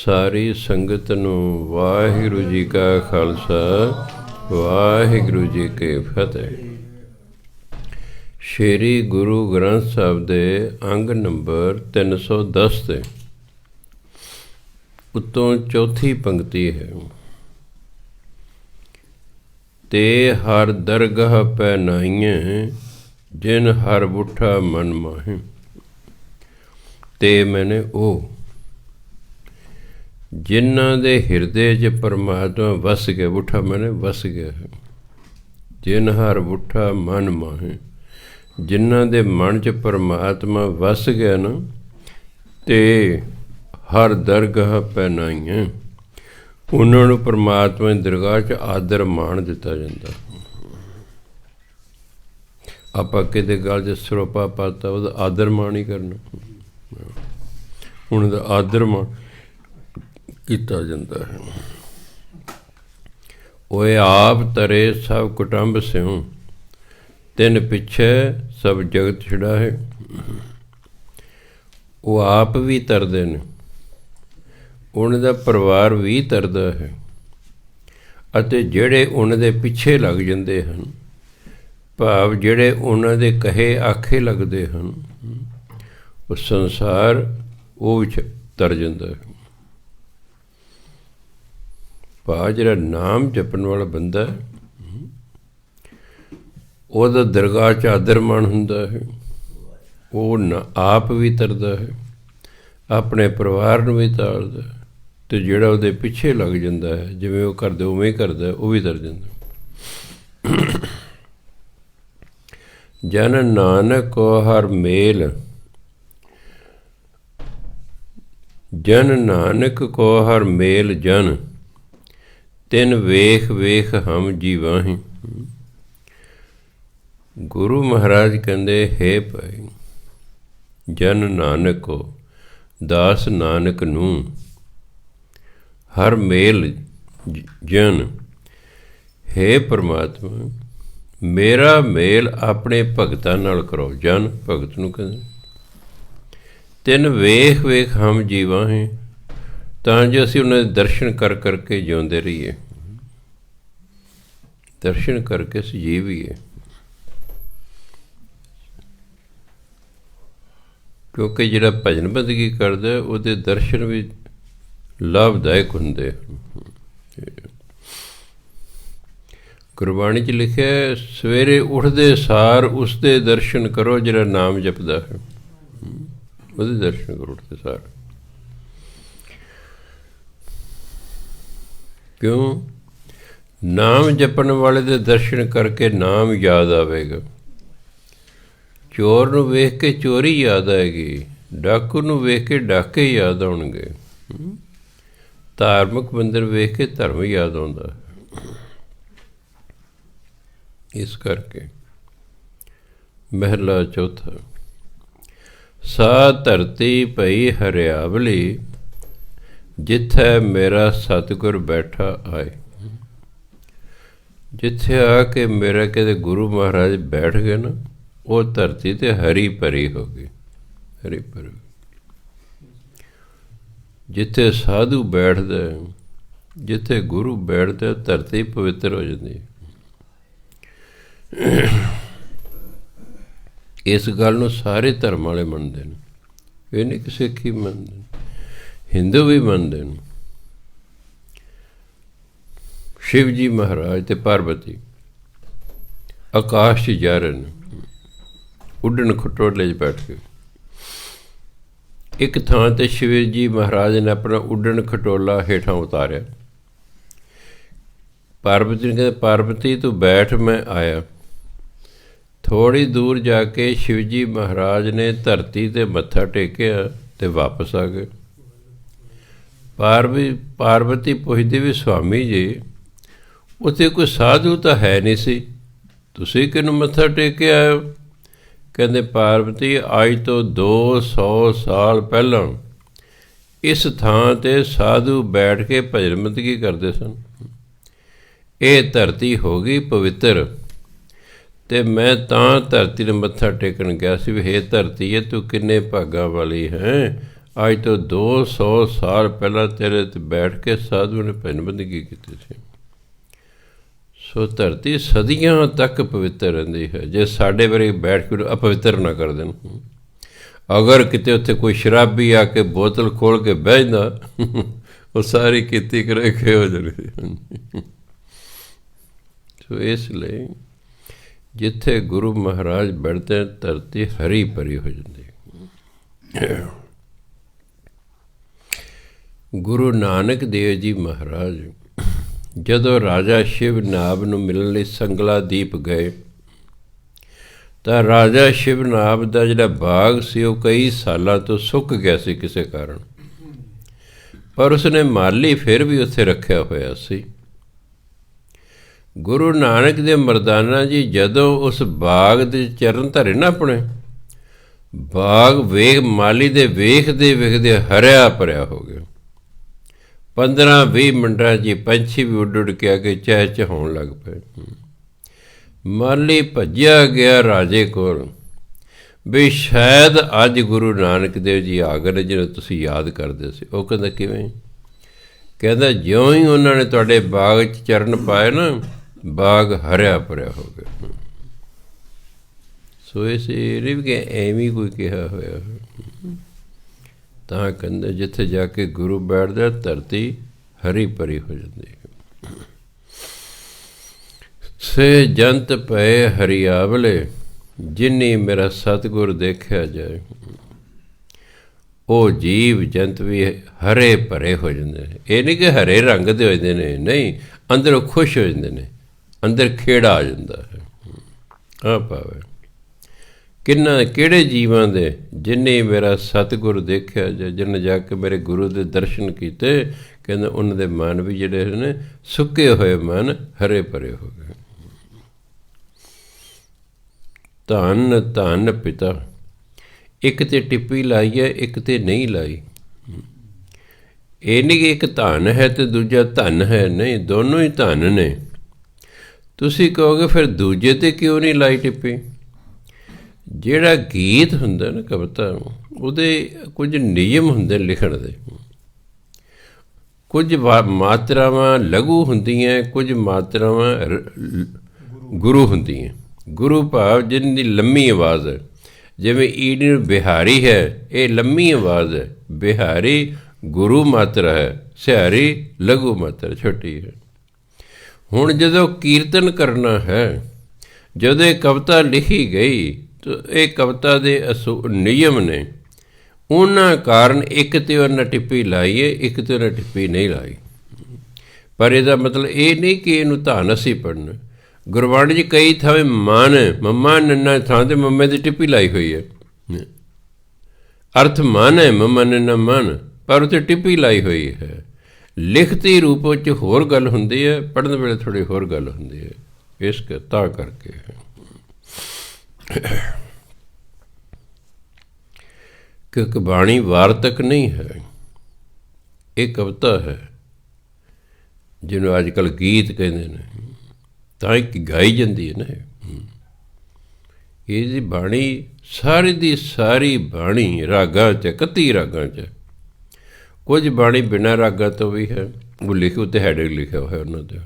ਸਾਰੀ ਸੰਗਤ ਨੂੰ ਵਾਹਿਗੁਰੂ ਜੀ ਕਾ ਖਾਲਸਾ, ਵਾਹਿਗੁਰੂ ਜੀ ਕੀ ਫਤਿਹ। ਸ਼੍ਰੀ ਗੁਰੂ ਗ੍ਰੰਥ ਸਾਹਿਬ ਦੇ ਅੰਗ ਨੰਬਰ 310 ਤੇ ਉੱਤੋਂ ਚੌਥੀ ਪੰਕਤੀ ਹੈ। ਤੇ ਹਰ ਦਰਗਾਹ ਪੈ ਨਾਈਏ, ਜਿਨ ਹਰ ਬੁੱਠਾ ਮਨ ਮਾਹੇ। ਤੇ ਮੈਨੇ ਉਹ ਜਿਨ੍ਹਾਂ ਦੇ ਹਿਰਦੇ 'ਚ ਪਰਮਾਤਮਾ ਵਸ ਗਿਆ, ਬੁੱਠਾ ਮੈਨੇ ਵਸ ਗਿਆ ਹੈ। ਜਿਨ ਹਰ ਬੁੱਠਾ ਮਨ ਮਾਹੇ, ਜਿਨ੍ਹਾਂ ਦੇ ਮਨ 'ਚ ਪਰਮਾਤਮਾ ਵਸ ਗਿਆ ਨਾ, ਤੇ ਹਰ ਦਰਗਾਹ ਪੈ ਨਾਈਏ, ਉਹਨਾਂ ਨੂੰ ਪਰਮਾਤਮਾ ਦੀ ਦਰਗਾਹ 'ਚ ਆਦਰ ਮਾਣ ਦਿੱਤਾ ਜਾਂਦਾ। ਆਪਾਂ ਕਿਤੇ ਗੱਲ 'ਚ ਸਰੋਪਾ ਪਾਤਾ, ਉਹਦਾ ਆਦਰ ਮਾਣ ਹੀ ਕਰਨਾ, ਉਹਨਾਂ ਦਾ ਆਦਰ ਮਾਣ ਕੀਤਾ ਜਾਂਦਾ ਹੈ। ਓਏ ਆਪ ਤਰੇ ਸਭ ਕੁਟੰਬ ਸਿਉ, ਤਿੰਨ ਪਿੱਛੇ ਸਭ ਜਗਤ ਛੜਾ ਹੈ। ਉਹ ਆਪ ਵੀ ਤਰਦੇ ਨੇ, ਉਹਨਾਂ ਦਾ ਪਰਿਵਾਰ ਵੀ ਤਰਦਾ ਹੈ, ਅਤੇ ਜਿਹੜੇ ਉਹਨਾਂ ਦੇ ਪਿੱਛੇ ਲੱਗ ਜਾਂਦੇ ਹਨ, ਭਾਵ ਜਿਹੜੇ ਉਹਨਾਂ ਦੇ ਕਹੇ ਆਖੇ ਲੱਗਦੇ ਹਨ, ਉਹ ਸੰਸਾਰ ਉਹ ਵਿੱਚ ਤਰ ਜਾਂਦਾ ਹੈ। ਭਾਵ ਜਿਹੜਾ ਨਾਮ ਜਪਣ ਵਾਲਾ ਬੰਦਾ, ਉਹਦਾ ਦਰਗਾਹ 'ਚ ਆਦਰ ਮਾਣ ਹੁੰਦਾ ਹੈ। ਉਹ ਆਪ ਵੀ ਤਰਦਾ ਹੈ, ਆਪਣੇ ਪਰਿਵਾਰ ਨੂੰ ਵੀ ਤਾਰਦਾ, ਅਤੇ ਜਿਹੜਾ ਉਹਦੇ ਪਿੱਛੇ ਲੱਗ ਜਾਂਦਾ ਹੈ, ਜਿਵੇਂ ਉਹ ਕਰਦੇ ਉਵੇਂ ਹੀ ਕਰਦਾ, ਉਹ ਵੀ ਤਰ ਜਾਂਦਾ। ਜਨ ਨਾਨਕ ਕੋ ਹਰ ਮੇਲ, ਜਨ ਨਾਨਕ ਕੋ ਹਰ ਮੇਲ ਜਨ, ਤਿੰਨ ਵੇਖ ਵੇਖ ਹਮ ਜੀਵਾਹੀਂ। ਗੁਰੂ ਮਹਾਰਾਜ ਕਹਿੰਦੇ, ਹੇ ਭਾਈ, ਜਨ ਨਾਨਕ ਕੋ, ਦਾਸ ਨਾਨਕ ਨੂੰ, ਹਰ ਮੇਲ ਜਨ, ਹੇ ਪਰਮਾਤਮਾ, ਮੇਰਾ ਮੇਲ ਆਪਣੇ ਭਗਤਾਂ ਨਾਲ ਕਰੋ। ਜਨ ਭਗਤ ਨੂੰ ਕਹਿੰਦੇ। ਤਿੰਨ ਵੇਖ ਵੇਖ ਹਮ ਜੀਵਾਹੀਂ, ਤਾਂ ਜੋ ਅਸੀਂ ਉਹਨਾਂ ਦੇ ਦਰਸ਼ਨ ਕਰ ਕਰਕੇ ਜਿਉਂਦੇ ਰਹੀਏ, ਦਰਸ਼ਨ ਕਰਕੇ ਸਜੀਵੀਏ। ਕਿਉਂਕਿ ਜਿਹੜਾ ਭਜਨ ਬੰਦਗੀ ਕਰਦਾ, ਉਹਦੇ ਦਰਸ਼ਨ ਵੀ ਲਾਭਦਾਇਕ ਹੁੰਦੇ ਹਨ। ਗੁਰਬਾਣੀ 'ਚ ਲਿਖਿਆ, ਸਵੇਰੇ ਉੱਠਦੇ ਸਾਰ ਉਸਦੇ ਦਰਸ਼ਨ ਕਰੋ ਜਿਹੜਾ ਨਾਮ ਜਪਦਾ ਹੈ, ਉਹਦੇ ਦਰਸ਼ਨ ਕਰੋ ਉੱਠਦੇ ਸਾਰ। ਕਿਉਂ? ਨਾਮ ਜਪਣ ਵਾਲੇ ਦੇ ਦਰਸ਼ਨ ਕਰਕੇ ਨਾਮ ਯਾਦ ਆਵੇਗਾ। ਚੋਰ ਨੂੰ ਵੇਖ ਕੇ ਚੋਰੀ ਯਾਦ ਆਏਗੀ, ਡਾਕੂ ਨੂੰ ਵੇਖ ਕੇ ਡਾਕੇ ਯਾਦ ਆਉਣਗੇ, ਧਾਰਮਿਕ ਬੰਦੇ ਨੂੰ ਵੇਖ ਕੇ ਧਰਮ ਯਾਦ ਆਉਂਦਾ। ਇਸ ਕਰਕੇ ਮਹਿਲਾ ਚੌਥਾ। ਸਾ ਧਰਤੀ ਭਈ ਹਰਿਆਵਲੀ, ਜਿੱਥੇ ਮੇਰਾ ਸਤਿਗੁਰ ਬੈਠਾ ਆਏ। ਜਿੱਥੇ ਆ ਕੇ ਮੇਰਾ ਕਿਤੇ ਗੁਰੂ ਮਹਾਰਾਜ ਬੈਠ ਗਏ ਨਾ, ਉਹ ਧਰਤੀ 'ਤੇ ਹਰੀ ਭਰੀ ਹੋ ਗਈ, ਹਰੀ ਭਰੀ। ਜਿੱਥੇ ਸਾਧੂ ਬੈਠਦਾ, ਜਿੱਥੇ ਗੁਰੂ ਬੈਠਦਾ, ਧਰਤੀ ਪਵਿੱਤਰ ਹੋ ਜਾਂਦੀ ਹੈ। ਇਸ ਗੱਲ ਨੂੰ ਸਾਰੇ ਧਰਮ ਵਾਲੇ ਮੰਨਦੇ ਨੇ, ਇਹ ਨਹੀਂ ਕਿ ਸਿੱਖ ਹੀ ਮੰਨਦੇ ਨੇ, ਹਿੰਦੂ ਵੀ ਮੰਨਦੇ ਨੇ। ਸ਼ਿਵ ਜੀ ਮਹਾਰਾਜ ਅਤੇ ਪਾਰਵਤੀ ਆਕਾਸ਼ 'ਚ ਜਾ ਰਹੇ ਨੇ, ਉੱਡਣ ਖਟੋਲੇ 'ਚ ਬੈਠ ਕੇ। ਇੱਕ ਥਾਂ 'ਤੇ ਸ਼ਿਵ ਜੀ ਮਹਾਰਾਜ ਨੇ ਆਪਣਾ ਉੱਡਣ ਖਟੋਲਾ ਹੇਠਾਂ ਉਤਾਰਿਆ। ਪਾਰਵਤੀ ਨੇ ਕਹਿੰਦੇ, ਪਾਰਵਤੀ ਤੂੰ ਬੈਠ, ਮੈਂ ਆਇਆ। ਥੋੜ੍ਹੀ ਦੂਰ ਜਾ ਕੇ ਸ਼ਿਵ ਜੀ ਮਹਾਰਾਜ ਨੇ ਧਰਤੀ 'ਤੇ ਮੱਥਾ ਟੇਕਿਆ ਅਤੇ ਵਾਪਸ ਆ ਗਏ। ਪਾਰਵਤੀ ਪੁੱਛਦੀ ਵੀ, ਸਵਾਮੀ ਜੀ, ਉੱਥੇ ਕੋਈ ਸਾਧੂ ਤਾਂ ਹੈ ਨਹੀਂ ਸੀ, ਤੁਸੀਂ ਕਿਹਨੂੰ ਮੱਥਾ ਟੇਕ ਕੇ ਆਏ ਹੋ? ਕਹਿੰਦੇ, ਪਾਰਵਤੀ, ਅੱਜ ਤੋਂ 200 ਸਾਲ ਪਹਿਲਾਂ ਇਸ ਥਾਂ 'ਤੇ ਸਾਧੂ ਬੈਠ ਕੇ ਭਜਨ ਬੰਦਗੀ ਕਰਦੇ ਸਨ। ਇਹ ਧਰਤੀ ਹੋ ਗਈ ਪਵਿੱਤਰ, ਅਤੇ ਮੈਂ ਤਾਂ ਧਰਤੀ ਨੂੰ ਮੱਥਾ ਟੇਕਣ ਗਿਆ ਸੀ ਵੀ, ਹੇ ਧਰਤੀ, ਤੂੰ ਕਿੰਨੇ ਭਾਗਾਂ ਵਾਲੀ ਹੈ, ਅੱਜ ਤੋਂ 200 ਸਾਲ ਪਹਿਲਾਂ ਤੇਰੇ 'ਤੇ ਬੈਠ ਕੇ ਸਾਧੂ ਨੇ ਭਜਨ ਬੰਦਗੀ ਕੀਤੀ ਸੀ। ਸੋ ਧਰਤੀ ਸਦੀਆਂ ਤੱਕ ਪਵਿੱਤਰ ਰਹਿੰਦੀ ਹੈ ਜੇ ਸਾਡੇ ਬਾਰੇ ਬੈਠ ਕੇ ਅਪਵਿੱਤਰ ਨਾ ਕਰ ਦੇਣ। ਅਗਰ ਕਿਤੇ ਉੱਥੇ ਕੋਈ ਸ਼ਰਾਬੀ ਆ ਕੇ ਬੋਤਲ ਖੋਲ੍ਹ ਕੇ ਬਹਿ ਜਾਂਦਾ ਉਹ ਸਾਰੀ ਕੀਤੀ ਕਰੇ ਕੇ ਹੋ ਜਾਣੀ। ਸੋ ਇਸ ਲਈ ਜਿੱਥੇ ਗੁਰੂ ਮਹਾਰਾਜ ਬੈਠਦੇ ਧਰਤੀ ਹਰੀ ਭਰੀ ਹੋ ਜਾਂਦੀ। ਗੁਰੂ ਨਾਨਕ ਦੇਵ ਜੀ ਮਹਾਰਾਜ ਜਦੋਂ ਰਾਜਾ ਸ਼ਿਵ ਨਾਭ ਨੂੰ ਮਿਲਣ ਲਈ ਸੰਗਲਾ ਦੀਪ ਗਏ ਤਾਂ ਰਾਜਾ ਸ਼ਿਵ ਨਾਭ ਦਾ ਜਿਹੜਾ ਬਾਗ ਸੀ ਉਹ ਕਈ ਸਾਲਾਂ ਤੋਂ ਸੁੱਕ ਗਿਆ ਸੀ ਕਿਸੇ ਕਾਰਨ, ਪਰ ਉਸਨੇ ਮਾਲੀ ਫਿਰ ਵੀ ਉੱਥੇ ਰੱਖਿਆ ਹੋਇਆ ਸੀ। ਗੁਰੂ ਨਾਨਕ ਦੇ ਮਰਦਾਨਾ ਜੀ ਜਦੋਂ ਉਸ ਬਾਗ ਦੇ ਚਰਨ ਧਰੇ ਨਾ ਆਪਣੇ, ਬਾਗ ਮਾਲੀ ਦੇ ਵੇਖਦੇ ਵੇਖਦੇ ਹਰਿਆ ਭਰਿਆ ਹੋ ਗਿਆ। 15-20 ਮਿੰਟਾਂ 'ਚ ਪੰਛੀ ਵੀ ਉੱਡ ਕੇ ਆ ਕੇ ਚਹਿਚਹਾਉਣ ਲੱਗ ਪਏ। ਮਾਲੀ ਭੱਜਿਆ ਗਿਆ ਰਾਜੇ ਕੋਲ ਵੀ ਸ਼ਾਇਦ ਅੱਜ ਗੁਰੂ ਨਾਨਕ ਦੇਵ ਜੀ ਆ ਗਏ ਨੇ ਜਿਹਨੂੰ ਤੁਸੀਂ ਯਾਦ ਕਰਦੇ ਸੀ। ਉਹ ਕਹਿੰਦਾ ਕਿਵੇਂ? ਕਹਿੰਦਾ ਜਿਉਂ ਹੀ ਉਹਨਾਂ ਨੇ ਤੁਹਾਡੇ ਬਾਗ 'ਚ ਚਰਨ ਪਾਏ ਨਾ, ਬਾਗ ਹਰਿਆ ਭਰਿਆ ਹੋ ਗਿਆ। ਸੋ ਇਸ ਇਹ ਵੀ ਕਿ ਐਵੇਂ ਕੋਈ ਕਿਹਾ ਹੋਇਆ ਤਾਂ ਕਹਿੰਦੇ ਜਿੱਥੇ ਜਾ ਕੇ ਗੁਰੂ ਬੈਠਦਾ ਧਰਤੀ ਹਰੀ ਭਰੀ ਹੋ ਜਾਂਦੀ ਹੈ। ਸੇ ਜੰਤ ਪਏ ਹਰੀਆਵਲੇ ਜਿਨੀ ਮੇਰਾ ਸਤਿਗੁਰ ਦੇਖਿਆ ਜਾਏ। ਉਹ ਜੀਵ ਜੰਤ ਵੀ ਹਰੇ ਭਰੇ ਹੋ ਜਾਂਦੇ ਨੇ। ਇਹ ਨਹੀਂ ਕਿ ਹਰੇ ਰੰਗ ਦੇ ਹੋ ਜਾਂਦੇ ਨੇ, ਨਹੀਂ, ਅੰਦਰੋਂ ਖੁਸ਼ ਹੋ ਜਾਂਦੇ ਨੇ, ਅੰਦਰ ਖੇੜਾ ਆ ਜਾਂਦਾ ਹੈ। ਆ ਭਾਵੇਂ ਕਿਹੜੇ ਜੀਵਾਂ ਦੇ ਜਿੰਨੇ ਮੇਰਾ ਸਤਿਗੁਰ ਦੇਖਿਆ ਜਾਂ ਜਿਹਨੇ ਜਾ ਕੇ ਮੇਰੇ ਗੁਰੂ ਦੇ ਦਰਸ਼ਨ ਕੀਤੇ, ਕਹਿੰਦੇ ਉਹਨਾਂ ਦੇ ਮਨ ਵੀ ਜਿਹੜੇ ਨੇ ਸੁੱਕੇ ਹੋਏ ਮਨ ਹਰੇ ਭਰੇ ਹੋ ਗਏ। ਧੰਨ ਧੰਨ ਪਿਤਾ, ਇੱਕ ਤੇ ਟਿੱਪੀ ਲਾਈ ਹੈ, ਇੱਕ ਤੇ ਨਹੀਂ ਲਾਈ। ਇਹ ਨਹੀਂ ਕਿ ਇੱਕ ਧਨ ਹੈ ਤੇ ਦੂਜਾ ਧਨ ਹੈ, ਨਹੀਂ, ਦੋਨੋਂ ਹੀ ਧਨ ਨੇ। ਤੁਸੀਂ ਕਹੋਗੇ ਫਿਰ ਦੂਜੇ ਤੇ ਕਿਉਂ ਨਹੀਂ ਲਾਈ ਟਿੱਪੀ? ਜਿਹੜਾ ਗੀਤ ਹੁੰਦਾ ਨਾ, ਕਵਿਤਾ, ਉਹਦੇ ਕੁਝ ਨਿਯਮ ਹੁੰਦੇ ਲਿਖਣ ਦੇ। ਕੁਝ ਮਾਤਰਾਵਾਂ ਲਘੂ ਹੁੰਦੀਆਂ, ਕੁਝ ਮਾਤਰਾਵਾਂ ਗੁਰੂ ਹੁੰਦੀਆਂ। ਗੁਰੂ ਭਾਵ ਜਿਹਦੀ ਲੰਮੀ ਆਵਾਜ਼ ਹੈ, ਜਿਵੇਂ ਈੜੀ ਨੂੰ ਬਿਹਾਰੀ ਹੈ, ਇਹ ਲੰਮੀ ਆਵਾਜ਼ ਹੈ। ਬਿਹਾਰੀ ਗੁਰੂ ਮਾਤਰਾ ਹੈ, ਸਿਹਾਰੀ ਲਘੂ ਮਾਤਰਾ ਛੋਟੀ ਹੈ। ਹੁਣ ਜਦੋਂ ਕੀਰਤਨ ਕਰਨਾ ਹੈ, ਜਦੋਂ ਇਹ ਕਵਿਤਾ ਲਿਖੀ ਗਈ ਤਾਂ ਇਹ ਕਵਿਤਾ ਦੇ ਨਿਯਮ ਨੇ। ਉਹਨਾਂ ਕਾਰਨ ਇੱਕ ਤੇ ਉਹਨਾਂ ਟਿੱਪੀ ਲਾਈ ਹੈ, ਇੱਕ ਤੇ ਉਹਨਾਂ ਟਿੱਪੀ ਨਹੀਂ ਲਾਈ। ਪਰ ਇਹਦਾ ਮਤਲਬ ਇਹ ਨਹੀਂ ਕਿ ਇਹਨੂੰ ਧੰਨ ਅਸੀਂ ਪੜ੍ਹਨਾ। ਗੁਰਬਾਣੀ 'ਚ ਕਈ ਥਾਵੇਂ ਮਨ, ਮੰਮਾ ਨੰਨਾ ਥਾਂ 'ਤੇ ਮੰਮੇ ਦੀ ਟਿੱਪੀ ਲਾਈ ਹੋਈ ਹੈ। ਅਰਥ ਮਨ ਹੈ, ਮੰਮਾ ਨੰਨਾ ਮਨ, ਪਰ ਉੱਥੇ ਟਿੱਪੀ ਲਾਈ ਹੋਈ ਹੈ। ਲਿਖਤੀ ਰੂਪ ਵਿੱਚ ਹੋਰ ਗੱਲ ਹੁੰਦੀ ਹੈ, ਪੜ੍ਹਨ ਵੇਲੇ ਥੋੜ੍ਹੀ ਹੋਰ ਗੱਲ ਹੁੰਦੀ ਹੈ। ਇਸ ਤਾਂ ਕਰਕੇ ਕਿਉਂਕਿ ਬਾਣੀ ਵਾਰਤਕ ਨਹੀਂ ਹੈ, ਇਹ ਕਵਿਤਾ ਹੈ, ਜਿਹਨੂੰ ਅੱਜ ਕੱਲ੍ਹ ਗੀਤ ਕਹਿੰਦੇ ਨੇ। ਤਾਂ ਇੱਕ ਗਾਈ ਜਾਂਦੀ ਹੈ ਨਾ। ਇਹਦੀ ਬਾਣੀ ਸਾਰੀ ਦੀ ਸਾਰੀ ਬਾਣੀ ਰਾਗਾਂ 'ਚ, 31 ਰਾਗਾਂ 'ਚ। ਕੁਝ ਬਾਣੀ ਬਿਨਾਂ ਰਾਗਾਂ ਤੋਂ ਵੀ ਹੈ, ਉਹ ਲਿਖੇ ਉੱਤੇ ਹੈਡਿੰਗ ਲਿਖਿਆ ਹੋਇਆ ਉਹਨਾਂ 'ਤੇ।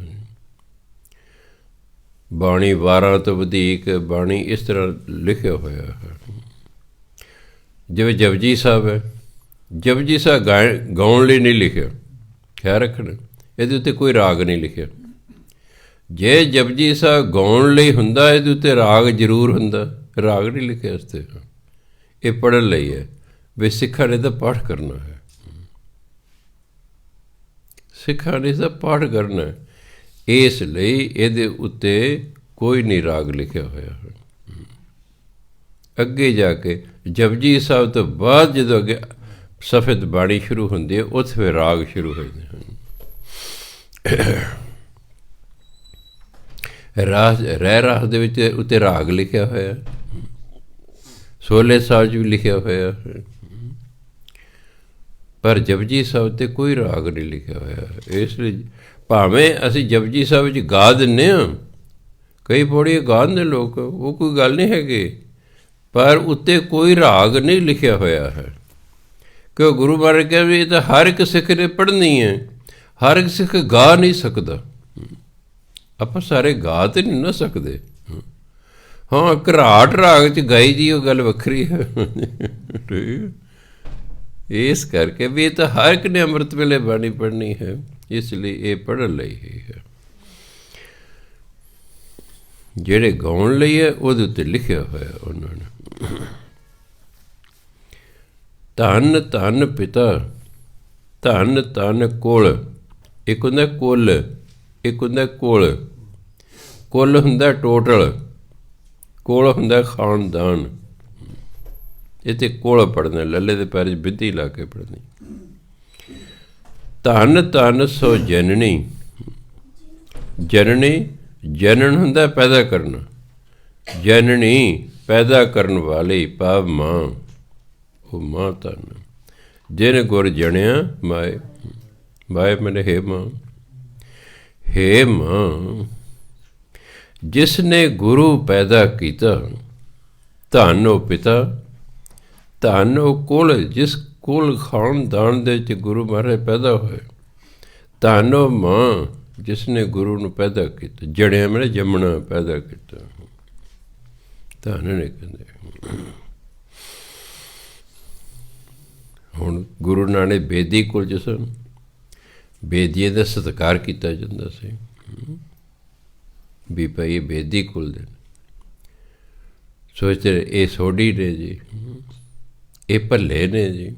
ਬਾਣੀ 12 ਤੋਂ ਵਧੇਕ ਬਾਣੀ ਇਸ ਤਰ੍ਹਾਂ ਲਿਖਿਆ ਹੋਇਆ ਹੈ। ਜਿਵੇਂ ਜਪਜੀ ਸਾਹਿਬ ਹੈ, ਜਪਜੀ ਸਾਹਿਬ ਗਾਉਣ ਲਈ ਨਹੀਂ ਲਿਖਿਆ, ਖਿਆਲ ਰੱਖਣਾ, ਇਹਦੇ ਉੱਤੇ ਕੋਈ ਰਾਗ ਨਹੀਂ ਲਿਖਿਆ। ਜੇ ਜਪਜੀ ਸਾਹਿਬ ਗਾਉਣ ਲਈ ਹੁੰਦਾ, ਇਹਦੇ ਉੱਤੇ ਰਾਗ ਜ਼ਰੂਰ ਹੁੰਦਾ, ਰਾਗ ਨਹੀਂ ਲਿਖਿਆ ਇਸ 'ਤੇ। ਇਹ ਪੜ੍ਹਨ ਲਈ ਹੈ ਵੀ ਸਿੱਖਾਂ ਨੇ ਤਾਂ ਪਾਠ ਕਰਨਾ ਹੈ, ਸਿੱਖਾਂ ਨੇ ਤਾਂ ਪਾਠ ਕਰਨਾ, ਇਸ ਲਈ ਇਹਦੇ ਉੱਤੇ ਕੋਈ ਨਹੀਂ ਰਾਗ ਲਿਖਿਆ ਹੋਇਆ ਹੈ। ਅੱਗੇ ਜਾ ਕੇ ਜਪਜੀ ਸਾਹਿਬ ਤੋਂ ਬਾਅਦ ਜਦੋਂ ਅੱਗੇ ਸਫੈਦ ਬਾਣੀ ਸ਼ੁਰੂ ਹੁੰਦੀ ਹੈ, ਉੱਥੇ ਫਿਰ ਰਾਗ ਸ਼ੁਰੂ ਹੋ ਜਾਂਦੇ ਹਨ। ਰਹਿ ਰਾਸ ਦੇ ਵਿੱਚ ਉੱਤੇ ਰਾਗ ਲਿਖਿਆ ਹੋਇਆ, ਸੋਲੇ ਸਾਹਿਬ 'ਚ ਵੀ ਲਿਖਿਆ ਹੋਇਆ, ਪਰ ਜਪਜੀ ਸਾਹਿਬ 'ਤੇ ਕੋਈ ਰਾਗ ਨਹੀਂ ਲਿਖਿਆ ਹੋਇਆ। ਇਸ ਲਈ ਭਾਵੇਂ ਅਸੀਂ ਜਪਜੀ ਸਾਹਿਬ ਵਿੱਚ ਗਾ ਦਿੰਦੇ ਹਾਂ, ਕਈ ਪੌੜੀਆਂ ਗਾ ਦਿੰਦੇ ਲੋਕ, ਉਹ ਕੋਈ ਗੱਲ ਨਹੀਂ ਹੈਗੀ, ਪਰ ਉੱਤੇ ਕੋਈ ਰਾਗ ਨਹੀਂ ਲਿਖਿਆ ਹੋਇਆ ਹੈ। ਕਿਉਂ ਗੁਰੂ ਮਹਾਰਾਜ ਕਿਹਾ ਵੀ ਇਹ ਤਾਂ ਹਰ ਇੱਕ ਸਿੱਖ ਨੇ ਪੜ੍ਹਨੀ ਹੈ, ਹਰ ਇੱਕ ਸਿੱਖ ਗਾ ਨਹੀਂ ਸਕਦਾ। ਆਪਾਂ ਸਾਰੇ ਗਾ ਤੇ ਨਹੀਂ ਨਾ ਸਕਦੇ। ਹਾਂ, ਘਰਾਟ ਰਾਗ 'ਚ ਗਾਈ ਜੀ ਉਹ ਗੱਲ ਵੱਖਰੀ ਹੈ। ਇਸ ਕਰਕੇ ਵੀ ਇਹ ਤਾਂ ਹਰ ਇੱਕ ਨੇ ਅੰਮ੍ਰਿਤ ਵੇਲੇ ਬਾਣੀ ਪੜ੍ਹਨੀ ਹੈ, ਇਸ ਲਈ ਇਹ ਪੜ੍ਹਨ ਲਈ ਹੀ ਹੈ। ਜਿਹੜੇ ਗਾਉਣ ਲਈ ਹੈ ਉਹਦੇ ਉੱਤੇ ਲਿਖਿਆ ਹੋਇਆ ਉਹਨਾਂ ਨੇ। ਧੰਨ ਧੰਨ ਪਿਤਾ, ਧੰਨ ਧੰਨ ਕੁਲ। ਇੱਕ ਹੁੰਦਾ ਕੁਲ, ਇੱਕ ਹੁੰਦਾ ਕੁਲ। ਕੁਲ ਹੁੰਦਾ ਟੋਟਲ, ਕੁਲ ਹੁੰਦਾ ਖਾਨਦਾਨ। ਇਹ ਤੇ ਕੁਲ ਪੜ੍ਹਨਾ, ਲੱਲੇ ਦੇ ਪੈਰ 'ਚ ਬਿੱਧੀ ਲਾ ਕੇ ਪੜ੍ਹਨੀ। ਧੰਨ ਧੰਨ ਸੋ ਜਨਨੀ। ਜਨਨੀ, ਜਨਨ ਹੁੰਦਾ ਪੈਦਾ ਕਰਨਾ, ਜਨਨੀ ਪੈਦਾ ਕਰਨ ਵਾਲੀ ਭਾਵ ਮਾਂ। ਉਹ ਮਾਂ ਧੰਨ ਜਿਨ ਗੁਰ ਜਣਿਆ ਮਾਏ। ਮਾਏ ਮੈਨੇ ਹੇ ਮਾਂ, ਹੇ ਮਾਂ ਜਿਸ ਨੇ ਗੁਰੂ ਪੈਦਾ ਕੀਤਾ। ਧੰਨ ਉਹ ਪਿਤਾ, ਧੰਨ ਉਹ ਕੁਲ, ਜਿਸ ਕੁਲ ਖਾਨਦਾਨ ਦੇ ਵਿੱਚ ਗੁਰੂ ਮਹਾਰਾਜ ਪੈਦਾ ਹੋਏ। ਧੰਨ ਉਹ ਮਾਂ ਜਿਸ ਨੇ ਗੁਰੂ ਨੂੰ ਪੈਦਾ ਕੀਤਾ। ਜੜਿਆ ਮੈਨੇ ਜੰਮਣਾ, ਪੈਦਾ ਕੀਤਾ। ਧੰਨ ਨੇ ਕਹਿੰਦੇ। ਹੁਣ ਗੁਰੂ ਨਾਨਕ ਬੇਦੀ ਕੁਲ 'ਚ ਸਨ, ਬੇਦੀਏ ਦਾ ਸਤਿਕਾਰ ਕੀਤਾ ਜਾਂਦਾ ਸੀ ਵੀ ਭਾਈ ਇਹ ਬੇਦੀ ਕੁਲ ਦੇ। ਸੋਚਦੇ ਇਹ ਸੋਢੀ ਨੇ ਜੀ, ਇਹ ਭੱਲੇ ਨੇ ਜੀ।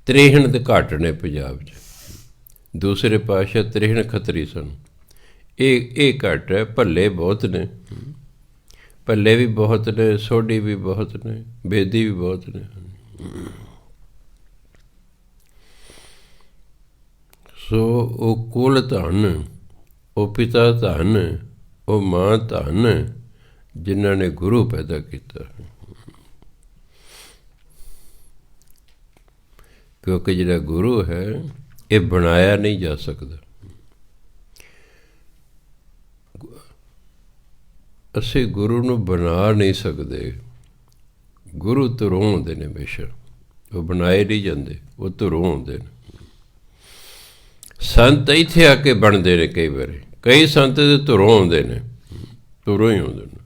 63 ਦੇ ਘਾਟ ਨੇ ਪੰਜਾਬ 'ਚ। ਦੂਸਰੇ ਪਾਤਸ਼ਾਹ 63 ਖੱਤਰੀ ਸਨ। ਇਹ ਘੱਟ ਹੈ, ਭੱਲੇ ਬਹੁਤ ਨੇ। ਭੱਲੇ ਵੀ ਬਹੁਤ ਨੇ, ਸੋਢੀ ਵੀ ਬਹੁਤ ਨੇ, ਬੇਦੀ ਵੀ ਬਹੁਤ ਨੇ। ਸੋ ਉਹ ਕੁਲ ਧੰਨ, ਉਹ ਪਿਤਾ ਧੰਨ, ਉਹ ਮਾਂ ਧੰਨ ਜਿਨ੍ਹਾਂ ਨੇ ਗੁਰੂ ਪੈਦਾ ਕੀਤਾ। ਕਿਉਂਕਿ ਜਿਹੜਾ ਗੁਰੂ ਹੈ ਇਹ ਬਣਾਇਆ ਨਹੀਂ ਜਾ ਸਕਦਾ। ਅਸੀਂ ਗੁਰੂ ਨੂੰ ਬਣਾ ਨਹੀਂ ਸਕਦੇ। ਗੁਰੂ ਧੁਰੋਂ ਆਉਂਦੇ ਨੇ, ਬੇਸ਼ੱਕ ਉਹ ਬਣਾਏ ਨਹੀਂ ਜਾਂਦੇ, ਉਹ ਧੁਰੋਂ ਆਉਂਦੇ ਨੇ। ਸੰਤ ਇੱਥੇ ਆ ਕੇ ਬਣਦੇ ਨੇ ਕਈ ਵਾਰੀ, ਕਈ ਸੰਤ ਦੇ ਧੁਰੋਂ ਆਉਂਦੇ ਨੇ, ਧੁਰੋਂ ਹੀ ਆਉਂਦੇ ਨੇ।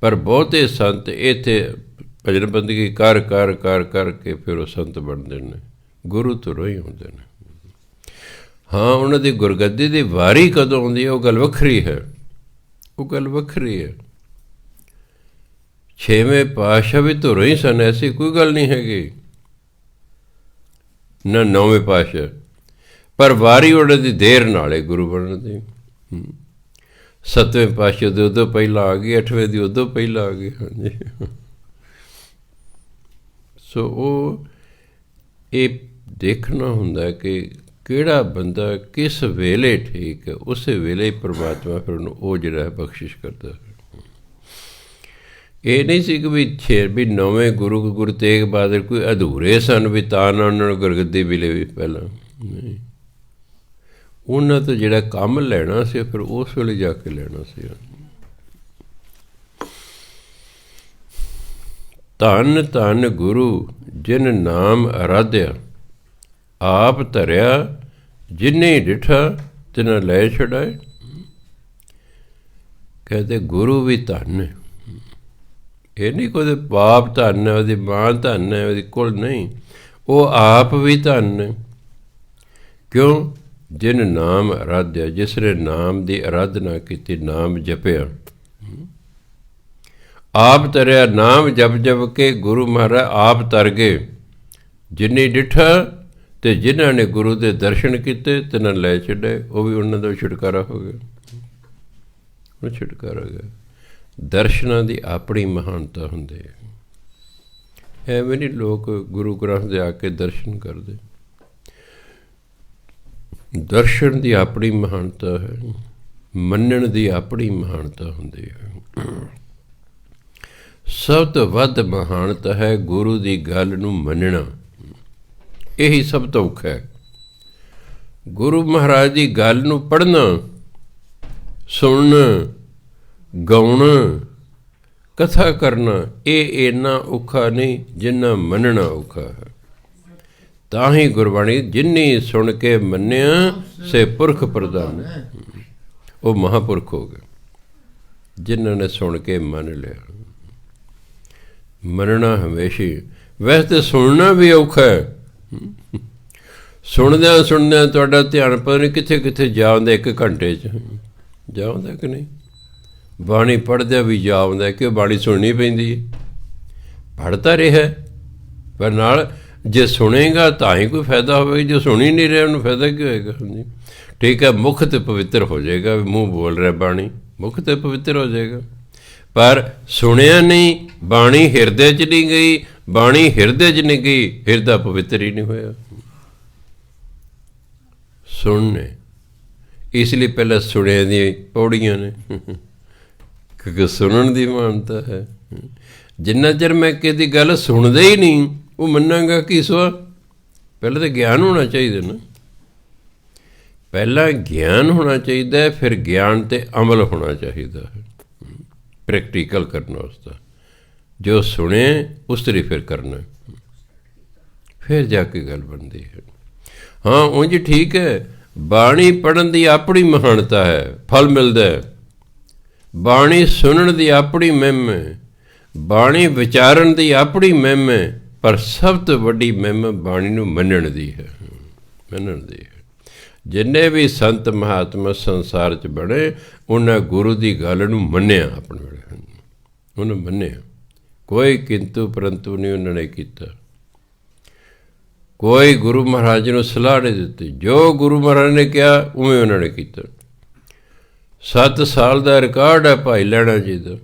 ਪਰ ਬਹੁਤੇ ਸੰਤ ਇੱਥੇ ਭਜਨ ਬੰਦਗੀ ਕਰ ਕਰ ਕਰ ਕਰਕੇ ਫਿਰ ਉਹ ਸੰਤ ਬਣਦੇ ਨੇ, ਗੁਰੂ ਧੁਰੋਂ ਹੀ ਆਉਂਦੇ ਨੇ। ਹਾਂ, ਉਹਨਾਂ ਦੀ ਗੁਰਗੱਦੀ ਦੀ ਵਾਰੀ ਕਦੋਂ ਆਉਂਦੀ ਹੈ ਉਹ ਗੱਲ ਵੱਖਰੀ ਹੈ, ਉਹ ਗੱਲ ਵੱਖਰੀ ਹੈ। 6ਵੇਂ ਪਾਤਸ਼ਾਹ ਵੀ ਧੁਰੋਂ ਹੀ ਸਨ, ਐਸੀ ਕੋਈ ਗੱਲ ਨਹੀਂ ਹੈਗੀ, ਨਾ 9ਵੇਂ ਪਾਤਸ਼ਾਹ। ਪਰ ਵਾਰੀ ਉਹਨਾਂ ਦੀ ਦੇਰ ਨਾਲ ਹੈ ਗੁਰੂ ਬਣਨ ਦੀ। 7ਵੇਂ ਪਾਤਸ਼ਾਹ ਦੇ ਉਦੋਂ ਪਹਿਲਾਂ ਆ ਗਈ, 8ਵੇਂ ਦੀ ਉਦੋਂ ਪਹਿਲਾਂ ਆ ਗਈ। ਹਾਂਜੀ, ਸੋ ਉਹ ਇਹ ਦੇਖਣਾ ਹੁੰਦਾ ਕਿ ਕਿਹੜਾ ਬੰਦਾ ਕਿਸ ਵੇਲੇ ਠੀਕ ਹੈ, ਉਸੇ ਵੇਲੇ ਪਰਮਾਤਮਾ ਫਿਰ ਉਹਨੂੰ ਉਹ ਜਿਹੜਾ ਹੈ ਬਖਸ਼ਿਸ਼ ਕਰਦਾ। ਇਹ ਨਹੀਂ ਸੀ ਕਿ ਵੀ 9ਵੇਂ ਗੁਰੂ ਤੇਗ ਬਹਾਦਰ ਕੋਈ ਅਧੂਰੇ ਸਨ ਵੀ ਤਾਂ ਨਾ ਉਹਨਾਂ ਨੂੰ ਗੁਰਗੱਦੀ ਮਿਲੇ ਵੀ ਪਹਿਲਾਂ ਨਹੀਂ। ਉਹਨਾਂ ਤੋਂ ਜਿਹੜਾ ਕੰਮ ਲੈਣਾ ਸੀ ਫਿਰ ਉਸ ਵੇਲੇ ਜਾ ਕੇ ਲੈਣਾ ਸੀ। ਧੰਨ ਧੰਨ ਗੁਰੂ ਜਿਨ ਨਾਮ ਅਰਾਧਿਆ, ਆਪ ਧਰਿਆ ਜਿਨੇ ਡਿਠਾ ਤਿਨਾ ਲੈ ਛਡਾਏ। ਕਹਿੰਦੇ ਗੁਰੂ ਵੀ ਧੰਨ ਹੈ। ਇਹ ਨਹੀਂ ਕੋਈ ਬਾਪ ਧੰਨ ਹੈ, ਉਹਦੀ ਮਾਂ ਧੰਨ ਹੈ, ਉਹਦੀ ਕੁਲ ਨਹੀਂ, ਉਹ ਆਪ ਵੀ ਧੰਨ ਹੈ। ਕਿਉਂ? ਜਿਨ ਨਾਮ ਅਰਾਧਿਆ, ਜਿਸ ਨੇ ਨਾਮ ਦੀ ਅਰਾਧਨਾ ਕੀਤੀ, ਨਾਮ ਜਪਿਆ, ਆਪ ਤਰਿਆ। ਨਾਮ ਜਪ ਜਪ ਕੇ ਗੁਰੂ ਮਹਾਰਾਜ ਆਪ ਤਰ ਗਏ। ਜਿਨੀ ਡਿਠਾ ਅਤੇ ਜਿਨ੍ਹਾਂ ਨੇ ਗੁਰੂ ਦੇ ਦਰਸ਼ਨ ਕੀਤੇ ਤਿਨਾਂ ਲੈ ਛੱਡੇ, ਉਹ ਵੀ ਉਹਨਾਂ ਦਾ ਛੁਟਕਾਰਾ ਹੋ ਗਿਆ, ਉਹ ਛੁਟਕਾਰਾ ਹੋ ਗਿਆ। ਦਰਸ਼ਨਾਂ ਦੀ ਆਪਣੀ ਮਹਾਨਤਾ ਹੁੰਦੀ ਹੈ। ਐਵੇਂ ਨਹੀਂ ਲੋਕ ਗੁਰੂ ਗ੍ਰੰਥ ਦੇ ਆ ਕੇ ਦਰਸ਼ਨ ਕਰਦੇ। ਦਰਸ਼ਨ ਦੀ ਆਪਣੀ ਮਹਾਨਤਾ ਹੈ, ਮੰਨਣ ਦੀ ਆਪਣੀ ਮਹਾਨਤਾ ਹੁੰਦੀ ਹੈ। ਸਭ ਤੋਂ ਵੱਧ ਮਹਾਨਤਾ ਹੈ ਗੁਰੂ ਦੀ ਗੱਲ ਨੂੰ ਮੰਨਣਾ। ਇਹੀ ਸਭ ਤੋਂ ਔਖਾ ਹੈ। ਗੁਰੂ ਮਹਾਰਾਜ ਦੀ ਗੱਲ ਨੂੰ ਪੜ੍ਹਨਾ, ਸੁਣਨਾ, ਗਾਉਣਾ, ਕਥਾ ਕਰਨਾ, ਇਹ ਇੰਨਾ ਔਖਾ ਨਹੀਂ ਜਿੰਨਾ ਮੰਨਣਾ ਔਖਾ ਹੈ। ਤਾਂ ਹੀ ਗੁਰਬਾਣੀ ਜਿਨੀ ਸੁਣ ਕੇ ਮੰਨਿਆ ਸੇ ਪੁਰਖ ਪ੍ਰਧਾਨ। ਉਹ ਮਹਾਂਪੁਰਖ ਹੋ ਗਏ ਜਿਨ੍ਹਾਂ ਨੇ ਸੁਣ ਕੇ ਮੰਨ ਲਿਆ। ਮੰਨਣਾ ਹਮੇਸ਼ਾ, ਵੈਸੇ ਤਾਂ ਸੁਣਨਾ ਵੀ ਔਖਾ ਹੈ। ਸੁਣਦਿਆਂ ਸੁਣਦਿਆਂ ਤੁਹਾਡਾ ਧਿਆਨ ਪਤਾ ਨਹੀਂ ਕਿੱਥੇ ਕਿੱਥੇ ਜਾ ਆਉਂਦਾ, 1 ਘੰਟੇ 'ਚ ਜਾ ਆਉਂਦਾ ਕਿ ਨਹੀਂ। ਬਾਣੀ ਪੜ੍ਹਦਿਆਂ ਵੀ ਜਾ ਆਉਂਦਾ ਕਿ ਬਾਣੀ ਸੁਣਨੀ ਪੈਂਦੀ ਹੈ। ਪੜ੍ਹਦਾ ਰਿਹਾ ਪਰ ਨਾਲ ਜੇ ਸੁਣੇਗਾ ਤਾਂ ਹੀ ਕੋਈ ਫਾਇਦਾ ਹੋਵੇਗਾ, ਜੇ ਸੁਣ ਹੀ ਨਹੀਂ ਰਿਹਾ ਉਹਨੂੰ ਫਾਇਦਾ ਕੀ ਹੋਏਗਾ। ਹਾਂਜੀ ਠੀਕ ਹੈ, ਮੁੱਖ ਤੇ ਪਵਿੱਤਰ ਹੋ ਜਾਏਗਾ, ਮੂੰਹ ਬੋਲ ਰਿਹਾ ਬਾਣੀ, ਮੁੱਖ ਤੇ ਪਵਿੱਤਰ ਹੋ ਜਾਏਗਾ, ਪਰ ਸੁਣਿਆ ਨਹੀਂ, ਬਾਣੀ ਹਿਰਦੇ 'ਚ ਨਹੀਂ ਗਈ, ਬਾਣੀ ਹਿਰਦੇ 'ਚ ਨਹੀਂ ਗਈ, ਹਿਰਦਾ ਪਵਿੱਤਰ ਹੀ ਨਹੀਂ ਹੋਇਆ। ਸੁਣਨੇ ਇਸ ਲਈ ਪਹਿਲਾਂ ਸੁਣਿਆ ਦੀਆਂ ਪੌੜੀਆਂ ਨੇ, ਕਿਉਂਕਿ ਸੁਣਨ ਦੀ ਮਾਨਤਾ ਹੈ। ਜਿੰਨਾ ਚਿਰ ਮੈਂ ਕਿਸੇ ਦੀ ਗੱਲ ਸੁਣਦਾ ਹੀ ਨਹੀਂ ਉਹ ਮੰਨਾਂਗਾ ਕੀ ਸਵਾ। ਪਹਿਲਾਂ ਤਾਂ ਗਿਆਨ ਹੋਣਾ ਚਾਹੀਦਾ ਨਾ, ਪਹਿਲਾਂ ਗਿਆਨ ਹੋਣਾ ਚਾਹੀਦਾ, ਫਿਰ ਗਿਆਨ 'ਤੇ ਅਮਲ ਹੋਣਾ ਚਾਹੀਦਾ ਹੈ, ਪ੍ਰੈਕਟੀਕਲ ਕਰਨਾ ਉਸਦਾ। ਜੋ ਸੁਣੇ ਉਸ ਤਰੀ ਫਿਰ ਕਰਨਾ, ਫਿਰ ਜਾ ਕੇ ਗੱਲ ਬਣਦੀ ਹੈ। ਹਾਂ ਉਂਝ ਠੀਕ ਹੈ, ਬਾਣੀ ਪੜ੍ਹਨ ਦੀ ਆਪਣੀ ਮਹਾਨਤਾ ਹੈ, ਫਲ ਮਿਲਦਾ ਹੈ। ਬਾਣੀ ਸੁਣਨ ਦੀ ਆਪਣੀ ਮਹਿਮ ਹੈ, ਬਾਣੀ ਵਿਚਾਰਨ ਦੀ ਆਪਣੀ ਮਹਿਮ ਹੈ, ਪਰ ਸਭ ਤੋਂ ਵੱਡੀ ਮਹਿਮ ਬਾਣੀ ਨੂੰ ਮੰਨਣ ਦੀ ਹੈ। ਮੰਨਣ ਦੀ ਹੈ। ਜਿੰਨੇ ਵੀ ਸੰਤ ਮਹਾਤਮਾ ਸੰਸਾਰ 'ਚ ਬਣੇ ਉਹਨਾਂ ਗੁਰੂ ਦੀ ਗੱਲ ਨੂੰ ਮੰਨਿਆ, ਆਪਣੇ ਵੇਲੇ ਉਹਨੂੰ ਮੰਨਿਆ, ਕੋਈ ਕਿੰਤੂ ਪਰੰਤੂ ਨਹੀਂ ਉਹਨਾਂ ਨੇ ਕੀਤਾ। ਕੋਈ ਗੁਰੂ ਮਹਾਰਾਜ ਨੂੰ ਸਲਾਹ ਨਹੀਂ ਦਿੱਤੀ, ਜੋ ਗੁਰੂ ਮਹਾਰਾਜ ਨੇ ਕਿਹਾ ਉਵੇਂ ਉਹਨਾਂ ਨੇ ਕੀਤਾ। 7 ਸਾਲ ਦਾ ਰਿਕਾਰਡ ਹੈ ਭਾਈ ਲਹਿਣਾ ਜੀ ਦਾ,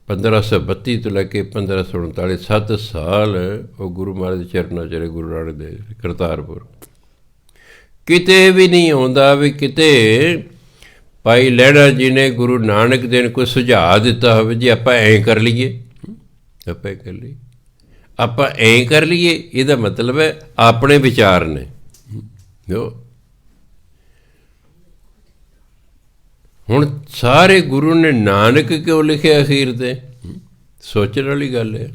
1532 ਤੋਂ ਲੈ ਕੇ 1539, 7 ਸਾਲ ਉਹ ਗੁਰੂ ਮਹਾਰਾਜ ਦੇ ਚਰਨਾਂ 'ਚ ਰਹੇ, ਗੁਰੂ ਨਾਨਕ ਦੇ ਕਰਤਾਰਪੁਰ। ਕਿਤੇ ਵੀ ਨਹੀਂ ਆਉਂਦਾ ਵੀ ਕਿਤੇ ਭਾਈ ਲਹਿਣਾ ਜੀ ਨੇ ਗੁਰੂ ਨਾਨਕ ਦੇਵ ਨੂੰ ਕੋਈ ਸੁਝਾਅ ਦਿੱਤਾ ਹੋਵੇ ਜੀ ਆਪਾਂ ਐਂ ਕਰ ਲਈਏ, ਆਪਾਂ ਐਂ ਕਰ ਲਈਏ, ਆਪਾਂ ਐਂ ਕਰ ਲਈਏ। ਇਹਦਾ ਮਤਲਬ ਹੈ ਆਪਣੇ ਵਿਚਾਰ ਨੇ। ਹੁਣ ਸਾਰੇ ਗੁਰੂ ਨੇ ਨਾਨਕ ਕਿਉਂ ਲਿਖਿਆ ਅਖੀਰ 'ਤੇ, ਸੋਚਣ ਵਾਲੀ ਗੱਲ ਹੈ।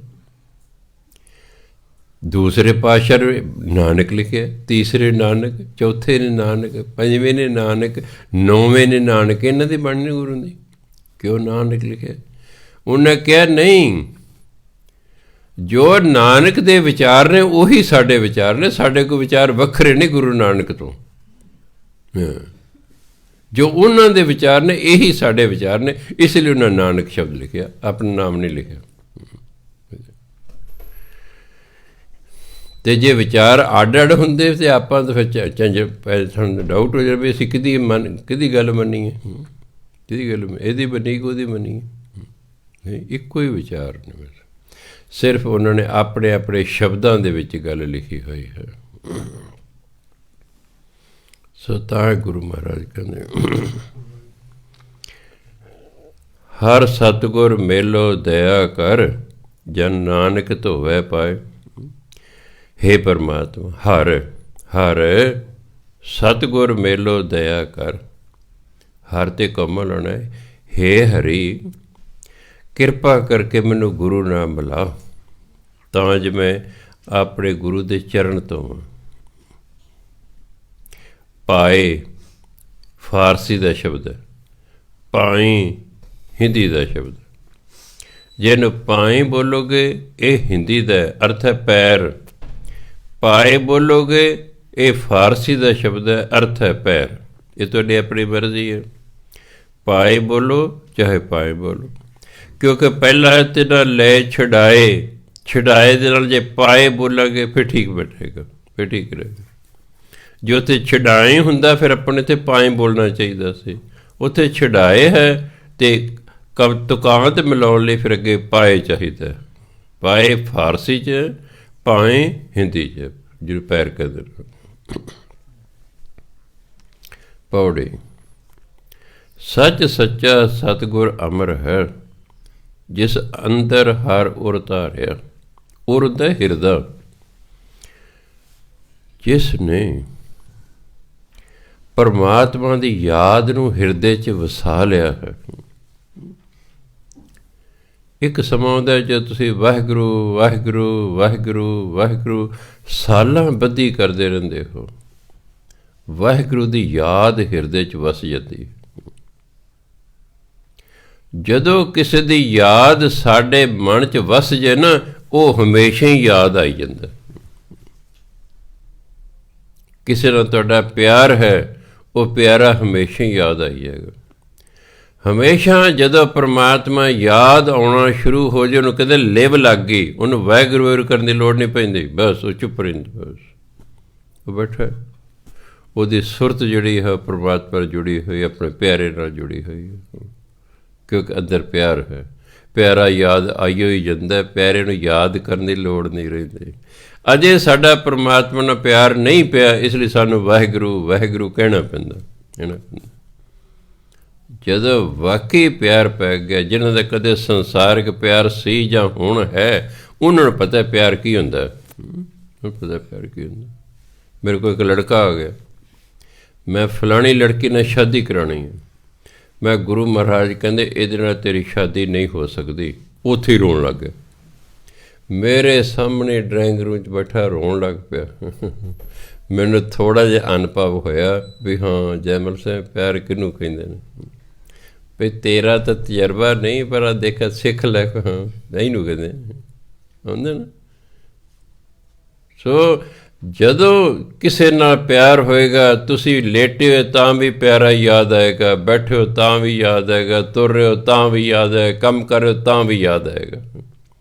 ਦੂਸਰੇ ਪਾਤਸ਼ਾਹ ਨੇ ਨਾਨਕ ਲਿਖਿਆ, ਤੀਸਰੇ ਨਾਨਕ, ਚੌਥੇ ਨੇ ਨਾਨਕ, 5ਵੇਂ ਨੇ ਨਾਨਕ, 9ਵੇਂ ਨੇ ਨਾਨਕ, ਇਹਨਾਂ ਦੀ ਬਾਣੀ ਗੁਰੂ ਦੀ ਕਿਉਂ ਨਾਨਕ ਲਿਖਿਆ। ਉਹਨੇ ਕਿਹਾ ਨਹੀਂ, ਜੋ ਨਾਨਕ ਦੇ ਵਿਚਾਰ ਨੇ ਉਹੀ ਸਾਡੇ ਵਿਚਾਰ ਨੇ, ਸਾਡੇ ਕੋਈ ਵਿਚਾਰ ਵੱਖਰੇ ਨੇ ਗੁਰੂ ਨਾਨਕ ਤੋਂ। ਜੋ ਉਹਨਾਂ ਦੇ ਵਿਚਾਰ ਨੇ ਇਹੀ ਸਾਡੇ ਵਿਚਾਰ ਨੇ, ਇਸ ਲਈ ਉਹਨਾਂ ਨਾਨਕ ਸ਼ਬਦ ਲਿਖਿਆ, ਆਪਣਾ ਨਾਮ ਨਹੀਂ ਲਿਖਿਆ। ਅਤੇ ਜੇ ਵਿਚਾਰ ਅੱਡ ਅੱਡ ਹੁੰਦੇ ਤਾਂ ਆਪਾਂ ਤਾਂ ਫਿਰ ਸਾਨੂੰ ਡਾਊਟ ਹੋ ਜਾਵੇ ਅਸੀਂ ਕਿਹਦੀ ਗੱਲ ਮੰਨੀ ਹੈ, ਕਿਹਦੀ ਗੱਲ ਇਹਦੀ ਮੰਨੀ ਕਿ ਉਹਦੀ ਮੰਨੀ ਹੈ। ਇੱਕੋ ਹੀ ਵਿਚਾਰ ਨੇ, ਸਿਰਫ ਉਹਨਾਂ ਨੇ ਆਪਣੇ ਆਪਣੇ ਸ਼ਬਦਾਂ ਦੇ ਵਿੱਚ ਗੱਲ ਲਿਖੀ ਹੋਈ ਹੈ। ਸੋ ਤਾਂ ਗੁਰੂ ਮਹਾਰਾਜ ਕਹਿੰਦੇ ਹਰ ਸਤਿਗੁਰ ਮੇਲੋ ਦਇਆ ਕਰ, ਜਨ ਨਾਨਕ ਧੋਵੈ ਪਾਏ। ਹੇ ਪਰਮਾਤਮਾ, ਹਰ ਸਤਿਗੁਰ ਮੇਲੋ ਦਇਆ ਕਰ, ਹਰ 'ਤੇ ਕੋਮਲ ਹੋਣਾ ਹੈ। ਹੇ ਹਰੀ, ਕਿਰਪਾ ਕਰਕੇ ਮੈਨੂੰ ਗੁਰੂ ਨਾਲ ਮਿਲਾ ਤਾਂ ਜੋ ਮੈਂ ਆਪਣੇ ਗੁਰੂ ਦੇ ਚਰਨ ਧੋਵਾਂ। ਪਾਏ ਫਾਰਸੀ ਦਾ ਸ਼ਬਦ ਹੈ, ਪਾਈ ਹਿੰਦੀ ਦਾ ਸ਼ਬਦ। ਜੇ ਇਹਨੂੰ ਪਾਈ ਬੋਲੋਗੇ ਇਹ ਹਿੰਦੀ ਦਾ ਅਰਥ ਹੈ ਪੈਰ, ਪਾਏ ਬੋਲੋਗੇ ਇਹ ਫਾਰਸੀ ਦਾ ਸ਼ਬਦ ਹੈ, ਅਰਥ ਹੈ ਪੈਰ। ਇਹ ਤੁਹਾਡੀ ਆਪਣੀ ਮਰਜ਼ੀ ਹੈ, ਪਾਏ ਬੋਲੋ ਚਾਹੇ ਪਾਏ ਬੋਲੋ, ਕਿਉਂਕਿ ਪਹਿਲਾਂ ਹੈ ਤੇ ਨਾਲ ਲੈ ਛਡਾਏ, ਛਡਾਏ ਦੇ ਨਾਲ ਜੇ ਪਾਏ ਬੋਲਾਂਗੇ ਫਿਰ ਠੀਕ ਬੈਠੇਗਾ, ਫਿਰ ਠੀਕ ਰਹੇਗਾ। ਜੇ ਉੱਥੇ ਛਡਾਏ ਹੁੰਦਾ ਫਿਰ ਆਪਣੇ 'ਤੇ ਪਾਏ ਬੋਲਣਾ ਚਾਹੀਦਾ ਸੀ, ਉੱਥੇ ਛਡਾਏ ਹੈ ਅਤੇ ਤੁਕਾਂਤ ਮਿਲਾਉਣ ਲਈ ਫਿਰ ਅੱਗੇ ਪਾਏ ਚਾਹੀਦਾ। ਪਾਏ ਫਾਰਸੀ 'ਚ, ਪਾਏ ਹਿੰਦੀ 'ਚ, ਜਿਹਨੂੰ ਪੈਰ ਕਹਿੰਦੇ। ਪੌੜੀ ਸੱਚ ਸੱਚਾ ਸਤਿਗੁਰ ਅਮਰ ਹੈ, ਜਿਸ ਅੰਦਰ ਹਰ ਉਰ ਧਾਰਿਆ। ਉਰ ਦਾ ਹਿਰਦਾ, ਜਿਸ ਨੇ ਪਰਮਾਤਮਾ ਦੀ ਯਾਦ ਨੂੰ ਹਿਰਦੇ 'ਚ ਵਸਾ ਲਿਆ ਹੈ। ਇੱਕ ਸਮਾਂ ਆਉਂਦਾ ਜਦ ਤੁਸੀਂ ਵਾਹਿਗੁਰੂ ਵਾਹਿਗੁਰੂ ਵਾਹਿਗੁਰੂ ਵਾਹਿਗੁਰੂ ਸਾਲਾਂ ਬੱਧੀ ਕਰਦੇ ਰਹਿੰਦੇ ਹੋ, ਵਾਹਿਗੁਰੂ ਦੀ ਯਾਦ ਹਿਰਦੇ 'ਚ ਵਸ ਜਾਂਦੀ। ਜਦੋਂ ਕਿਸੇ ਦੀ ਯਾਦ ਸਾਡੇ ਮਨ 'ਚ ਵਸ ਜੇ ਨਾ, ਉਹ ਹਮੇਸ਼ਾ ਹੀ ਯਾਦ ਆਈ ਜਾਂਦਾ। ਕਿਸੇ ਨਾਲ ਤੁਹਾਡਾ ਪਿਆਰ ਹੈ, ਉਹ ਪਿਆਰਾ ਹਮੇਸ਼ਾ ਹੀ ਯਾਦ ਆਈ ਜਾਏਗਾ। ਹਮੇਸ਼ਾ ਜਦੋਂ ਪਰਮਾਤਮਾ ਯਾਦ ਆਉਣਾ ਸ਼ੁਰੂ ਹੋ ਜਾਏ, ਉਹਨੂੰ ਕਹਿੰਦੇ ਲਿਵ ਲੱਗ ਗਈ, ਉਹਨੂੰ ਵਾਹਿਗੁਰੂ ਵਾਹਿਗੁਰੂ ਕਰਨ ਦੀ ਲੋੜ ਨਹੀਂ ਪੈਂਦੀ, ਬਸ ਉਹ ਚੁੱਪ ਰਹਿੰਦਾ, ਬਸ ਉਹ ਬੈਠਾ। ਉਹਦੀ ਸੁਰਤ ਜਿਹੜੀ ਹੈ ਪਰਮਾਤਮਾ ਨਾਲ ਜੁੜੀ ਹੋਈ, ਆਪਣੇ ਪਿਆਰੇ ਨਾਲ ਜੁੜੀ ਹੋਈ ਹੈ, ਕਿਉਂਕਿ ਅੰਦਰ ਪਿਆਰ ਹੈ। ਪਿਆਰਾ ਯਾਦ ਆਈਓ ਹੀ ਜਾਂਦਾ, ਪਿਆਰੇ ਨੂੰ ਯਾਦ ਕਰਨ ਦੀ ਲੋੜ ਨਹੀਂ ਰਹਿੰਦੀ। ਅਜੇ ਸਾਡਾ ਪਰਮਾਤਮਾ ਨਾਲ ਪਿਆਰ ਨਹੀਂ ਪਿਆ, ਇਸ ਲਈ ਸਾਨੂੰ ਵਾਹਿਗੁਰੂ ਵਾਹਿਗੁਰੂ ਕਹਿਣਾ ਪੈਂਦਾ। ਜਦੋਂ ਵਾਕਈ ਪਿਆਰ ਪੈ ਗਿਆ, ਜਿਹਨਾਂ ਦਾ ਕਦੇ ਸੰਸਾਰਿਕ ਪਿਆਰ ਸੀ ਜਾਂ ਹੁਣ ਹੈ, ਉਹਨਾਂ ਨੂੰ ਪਤਾ ਪਿਆਰ ਕੀ ਹੁੰਦਾ, ਪਤਾ ਪਿਆਰ ਕੀ ਹੁੰਦਾ। ਮੇਰੇ ਕੋਲ ਇੱਕ ਲੜਕਾ ਆ ਗਿਆ, ਮੈਂ ਫਲਾਣੀ ਲੜਕੀ ਨਾਲ ਸ਼ਾਦੀ ਕਰਾਉਣੀ ਹੈ। ਮੈਂ ਗੁਰੂ ਮਹਾਰਾਜ ਕਹਿੰਦੇ ਇਹਦੇ ਨਾਲ ਤੇਰੀ ਸ਼ਾਦੀ ਨਹੀਂ ਹੋ ਸਕਦੀ। ਉੱਥੇ ਹੀ ਰੋਣ ਲੱਗ ਗਿਆ, ਮੇਰੇ ਸਾਹਮਣੇ ਡਰਾਇੰਗ ਰੂਮ 'ਚ ਬੈਠਾ ਰੋਣ ਲੱਗ ਪਿਆ। ਮੈਨੂੰ ਥੋੜ੍ਹਾ ਜਿਹਾ ਅਨੁਭਵ ਹੋਇਆ ਵੀ ਹਾਂ ਜੈਮਲ ਸਿੰਘ ਪਿਆਰ ਕਿਹਨੂੰ ਕਹਿੰਦੇ ਨੇ। ਵੀ ਤੇਰਾ ਤਾਂ ਤਜਰਬਾ ਨਹੀਂ, ਪਰ ਦੇਖਿਆ ਸਿੱਖ ਲੈ, ਹਾਂ ਇਹਨੂੰ ਕਹਿੰਦੇ ਹੁੰਦੇ ਨਾ। ਸੋ ਜਦੋਂ ਕਿਸੇ ਨਾਲ ਪਿਆਰ ਹੋਏਗਾ, ਤੁਸੀਂ ਲੇਟੇ ਹੋਏ ਤਾਂ ਵੀ ਪਿਆਰਾ ਯਾਦ ਆਏਗਾ, ਬੈਠੇ ਹੋ ਤਾਂ ਵੀ ਯਾਦ ਆਏਗਾ, ਤੁਰ ਰਹੇ ਹੋ ਤਾਂ ਵੀ ਯਾਦ ਆਏਗਾ, ਕੰਮ ਕਰ ਰਹੇ ਹੋ ਤਾਂ ਵੀ ਯਾਦ ਆਏਗਾ।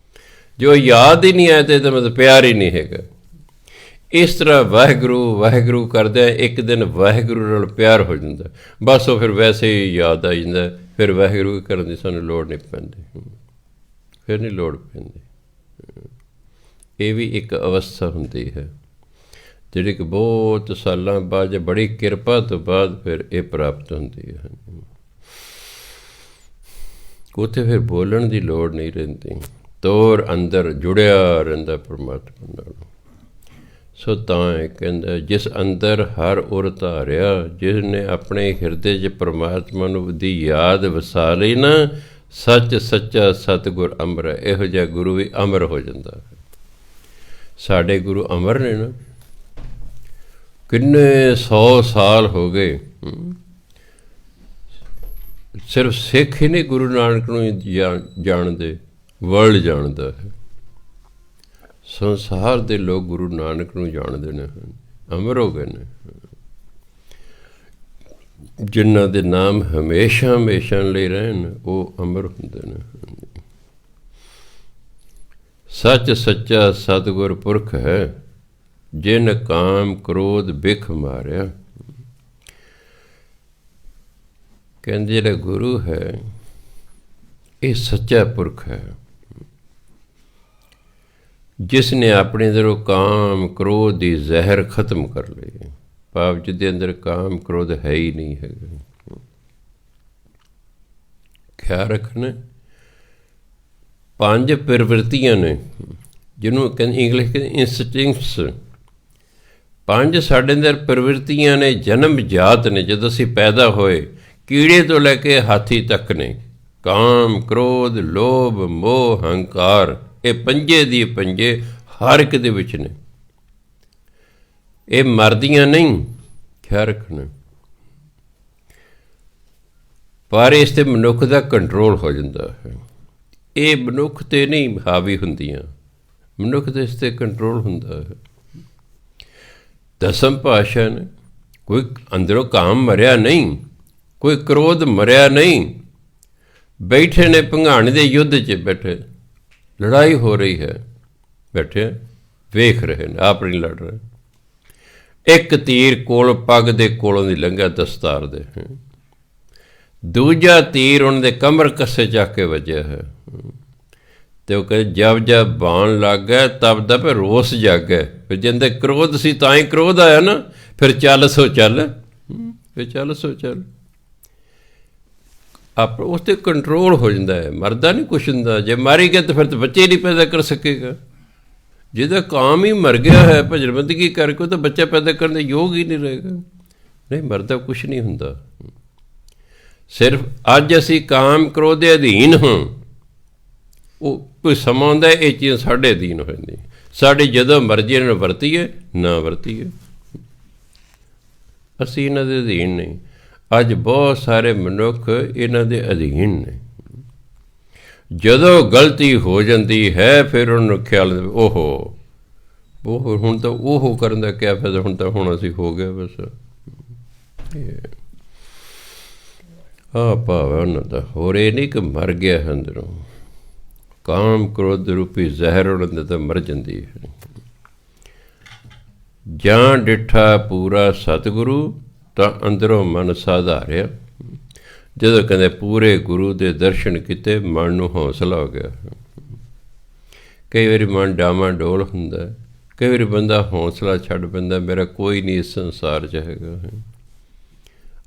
ਜੋ ਯਾਦ ਹੀ ਨਹੀਂ ਆਇਆ ਤਾਂ ਇਹਦਾ ਮਤਲਬ ਪਿਆਰ ਹੀ ਨਹੀਂ ਹੈਗਾ। ਇਸ ਤਰ੍ਹਾਂ ਵਾਹਿਗੁਰੂ ਵਾਹਿਗੁਰੂ ਕਰਦਿਆਂ ਇੱਕ ਦਿਨ ਵਾਹਿਗੁਰੂ ਨਾਲ ਪਿਆਰ ਹੋ ਜਾਂਦਾ, ਬਸ ਉਹ ਫਿਰ ਵੈਸੇ ਹੀ ਯਾਦ ਆ ਜਾਂਦਾ। ਫਿਰ ਵਾਹਿਗੁਰੂ ਕਰਨ ਦੀ ਸਾਨੂੰ ਲੋੜ ਨਹੀਂ ਪੈਂਦੀ, ਫਿਰ ਨਹੀਂ ਲੋੜ ਪੈਂਦੀ। ਇਹ ਵੀ ਇੱਕ ਅਵਸਥਾ ਹੁੰਦੀ ਹੈ ਜਿਹੜੀ ਕਿ ਬਹੁਤ ਸਾਲਾਂ ਬਾਅਦ, ਜਾਂ ਬੜੀ ਕਿਰਪਾ ਤੋਂ ਬਾਅਦ ਫਿਰ ਇਹ ਪ੍ਰਾਪਤ ਹੁੰਦੀ ਹੈ। ਉੱਥੇ ਫਿਰ ਬੋਲਣ ਦੀ ਲੋੜ ਨਹੀਂ ਰਹਿੰਦੀ, ਤੋਰ ਅੰਦਰ ਜੁੜਿਆ ਰਹਿੰਦਾ ਪਰਮਾਤਮਾ ਨਾਲ। ਸੋ ਤਾਂ ਇਹ ਕਹਿੰਦਾ ਜਿਸ ਅੰਦਰ ਹਰ ਉਰ ਧਾਰਿਆ, ਜਿਸ ਨੇ ਆਪਣੇ ਹਿਰਦੇ 'ਚ ਪਰਮਾਤਮਾ ਨੂੰ ਦੀ ਯਾਦ ਵਸਾ ਲਈ ਨਾ, ਸੱਚ ਸੱਚਾ ਸਤਿਗੁਰ ਅਮਰ ਹੈ। ਇਹੋ ਜਿਹਾ ਗੁਰੂ ਵੀ ਅਮਰ ਹੋ ਜਾਂਦਾ। ਸਾਡੇ ਗੁਰੂ ਅਮਰ ਨੇ ਨਾ, ਕਿੰਨੇ 100 ਸਾਲ ਹੋ ਗਏ। ਸਿਰਫ ਸਿੱਖ ਹੀ ਨਹੀਂ ਗੁਰੂ ਨਾਨਕ ਨੂੰ ਜਾਣਦੇ, ਵਰਲਡ ਜਾਣਦਾ ਹੈ। ਸੰਸਾਰ ਦੇ ਲੋਕ ਗੁਰੂ ਨਾਨਕ ਨੂੰ ਜਾਣਦੇ ਨੇ, ਅਮਰ ਹੋ ਗਏ ਨੇ। ਜਿਨ੍ਹਾਂ ਦੇ ਨਾਮ ਹਮੇਸ਼ਾ ਹਮੇਸ਼ਾ ਲਈ ਰਹਿਣ, ਉਹ ਅਮਰ ਹੁੰਦੇ ਨੇ। ਸੱਚ ਸੱਚਾ ਸਤਿਗੁਰ ਪੁਰਖ ਹੈ, ਜਿਨ ਕਾਮ ਕ੍ਰੋਧ ਬਿਖ ਮਾਰਿਆ। ਕਹਿੰਦੇ ਜਿਹੜਾ ਗੁਰੂ ਹੈ ਇਹ ਸੱਚਾ ਪੁਰਖ ਹੈ, ਜਿਸ ਨੇ ਆਪਣੇ ਅੰਦਰੋਂ ਕਾਮ ਕ੍ਰੋਧ ਦੀ ਜ਼ਹਿਰ ਖਤਮ ਕਰ ਲਈ। ਭਾਵ ਜਿਹਦੇ ਅੰਦਰ ਕਾਮ ਕ੍ਰੋਧ ਹੈ ਹੀ ਨਹੀਂ ਹੈਗਾ। ਖਿਆਲ ਰੱਖਣਾ, 5 ਪ੍ਰਵਿਰਤੀਆਂ ਨੇ, ਜਿਹਨੂੰ ਕਹਿੰਦੇ ਇੰਗਲਿਸ਼ ਕਹਿੰਦੇ ਇੰਸਟਿੰਕਟਸ। 5 ਸਾਡੇ ਅੰਦਰ ਪ੍ਰਵਿਰਤੀਆਂ ਨੇ, ਜਨਮ ਜਾਤ ਨੇ। ਜਦੋਂ ਅਸੀਂ ਪੈਦਾ ਹੋਏ, ਕੀੜੇ ਤੋਂ ਲੈ ਕੇ ਹਾਥੀ ਤੱਕ ਨੇ। ਕਾਮ ਕ੍ਰੋਧ ਲੋਭ ਮੋਹ ਹੰਕਾਰ, ਇਹ ਪੰਜੇ ਦੀ ਪੰਜੇ ਹਰ ਇੱਕ ਦੇ ਵਿੱਚ ਨੇ। ਇਹ ਮਰਦੀਆਂ ਨਹੀਂ, ਖਿਆਲ ਰੱਖਣਾ। ਪਰ ਇਸ 'ਤੇ ਮਨੁੱਖ ਦਾ ਕੰਟਰੋਲ ਹੋ ਜਾਂਦਾ ਹੈ। ਇਹ ਮਨੁੱਖ 'ਤੇ ਨਹੀਂ ਹਾਵੀ ਹੁੰਦੀਆਂ, ਮਨੁੱਖ ਦੇ ਇਸ 'ਤੇ ਕੰਟਰੋਲ ਹੁੰਦਾ ਹੈ। ਦਸਮ ਪਾਤਸ਼ਾਹ ਨੇ, ਕੋਈ ਅੰਦਰੋਂ ਕਾਮ ਮਰਿਆ ਨਹੀਂ, ਕੋਈ ਕ੍ਰੋਧ ਮਰਿਆ ਨਹੀਂ। ਬੈਠੇ ਨੇ ਭੰਗਾਣੇ ਦੇ ਯੁੱਧ 'ਚ, ਬੈਠੇ ਲੜਾਈ ਹੋ ਰਹੀ ਹੈ, ਬੈਠੇ ਵੇਖ ਰਹੇ ਨੇ, ਆਪ ਨਹੀਂ ਲੜ ਰਹੇ। ਇੱਕ ਤੀਰ ਕੋਲ ਪੱਗ ਦੇ ਕੋਲੋਂ ਦੀ ਲੰਘਿਆ ਦਸਤਾਰ ਦੇ, ਦੂਜਾ ਤੀਰ ਉਹਨਾਂ ਦੇ ਕਮਰ ਕੱਸੇ ਜਾ ਕੇ ਵੱਜਿਆ ਹੈ। ਅਤੇ ਉਹ ਕਹਿੰਦੇ ਜਬ ਜਬ ਬਾਣ ਲੱਗ ਗਿਆ ਤਬ ਦਾ ਫਿਰ ਰੋਸ ਜਾਗਿਆ। ਫਿਰ ਜਿੰਦੇ ਕ੍ਰੋਧ ਸੀ ਤਾਂ ਹੀ ਕ੍ਰੋਧ ਆਇਆ ਨਾ, ਫਿਰ ਚੱਲ ਸੋ ਚੱਲ, ਫਿਰ ਚੱਲ ਸੋ ਚੱਲ। ਆਪ ਉਸ 'ਤੇ ਕੰਟਰੋਲ ਹੋ ਜਾਂਦਾ ਹੈ। ਮਰਦਾ ਨਹੀਂ ਕੁਛ ਹੁੰਦਾ। ਜੇ ਮਾਰੀ ਗਿਆ ਤਾਂ ਫਿਰ ਤਾਂ ਬੱਚੇ ਨਹੀਂ ਪੈਦਾ ਕਰ ਸਕੇਗਾ। ਜਿਹਦਾ ਕਾਮ ਹੀ ਮਰ ਗਿਆ ਹੈ ਭਜਨ ਬੰਦਗੀ ਕਰਕੇ, ਉਹ ਤਾਂ ਬੱਚਾ ਪੈਦਾ ਕਰਨ ਦੇ ਯੋਗ ਹੀ ਨਹੀਂ ਰਹੇਗਾ। ਨਹੀਂ, ਮਰਦਾ ਕੁਛ ਨਹੀਂ ਹੁੰਦਾ। ਸਿਰਫ ਅੱਜ ਅਸੀਂ ਕਾਮ ਕ੍ਰੋਧ ਦੇ ਅਧੀਨ ਹਾਂ, ਉਹ ਕੋਈ ਸਮਾਂ ਆਉਂਦਾ ਇਹ ਚੀਜ਼ ਸਾਡੇ ਅਧੀਨ ਹੋ ਜਾਂਦੀ, ਸਾਡੀ ਜਦੋਂ ਮਰਜ਼ੀ ਇਹਨਾਂ ਨੂੰ ਵਰਤੀਏ ਨਾ ਵਰਤੀਏ, ਅਸੀਂ ਇਹਨਾਂ ਦੇ ਅਧੀਨ ਨਹੀਂ। ਅੱਜ ਬਹੁਤ ਸਾਰੇ ਮਨੁੱਖ ਇਹਨਾਂ ਦੇ ਅਧੀਨ ਨੇ। ਜਦੋਂ ਗਲਤੀ ਹੋ ਜਾਂਦੀ ਹੈ ਫਿਰ ਉਹਨੂੰ ਖਿਆਲ ਉਹ ਹੁਣ ਤਾਂ ਉਹ ਕਰਨ ਦਾ ਕਿਆ ਫਾਇਦਾ, ਹੁਣ ਅਸੀਂ ਹੋ ਗਿਆ ਬਸ। ਆਹ ਭਾਵ ਹੈ ਉਹਨਾਂ ਦਾ, ਹੋਰ ਇਹ ਨਹੀਂ ਕਿ ਮਰ ਗਿਆ ਅੰਦਰੋਂ। ਕਾਮ ਕ੍ਰੋਧ ਰੂਪੀ ਜ਼ਹਿਰ ਉਹਨਾਂ ਦੇ ਤਾਂ ਮਰ ਜਾਂਦੀ ਹੈ। ਜਾਂ ਡਿੱਠਾ ਪੂਰਾ ਸਤਿਗੁਰੂ ਤਾਂ ਅੰਦਰੋਂ ਮਨ ਸਾਧਾਰਿਆ। ਜਦੋਂ ਕਹਿੰਦੇ ਪੂਰੇ ਗੁਰੂ ਦੇ ਦਰਸ਼ਨ ਕੀਤੇ ਮਨ ਨੂੰ ਹੌਸਲਾ ਹੋ ਗਿਆ। ਕਈ ਵਾਰੀ ਮਨ ਡਾਵਾਂ ਡੋਲ ਹੁੰਦਾ, ਕਈ ਵਾਰੀ ਬੰਦਾ ਹੌਸਲਾ ਛੱਡ ਪੈਂਦਾ, ਮੇਰਾ ਕੋਈ ਨਹੀਂ ਇਸ ਸੰਸਾਰ 'ਚ ਹੈਗਾ।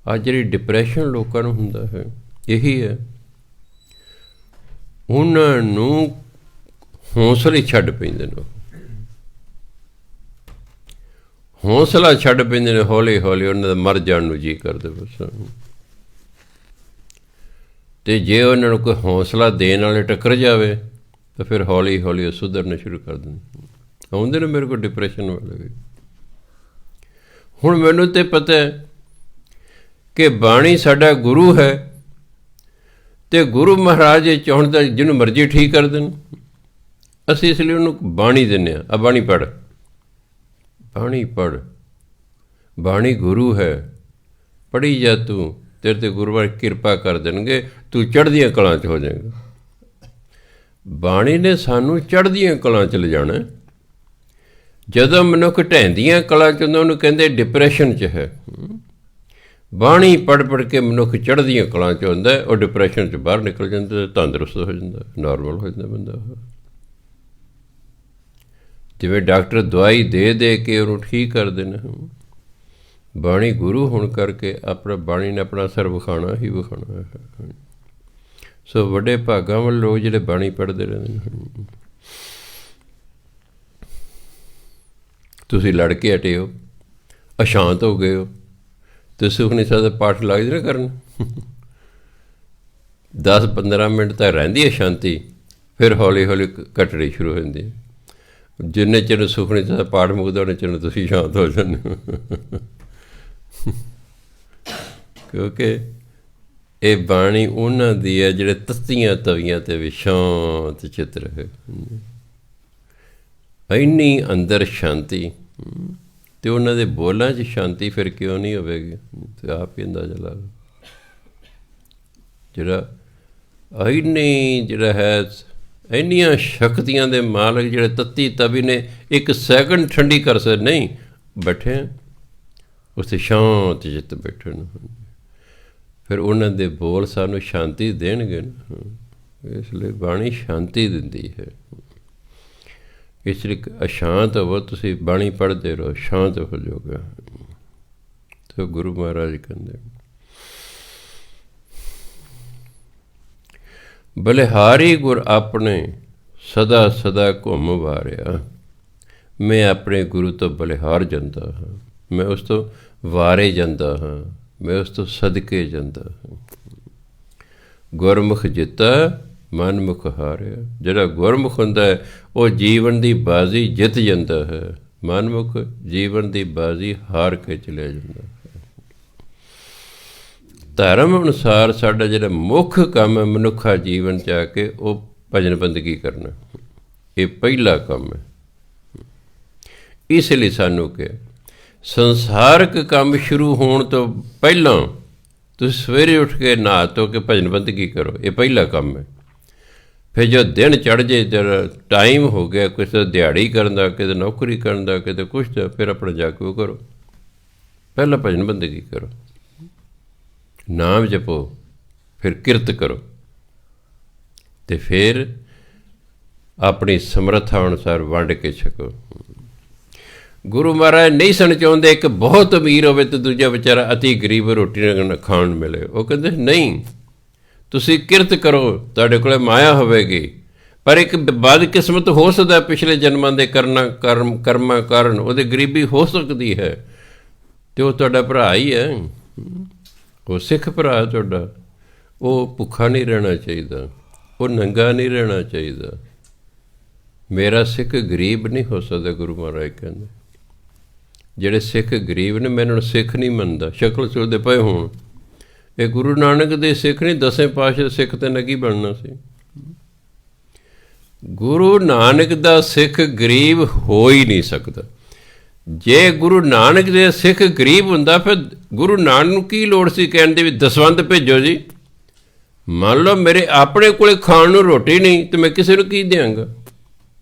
ਅੱਜ ਜਿਹੜੀ ਡਿਪਰੈਸ਼ਨ ਲੋਕਾਂ ਨੂੰ ਹੁੰਦਾ ਹੈ ਇਹੀ ਹੈ, ਉਹਨਾਂ ਨੂੰ ਹੌਸਲੇ ਛੱਡ ਪੈਂਦੇ ਨੇ, ਹੌਸਲਾ ਛੱਡ ਪੈਂਦੇ ਨੇ, ਹੌਲੀ ਹੌਲੀ ਉਹਨਾਂ ਦਾ ਮਰ ਜਾਣ ਨੂੰ ਜੀ ਕਰਦੇ ਬਸ। ਅਤੇ ਜੇ ਉਹਨਾਂ ਨੂੰ ਕੋਈ ਹੌਸਲਾ ਦੇਣ ਵਾਲੇ ਟੱਕਰ ਜਾਵੇ ਤਾਂ ਫਿਰ ਹੌਲੀ ਹੌਲੀ ਉਹ ਸੁਧਰਨੇ ਸ਼ੁਰੂ ਕਰ ਦਿੰਦੇ। ਆਉਂਦੇ ਨੇ ਮੇਰੇ ਕੋਲ ਡਿਪਰੈਸ਼ਨ ਵਾਲੇ ਵੀ। ਹੁਣ ਮੈਨੂੰ ਤਾਂ ਪਤਾ ਹੈ ਕਿ ਬਾਣੀ ਸਾਡਾ ਗੁਰੂ ਹੈ, ਅਤੇ ਗੁਰੂ ਮਹਾਰਾਜ ਇਹ ਚਾਹੁੰਦਾ ਜਿਹਨੂੰ ਮਰਜ਼ੀ ਠੀਕ ਕਰ ਦੇਣ। ਅਸੀਂ ਇਸ ਲਈ ਉਹਨੂੰ ਬਾਣੀ ਦਿੰਦੇ ਹਾਂ, ਆ ਬਾਣੀ ਪੜ੍ਹ, ਬਾਣੀ ਪੜ੍ਹ, ਬਾਣੀ ਗੁਰੂ ਹੈ, ਪੜ੍ਹੀ ਜਾ ਤੂੰ, ਤੇਰੇ 'ਤੇ ਗੁਰੂ ਮਹਾਰਾਜ ਕਿਰਪਾ ਕਰ ਦੇਣਗੇ, ਤੂੰ ਚੜ੍ਹਦੀਆਂ ਕਲਾਂ 'ਚ ਹੋ ਜਾਏਗਾ। ਬਾਣੀ ਨੇ ਸਾਨੂੰ ਚੜ੍ਹਦੀਆਂ ਕਲਾਂ 'ਚ ਲਿਜਾਣਾ। ਜਦੋਂ ਮਨੁੱਖ ਢਹਿੰਦੀਆਂ ਕਲਾਂ 'ਚ ਹੁੰਦਾ ਉਹਨੂੰ ਕਹਿੰਦੇ ਡਿਪਰੈਸ਼ਨ 'ਚ ਹੈ। ਬਾਣੀ ਪੜ੍ਹ ਪੜ੍ਹ ਕੇ ਮਨੁੱਖ ਚੜ੍ਹਦੀਆਂ ਕਲਾਂ 'ਚ ਹੁੰਦਾ, ਉਹ ਡਿਪਰੈਸ਼ਨ 'ਚ ਬਾਹਰ ਨਿਕਲ ਜਾਂਦਾ, ਤੰਦਰੁਸਤ ਹੋ ਜਾਂਦਾ, ਨੋਰਮਲ ਹੋ ਜਾਂਦਾ ਬੰਦਾ। ਜਿਵੇਂ ਡਾਕਟਰ ਦਵਾਈ ਦੇ ਦੇ ਕੇ ਉਹਨੂੰ ਠੀਕ ਕਰਦੇ ਨੇ, ਬਾਣੀ ਗੁਰੂ ਹੋਣ ਕਰਕੇ ਆਪਣਾ ਬਾਣੀ ਨੇ ਆਪਣਾ ਅਸਰ ਵਿਖਾਉਣਾ ਹੀ ਵਿਖਾਉਣਾ ਹੈ। ਸੋ ਵੱਡੇ ਭਾਗਾਂ ਵਾਲੇ ਲੋਕ ਜਿਹੜੇ ਬਾਣੀ ਪੜ੍ਹਦੇ ਰਹਿੰਦੇ ਨੇ। ਤੁਸੀਂ ਲੜ ਕੇ ਹਟੇ ਹੋ, ਅਸ਼ਾਂਤ ਹੋ ਗਏ ਹੋ, ਅਤੇ ਸੁਖਮਨੀ ਸਾਹਿਬ ਦਾ ਪਾਠ ਲੱਗ ਜਾਣਾ ਕਰਨ, 10-15 ਮਿੰਟ ਤਾਂ ਰਹਿੰਦੀ ਹੈ ਸ਼ਾਂਤੀ, ਫਿਰ ਹੌਲੀ ਹੌਲੀ ਘਟਣੀ ਸ਼ੁਰੂ ਹੋ ਜਾਂਦੀ ਹੈ। ਜਿੰਨੇ ਚਿਰ ਸੁਖਮਨੀ ਸਾਹਿਬ ਦਾ ਪਾਠ ਮੁੱਕਦਾ ਉਹਨੇ ਚਿਰ ਤੁਸੀਂ ਸ਼ਾਂਤ ਹੋ ਜਾਂਦੇ ਹੋ। ਕਿਉਂਕਿ ਇਹ ਬਾਣੀ ਉਹਨਾਂ ਦੀ ਹੈ ਜਿਹੜੇ ਤੱਤੀਆਂ ਤਵੀਆਂ 'ਤੇ ਵੀ ਸ਼ਾਂਤ ਚਿੱਤ ਰਹੇ। ਇੰਨੀ ਅੰਦਰ ਸ਼ਾਂਤੀ, ਅਤੇ ਉਹਨਾਂ ਦੇ ਬੋਲਾਂ 'ਚ ਸ਼ਾਂਤੀ ਫਿਰ ਕਿਉਂ ਨਹੀਂ ਹੋਵੇਗੀ? ਅਤੇ ਆਪ ਹੀ ਅੰਦਾਜ਼ਾ ਲਾ ਲਓ। ਜਿਹੜਾ ਹੈ ਇੰਨੀਆਂ ਸ਼ਕਤੀਆਂ ਦੇ ਮਾਲਕ ਜਿਹੜੇ ਤੱਤੀ ਤਵੀ ਨੇ ਇੱਕ ਸੈਕਿੰਡ ਠੰਡੀ ਕਰ ਸਕਦੇ ਨਹੀਂ, ਬੈਠੇ ਉੱਥੇ ਸ਼ਾਂਤ ਚਿੱਤ ਬੈਠੇ ਨੇ, ਫਿਰ ਉਹਨਾਂ ਦੇ ਬੋਲ ਸਾਨੂੰ ਸ਼ਾਂਤੀ ਦੇਣਗੇ ਨਾ। ਇਸ ਲਈ ਬਾਣੀ ਸ਼ਾਂਤੀ ਦਿੰਦੀ ਹੈ। ਇਸ ਲਈ ਅਸ਼ਾਂਤ ਹੋਵੋ, ਤੁਸੀਂ ਬਾਣੀ ਪੜ੍ਹਦੇ ਰਹੋ, ਸ਼ਾਂਤ ਹੋ ਜਾਓਗੇ। ਤਾਂ ਗੁਰੂ ਮਹਾਰਾਜ ਕਹਿੰਦੇ ਬਲਿਹਾਰੀ ਗੁਰ ਆਪਣੇ ਸਦਾ ਸਦਾ ਘੁੰਮ ਵਾਰਿਆ। ਮੈਂ ਆਪਣੇ ਗੁਰੂ ਤੋਂ ਬਲਿਹਾਰ ਜਾਂਦਾ ਹਾਂ, ਮੈਂ ਉਸ ਤੋਂ ਵਾਰੇ ਜਾਂਦਾ ਹਾਂ, ਮੈਂ ਉਸ ਤੋਂ ਸਦਕੇ ਜਾਂਦਾ ਹਾਂ। ਗੁਰਮੁਖ ਜਿੱਤਾ ਮਨਮੁਖ ਹਾਰਿਆ। ਜਿਹੜਾ ਗੁਰਮੁਖ ਹੁੰਦਾ ਹੈ ਉਹ ਜੀਵਨ ਦੀ ਬਾਜ਼ੀ ਜਿੱਤ ਜਾਂਦਾ ਹੈ, ਮਨਮੁਖ ਜੀਵਨ ਦੀ ਬਾਜ਼ੀ ਹਾਰ ਕੇ ਚਲਿਆ ਜਾਂਦਾ ਹੈ। ਧਰਮ ਅਨੁਸਾਰ ਸਾਡਾ ਜਿਹੜਾ ਮੁੱਖ ਕੰਮ ਹੈ ਮਨੁੱਖਾ ਜੀਵਨ 'ਚ ਆ ਕੇ ਉਹ ਭਜਨ ਬੰਦਗੀ ਕਰਨਾ, ਇਹ ਪਹਿਲਾ ਕੰਮ ਹੈ। ਇਸ ਲਈ ਸਾਨੂੰ ਕਿ ਸੰਸਾਰਕ ਕੰਮ ਸ਼ੁਰੂ ਹੋਣ ਤੋਂ ਪਹਿਲਾਂ ਤੁਸੀਂ ਸਵੇਰੇ ਉੱਠ ਕੇ ਨਹਾ ਧੋ ਕੇ ਭਜਨ ਬੰਦਗੀ ਕਰੋ, ਇਹ ਪਹਿਲਾ ਕੰਮ ਹੈ। ਫਿਰ ਜੋ ਦਿਨ ਚੜ੍ਹ ਜੇ, ਜਦੋਂ ਟਾਈਮ ਹੋ ਗਿਆ ਕਿਸੇ ਦਿਹਾੜੀ ਕਰਨ ਦਾ, ਕਿਤੇ ਨੌਕਰੀ ਕਰਨ ਦਾ, ਕਿਤੇ ਕੁਛ ਦਾ, ਫਿਰ ਆਪਣਾ ਜਾ ਕੇ ਉਹ ਕਰੋ। ਪਹਿਲਾਂ ਭਜਨ ਬੰਦਗੀ ਕਰੋ, ਨਾਮ ਜਪੋ, ਫਿਰ ਕਿਰਤ ਕਰੋ, ਅਤੇ ਫਿਰ ਆਪਣੀ ਸਮਰੱਥਾ ਅਨੁਸਾਰ ਵੰਡ ਕੇ ਛਕੋ। ਗੁਰੂ ਮਹਾਰਾਜ ਨਹੀਂ ਸਨ ਚਾਹੁੰਦੇ ਇੱਕ ਬਹੁਤ ਅਮੀਰ ਹੋਵੇ ਅਤੇ ਦੂਜਾ ਵਿਚਾਰਾ ਅਤੀ ਗਰੀਬ ਰੋਟੀ ਖਾਣ ਨੂੰ ਮਿਲੇ। ਉਹ ਕਹਿੰਦੇ ਨਹੀਂ, ਤੁਸੀਂ ਕਿਰਤ ਕਰੋ, ਤੁਹਾਡੇ ਕੋਲ ਮਾਇਆ ਹੋਵੇਗੀ, ਪਰ ਇੱਕ ਬਦਕਿਸਮਤ ਹੋ ਸਕਦਾ ਪਿਛਲੇ ਜਨਮਾਂ ਦੇ ਕਰਮਾਂ ਕਾਰਨ ਉਹਦੀ ਗਰੀਬੀ ਹੋ ਸਕਦੀ ਹੈ, ਅਤੇ ਉਹ ਤੁਹਾਡਾ ਭਰਾ ਹੀ ਹੈ, ਉਹ ਸਿੱਖ ਭਰਾ ਤੁਹਾਡਾ, ਉਹ ਭੁੱਖਾ ਨਹੀਂ ਰਹਿਣਾ ਚਾਹੀਦਾ। ਉਹ ਨੰਗਾ ਨਹੀਂ ਰਹਿਣਾ ਚਾਹੀਦਾ। ਮੇਰਾ ਸਿੱਖ ਗਰੀਬ ਨਹੀਂ ਹੋ ਸਕਦਾ, ਗੁਰੂ ਮਹਾਰਾਜ ਕਹਿੰਦੇ। ਜਿਹੜੇ ਸਿੱਖ ਗਰੀਬ ਨੇ, ਮੈਂ ਇਹਨਾਂ ਨੂੰ ਸਿੱਖ ਨਹੀਂ ਮੰਨਦਾ, ਸ਼ਕਲ ਚੁਲਦੇ ਪਏ ਹੋਣ। ਇਹ ਗੁਰੂ ਨਾਨਕ ਦੇ ਸਿੱਖ ਨਹੀਂ, 10ਵੇਂ ਪਾਤਸ਼ਾਹ ਸਿੱਖ ਤੇ ਨਕੀ ਬਣਨਾ ਸੀ। ਗੁਰੂ ਨਾਨਕ ਦਾ ਸਿੱਖ ਗਰੀਬ ਹੋ ਹੀ ਨਹੀਂ ਸਕਦਾ। ਜੇ ਗੁਰੂ ਨਾਨਕ ਦੇ ਸਿੱਖ ਗਰੀਬ ਹੁੰਦਾ, ਫਿਰ ਗੁਰੂ ਨਾਨਕ ਨੂੰ ਕੀ ਲੋੜ ਸੀ ਕਹਿਣ ਦੀ ਵੀ ਦਸਵੰਧ ਭੇਜੋ ਜੀ। ਮੰਨ ਲਓ ਮੇਰੇ ਆਪਣੇ ਕੋਲ ਖਾਣ ਨੂੰ ਰੋਟੀ ਨਹੀਂ, ਤੇ ਮੈਂ ਕਿਸੇ ਨੂੰ ਕੀ ਦਿਆਂਗਾ।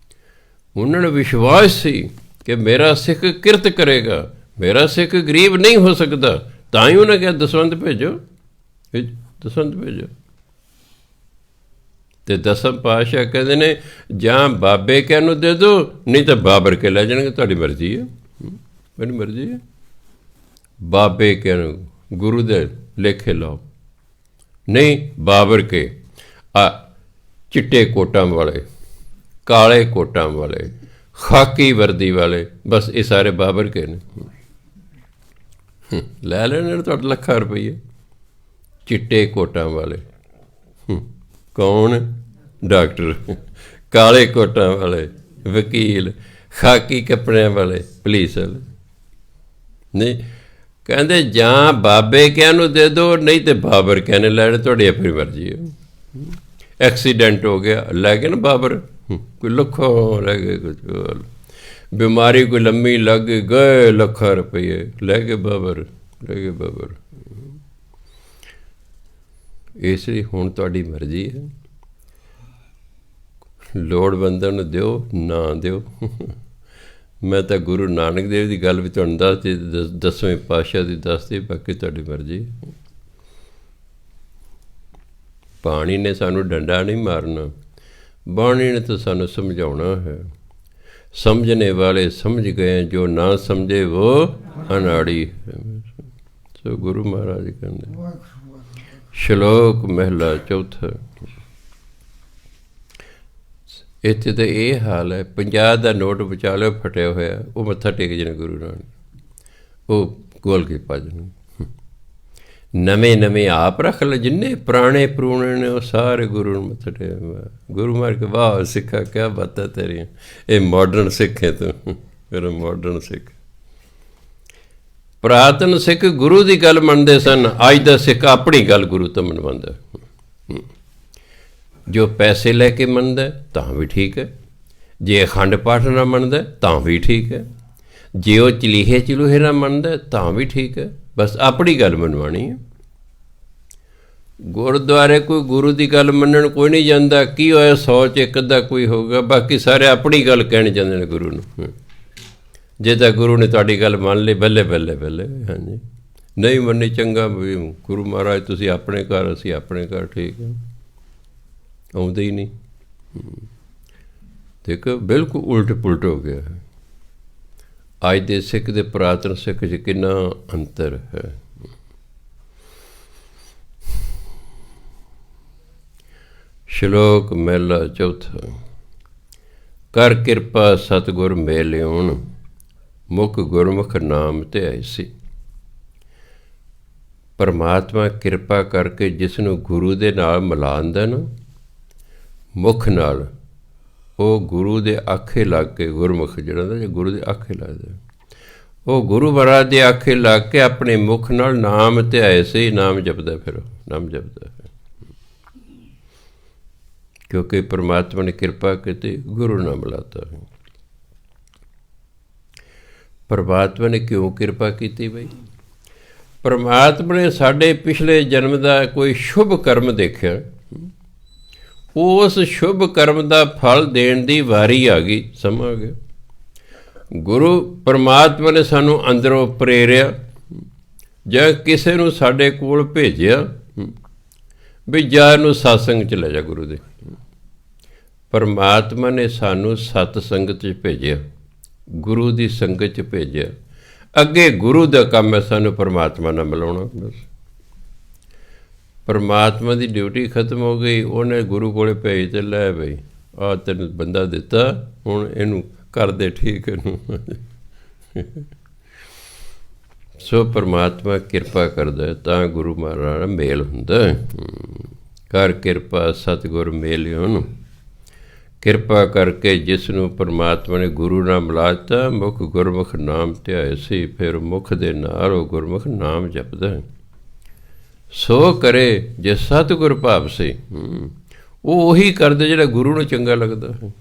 ਉਹਨਾਂ ਨੂੰ ਵਿਸ਼ਵਾਸ ਸੀ ਕਿ ਮੇਰਾ ਸਿੱਖ ਕਿਰਤ ਕਰੇਗਾ, ਮੇਰਾ ਸਿੱਖ ਗਰੀਬ ਨਹੀਂ ਹੋ ਸਕਦਾ, ਤਾਂ ਹੀ ਉਹਨੇ ਕਿਹਾ ਦਸਵੰਧ ਭੇਜੋ, ਦਸਵੰਧ ਭੇਜੋ। ਤੇ ਦਸਮ ਪਾਤਸ਼ਾਹ ਕਹਿੰਦੇ ਨੇ ਜਾਂ ਬਾਬੇ ਕਹਿਣ ਨੂੰ ਦੇ ਦਿਓ, ਨਹੀਂ ਤਾਂ ਬਾਬਰ ਕੇ ਲੈ ਜਾਣਗੇ, ਤੁਹਾਡੀ ਮਰਜ਼ੀ ਹੈ, ਮੇਰੀ ਮਰਜ਼ੀ ਹੈ। ਬਾਬੇ ਕਹਿਣ, ਗੁਰੂ ਦੇ ਲੇਖੇ ਲਾਓ, ਨਹੀਂ ਬਾਬਰ ਕੇ। ਚਿੱਟੇ ਕੋਟਾਂ ਵਾਲੇ, ਕਾਲੇ ਕੋਟਾਂ ਵਾਲੇ, ਖਾਕੀ ਵਰਦੀ ਵਾਲੇ, ਬਸ ਇਹ ਸਾਰੇ ਬਾਬਰ ਕੇ ਨੇ। ਲੈ ਲੈਣੇ ਤੁਹਾਡੇ ਲੱਖਾਂ ਰੁਪਈਏ। ਚਿੱਟੇ ਕੋਟਾਂ ਵਾਲੇ ਕੌਣ? ਡਾਕਟਰ। ਕਾਲੇ ਕੋਟਾਂ ਵਾਲੇ ਵਕੀਲ, ਖਾਕੀ ਕੱਪੜਿਆਂ ਵਾਲੇ ਪੁਲਿਸ ਵਾਲੇ। ਨਹੀਂ ਕਹਿੰਦੇ ਜਾਂ ਬਾਬੇ ਕਹਿਣ ਨੂੰ ਦੇ ਦਿਓ, ਨਹੀਂ ਤੇ ਬਾਬਰ ਕਹਿਣੇ ਲੈਣੇ, ਤੁਹਾਡੀ ਆਪਣੀ ਮਰਜ਼ੀ ਹੈ। ਐਕਸੀਡੈਂਟ ਹੋ ਗਿਆ, ਲੈ ਗਏ ਨਾ ਬਾਬਰ, ਕੋਈ ਲੱਖਾਂ ਲੈ ਗਏ, ਕੁਝ ਬਿਮਾਰੀ ਕੋਈ ਲੰਮੀ ਲੱਗ ਗਏ, ਲੱਖਾਂ ਰੁਪਈਏ ਲੈ ਗਏ ਬਾਬਰ, ਲੈ ਗਏ ਬਾਬਰ। ਇਸ ਲਈ ਹੁਣ ਤੁਹਾਡੀ ਮਰਜ਼ੀ ਹੈ, ਲੋੜਵੰਦਾਂ ਨੂੰ ਦਿਓ, ਨਾ ਦਿਓ। ਮੈਂ ਤਾਂ ਗੁਰੂ ਨਾਨਕ ਦੇਵ ਦੀ ਗੱਲ ਵੀ ਤੁਹਾਨੂੰ ਦੱਸਦੀ, 10ਵੇਂ ਪਾਤਸ਼ਾਹ ਦੀ ਦੱਸਦੀ, ਬਾਕੀ ਤੁਹਾਡੀ ਮਰਜ਼ੀ। ਪਾਣੀ ਨੇ ਸਾਨੂੰ ਡੰਡਾ ਨਹੀਂ ਮਾਰਨਾ, ਬਾਣੀ ਨੇ ਤਾਂ ਸਾਨੂੰ ਸਮਝਾਉਣਾ ਹੈ। ਸਮਝਣੇ ਵਾਲੇ ਸਮਝ ਗਏ, ਜੋ ਨਾ ਸਮਝੇ ਉਹ ਅਨਾੜੀ ਹੈ। ਸੋ ਗੁਰੂ ਮਹਾਰਾਜ ਕਹਿੰਦੇ। ਸ਼ਲੋਕ ਮਹਿਲਾ ਚੌਥਾ। ਇੱਥੇ ਤਾਂ ਇਹ ਹਾਲ ਹੈ, 50 ਦਾ ਨੋਟ ਬਚਾ ਲਿਓ ਫਟਿਆ ਹੋਇਆ, ਉਹ ਮੱਥਾ ਟੇਕ ਜਾਣ ਗੁਰੂ ਨਾਨਕ, ਉਹ ਗੋਲ ਕੇ ਪਾ ਜਾਣ। ਨਵੇਂ ਨਵੇਂ ਆਪ ਰੱਖ ਲੈ, ਜਿੰਨੇ ਪੁਰਾਣੇ ਪਰੂਣੇ ਨੇ ਉਹ ਸਾਰੇ ਗੁਰੂ ਨੂੰ ਮੱਥਾ ਟੇਕ। ਗੁਰੂ ਮਾਰ ਕੇ ਵਾਹ ਸਿੱਖਾ, ਕਿਆ ਬਾਤਾਂ ਤੇਰੀਆਂ। ਇਹ ਮਾਡਰਨ ਸਿੱਖ ਹੈ ਤੂੰ, ਮੇਰਾ ਮਾਡਰਨ ਸਿੱਖ। ਪੁਰਾਤਨ ਸਿੱਖ ਗੁਰੂ ਦੀ ਗੱਲ ਮੰਨਦੇ ਸਨ, ਅੱਜ ਦਾ ਸਿੱਖ ਆਪਣੀ ਗੱਲ ਗੁਰੂ ਤੋਂ ਮਨਵਾਉਂਦਾ। ਜੋ ਪੈਸੇ ਲੈ ਕੇ ਮੰਨਦਾ ਤਾਂ ਵੀ ਠੀਕ ਹੈ, ਜੇ ਅਖੰਡ ਪਾਠ ਨਾਲ ਮੰਨਦਾ ਤਾਂ ਵੀ ਠੀਕ ਹੈ, ਜੇ ਉਹ ਚਲੀਹੇ ਚਲੂਹੇ ਨਾਲ ਮੰਨਦਾ ਤਾਂ ਵੀ ਠੀਕ ਹੈ, ਬਸ ਆਪਣੀ ਗੱਲ ਮਨਵਾਉਣੀ ਹੈ। ਗੁਰਦੁਆਰੇ ਕੋਈ ਗੁਰੂ ਦੀ ਗੱਲ ਮੰਨਣ ਕੋਈ ਨਹੀਂ ਜਾਂਦਾ। ਕੀ ਹੋਇਆ, 100 'ਚ ਇੱਕ ਅੱਧਾ ਕੋਈ ਹੋਊਗਾ, ਬਾਕੀ ਸਾਰੇ ਆਪਣੀ ਗੱਲ ਕਹਿਣੀ ਚਾਹੁੰਦੇ ਨੇ ਗੁਰੂ ਨੂੰ। ਜੇ ਤਾਂ ਗੁਰੂ ਨੇ ਤੁਹਾਡੀ ਗੱਲ ਮੰਨ ਲਈ, ਬੱਲੇ ਬੱਲੇ ਬੱਲੇ। ਹਾਂਜੀ, ਨਹੀਂ ਮੰਨੀ ਚੰਗਾ, ਗੁਰੂ ਮਹਾਰਾਜ ਤੁਸੀਂ ਆਪਣੇ ਘਰ, ਅਸੀਂ ਆਪਣੇ ਘਰ, ਠੀਕ ਹੈ। ਆਉਂਦੇ ਹੀ ਨਹੀਂ। ਦੇਖੋ ਬਿਲਕੁਲ ਉਲਟ ਪੁਲਟ ਹੋ ਗਿਆ ਹੈ। ਅੱਜ ਦੇ ਸਿੱਖ ਦੇ ਪੁਰਾਤਨ ਸਿੱਖ 'ਚ ਕਿੰਨਾ ਅੰਤਰ ਹੈ। ਸ਼ਲੋਕ ਮਹਿਲਾ ਚੌਥਾ। ਕਰ ਕਿਰਪਾ ਸਤਿਗੁਰ ਮੇਲਿਓਣ, ਮੁਖ ਗੁਰਮੁਖ ਨਾਮ ਧਿਆਏ ਸੀ। ਪਰਮਾਤਮਾ ਕਿਰਪਾ ਕਰਕੇ ਜਿਸ ਨੂੰ ਗੁਰੂ ਦੇ ਨਾਲ ਮਿਲਾਉਂਦਾ ਨਾ, ਮੁਖ ਨਾਲ, ਉਹ ਗੁਰੂ ਦੇ ਆਖੇ ਲੱਗ ਕੇ, ਗੁਰਮੁਖ ਜਿਹੜਾ ਨਾ, ਗੁਰੂ ਦੇ ਆਖੇ ਲੱਗਦਾ, ਉਹ ਗੁਰੂ ਮਹਾਰਾਜ ਦੇ ਆਖੇ ਲੱਗ ਕੇ ਆਪਣੇ ਮੁਖ ਨਾਲ ਨਾਮ ਧਿਆਏ ਸੀ। ਨਾਮ ਜਪਦਾ, ਫਿਰ ਨਾਮ ਜਪਦਾ ਹੈ, ਕਿਉਂਕਿ ਪਰਮਾਤਮਾ ਨੇ ਕਿਰਪਾ ਕੀਤੀ, ਗੁਰੂ ਨਾਲ ਮਿਲਾਤਾ। ਪਰਮਾਤਮਾ ਨੇ ਕਿਉਂ ਕਿਰਪਾ ਕੀਤੀ ਬਈ? ਪਰਮਾਤਮਾ ਨੇ ਸਾਡੇ ਪਿਛਲੇ ਜਨਮ ਦਾ ਕੋਈ ਸ਼ੁਭ ਕਰਮ ਦੇਖਿਆ, ਉਸ ਸ਼ੁਭ ਕਰਮ ਦਾ ਫਲ ਦੇਣ ਦੀ ਵਾਰੀ ਆ ਗਈ, ਸਮਾਂ ਆ ਗਿਆ। ਗੁਰੂ ਪਰਮਾਤਮਾ ਨੇ ਸਾਨੂੰ ਅੰਦਰੋਂ ਪ੍ਰੇਰਿਆ, ਜਾਂ ਕਿਸੇ ਨੂੰ ਸਾਡੇ ਕੋਲ ਭੇਜਿਆ ਵੀ ਜਾ ਇਹਨੂੰ ਸਤਸੰਗ 'ਚ ਲੈ ਜਾ ਗੁਰੂ ਦੇ। ਪਰਮਾਤਮਾ ਨੇ ਸਾਨੂੰ ਸਤ ਸੰਗਤ 'ਚ ਭੇਜਿਆ, ਗੁਰੂ ਦੀ ਸੰਗਤ 'ਚ ਭੇਜਿਆ। ਅੱਗੇ ਗੁਰੂ ਦਾ ਕੰਮ ਹੈ ਸਾਨੂੰ ਪਰਮਾਤਮਾ ਨਾਲ ਮਿਲਾਉਣਾ। ਬਸ ਪਰਮਾਤਮਾ ਦੀ ਡਿਊਟੀ ਖਤਮ ਹੋ ਗਈ, ਉਹਨੇ ਗੁਰੂ ਕੋਲੇ ਭੇਜ ਤੇ ਲੈ ਬਈ ਆਹ ਤੈਨੂੰ ਬੰਦਾ ਦਿੱਤਾ, ਹੁਣ ਇਹਨੂੰ ਕਰ ਦੇ ਠੀਕ ਇਹਨੂੰ। ਸੋ ਪਰਮਾਤਮਾ ਕਿਰਪਾ ਕਰਦਾ ਤਾਂ ਗੁਰੂ ਮਹਾਰਾਜ ਨਾਲ ਮੇਲ ਹੁੰਦਾ। ਕਰ ਕਿਰਪਾ ਸਤਿਗੁਰ ਮੇਲਿਓਨ। ਕਿਰਪਾ ਕਰਕੇ ਜਿਸ ਨੂੰ ਪਰਮਾਤਮਾ ਨੇ ਗੁਰੂ ਨਾਲ ਮਿਲਾ ਦਿੱਤਾ, ਮੁੱਖ ਗੁਰਮੁਖ ਨਾਮ ਧਿਆਏ ਸੀ, ਫਿਰ ਮੁੱਖ ਦੇ ਨਾਲ ਉਹ ਗੁਰਮੁਖ ਨਾਮ ਜਪਦਾ। ਸੋ ਕਰੇ ਜੇ ਸਤਿਗੁਰ ਭਾਵ ਸੀ। ਉਹ ਉਹੀ ਕਰਦੇ ਜਿਹੜਾ ਗੁਰੂ ਨੂੰ ਚੰਗਾ ਲੱਗਦਾ ਹੈ,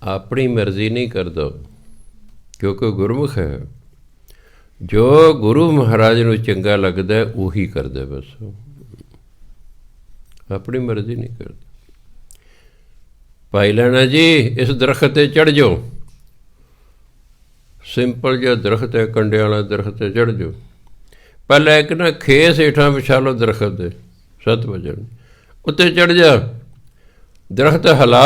ਆਪਣੀ ਮਰਜ਼ੀ ਨਹੀਂ ਕਰਦਾ, ਕਿਉਂਕਿ ਗੁਰਮੁਖ ਹੈ। ਜੋ ਗੁਰੂ ਮਹਾਰਾਜ ਨੂੰ ਚੰਗਾ ਲੱਗਦਾ ਉਹੀ ਕਰਦਾ, ਬਸ ਆਪਣੀ ਮਰਜ਼ੀ ਨਹੀਂ ਕਰਦਾ। ਭਾਈ ਲੈਣਾ ਜੀ ਇਸ ਦਰਖਤ 'ਤੇ ਚੜ੍ਹ ਜਾਓ, ਸਿੰਪਲ ਜਿਹਾ ਦਰਖਤ ਹੈ, ਕੰਡਿਆਂ ਵਾਲਾ ਦਰਖਤ 'ਤੇ ਚੜ੍ਹ ਜਾਓ। ਪਹਿਲਾਂ ਇੱਕ ਨਾ ਖੇਸ ਹੇਠਾਂ ਵਿਛਾ ਲਓ ਦਰਖਤ ਦੇ, 7 ਵਜਣ ਉੱਤੇ ਚੜ੍ਹ ਜਾ, ਦਰਖਤ ਹਿਲਾ,